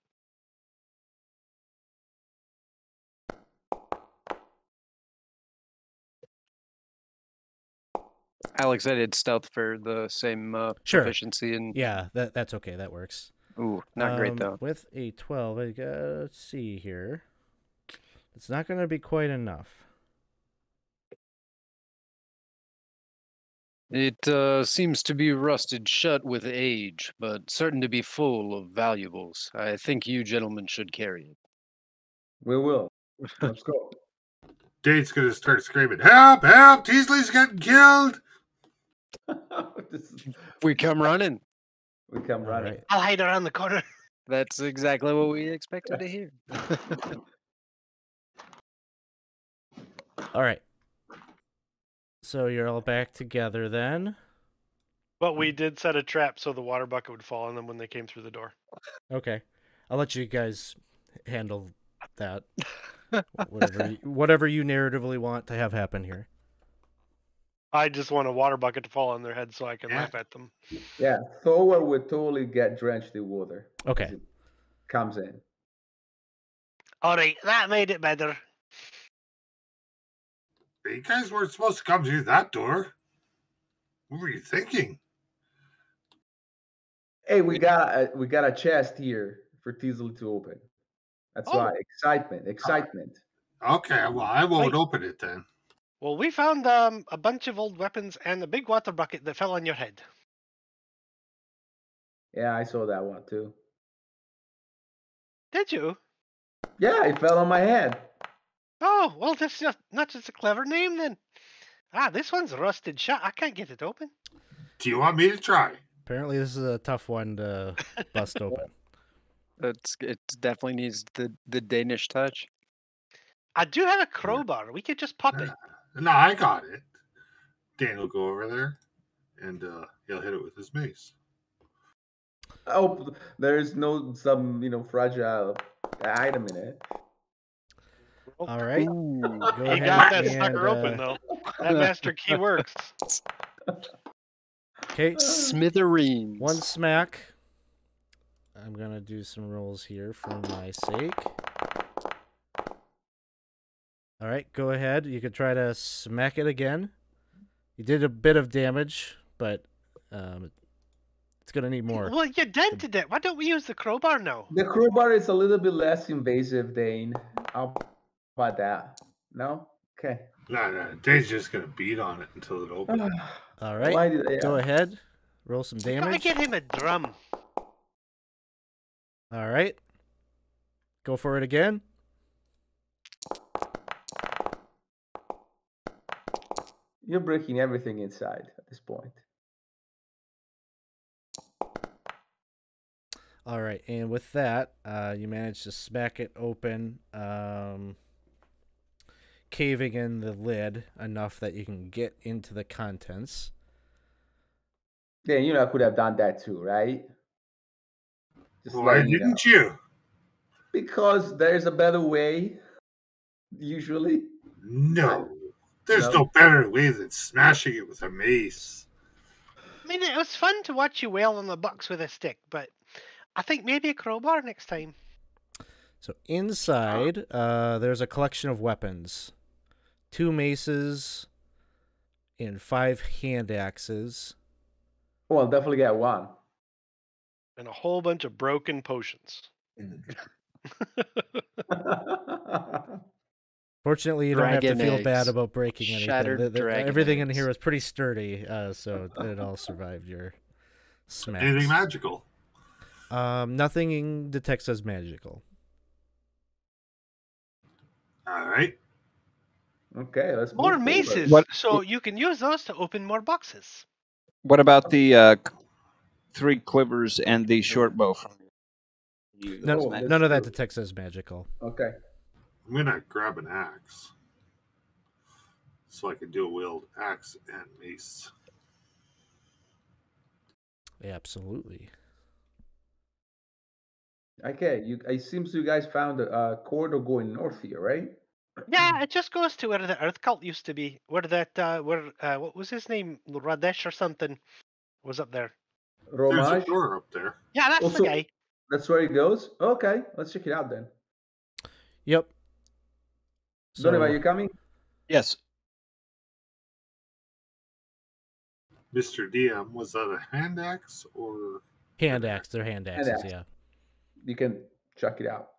Alex, I did stealth for the same Sure. proficiency. And Yeah, that's okay. That works. ooh, not great though. With a 12, let's see here. It's not going to be quite enough. It seems to be rusted shut with age, but certain to be full of valuables. I think you gentlemen should carry it. We will. Let's go. Dane's going to start screaming, "Help! Help! Teasley's getting killed!" We come running. We come All running. right. I'll hide around the corner. That's exactly what we expected to hear. All right. So you're all back together then. But we did set a trap so the water bucket would fall on them when they came through the door. Okay. I'll let you guys handle that. Whatever you narratively want to have happen here. I just want a water bucket to fall on their head so I can laugh at them. Yeah, Thorwald would totally get drenched in water. Okay. As it comes in. All right, that made it better. You guys weren't supposed to come through that door. What were you thinking? Hey, we got a chest here for Teasley to open. That's right. Excitement. Okay, well, I won't open it then. Well, we found a bunch of old weapons and a big water bucket that fell on your head. Yeah, I saw that one too. Did you? Yeah, it fell on my head. Oh, well, that's just not just a clever name then. Ah, this one's rusted shut. I can't get it open. Do you want me to try? Apparently this is a tough one to bust open. It definitely needs the Danish touch. I do have a crowbar. We could just pop it. No, I got it. Dan will go over there, and he'll hit it with his mace. Oh, there's some fragile item in it. All right. Ooh. Go You ahead got that and, sucker open though. That master key works. Okay. Smithereens. One smack. I'm going to do some rolls here for my sake. All right, go ahead. You could try to smack it again. You did a bit of damage, but it's going to need more. Well, you dented it. Why don't we use the crowbar now? The crowbar is a little bit less invasive, Dane. How about that? No? Okay. No, Dane's just going to beat on it until it opens. All right, go ahead. Roll some Gotta damage. get him a drum. All right. Go for it again. You're breaking everything inside at this point. All right, and with that, you manage to smack it open, caving in the lid enough that you can get into the contents. Yeah, I could have done that too, right? Just Why didn't you? Because there's a better way, usually. No. There's no better way than smashing it with a mace. I mean, it was fun to watch you wail on the box with a stick, but I think maybe a crowbar next time. So inside, there's a collection of weapons. 2 maces and 5 hand axes. Oh, I'll definitely get one. And a whole bunch of broken potions. Fortunately, you don't have to Dragon feel bad eggs. about breaking anything. Shattered dragon Everything in eggs. here was pretty sturdy, so it all survived your smacks. Anything magical? Nothing detects as magical. All right. Okay, let's More move maces, What- so you can use those to open more boxes. What about the 3 quivers and the short bow? None of that detects as magical. Okay. I'm going to grab an axe so I can dual wield axe and mace. Absolutely. Okay, it seems you guys found a corridor going north here, right? Yeah, it just goes to where the Earth cult used to be. Where what was his name? Radesh or something was up there. There's a Romage. door up there. Yeah, that's the Also, guy. that's where it goes. Okay, let's check it out then. Yep. Donovan, So you coming? Yes. Mr. DM, was that a hand axe or hand axe, they're hand And axes, yeah. you can check it out.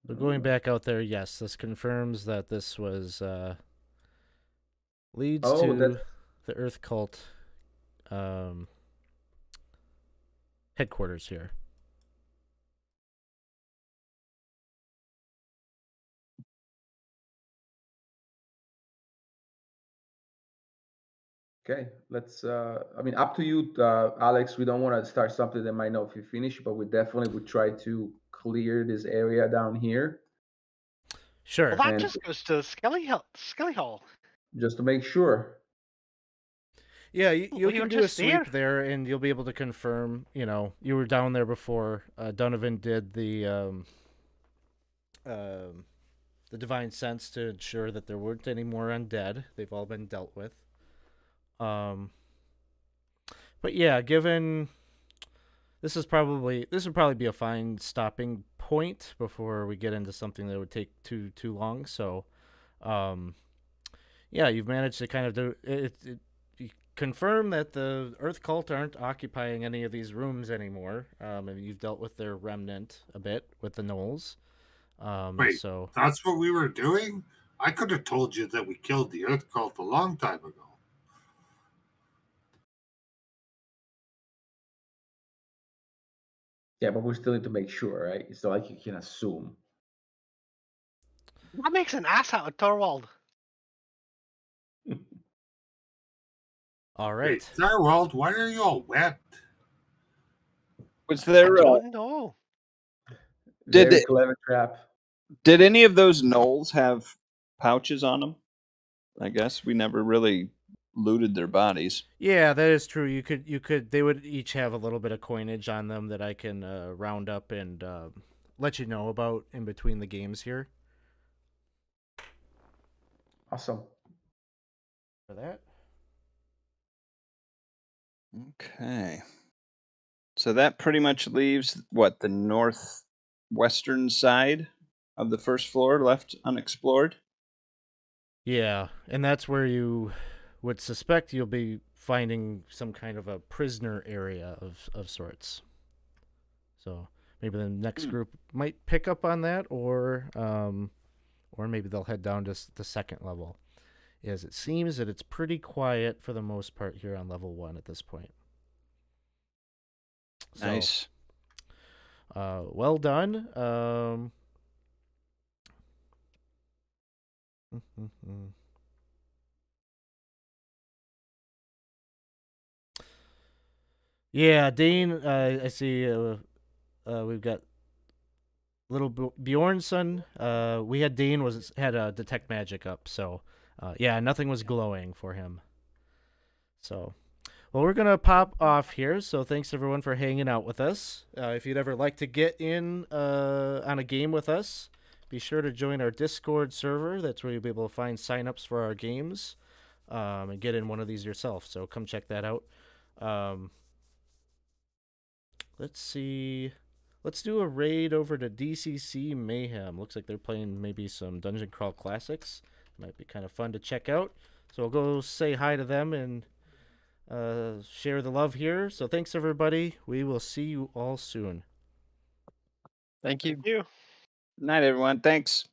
So going back out there, yes, this confirms that this was leads Oh, to that's the Earth cult headquarters here. okay. Let's. I mean, up to you, Alex. We don't want to start something that might not be finished, but we definitely would try to clear this area down here, Sure. Well, that and just goes to Skelly Hall. just to make sure. Yeah, you Well, can you're do a just sweep there. there, and you'll be able to confirm. You know, you were down there before. Donovan did the divine sense to ensure that there weren't any more undead. They've all been dealt with. But yeah, given this would probably be a fine stopping point before we get into something that would take too long. So, yeah, you've managed to kind of do it. You confirm that the Earth cult aren't occupying any of these rooms anymore, and you've dealt with their remnant a bit with the Knolls. wait, So that's what we were doing? I could have told you that we killed the Earth cult a long time ago. Yeah, but we still need to make sure, right? It's not like you can assume. That makes an ass out of Thorwald. all Wait, right. Thorwald, why are you all wet? Was I there? don't know. Did Very they- clever trap. Did any of those Knolls have pouches on them? I guess we never really looted their bodies. Yeah, that is true. You could. They would each have a little bit of coinage on them that I can round up and let you know about in between the games here. Awesome. For that. Okay. So that pretty much leaves what, the northwestern side of the first floor left unexplored? Yeah, and that's where you would suspect you'll be finding some kind of a prisoner area of sorts. So maybe the next group might pick up on that, or maybe they'll head down to the second level. As it seems that it's pretty quiet for the most part here on level 1 at this point. So, Nice. well done. Yeah, Dane. I see. We've got little Bjornson. We had Dane had a detect magic up, so yeah, nothing was glowing for him. So, well, we're gonna pop off here. So thanks everyone for hanging out with us. If you'd ever like to get in on a game with us, be sure to join our Discord server. That's where you'll be able to find signups for our games and get in one of these yourself. So come check that out. Let's see. Let's do a raid over to DCC Mayhem. Looks like they're playing maybe some Dungeon Crawl Classics. Might be kind of fun to check out. So we'll go say hi to them and share the love here. So thanks, everybody. We will see you all soon. Thank you. You. Night, everyone. Thanks.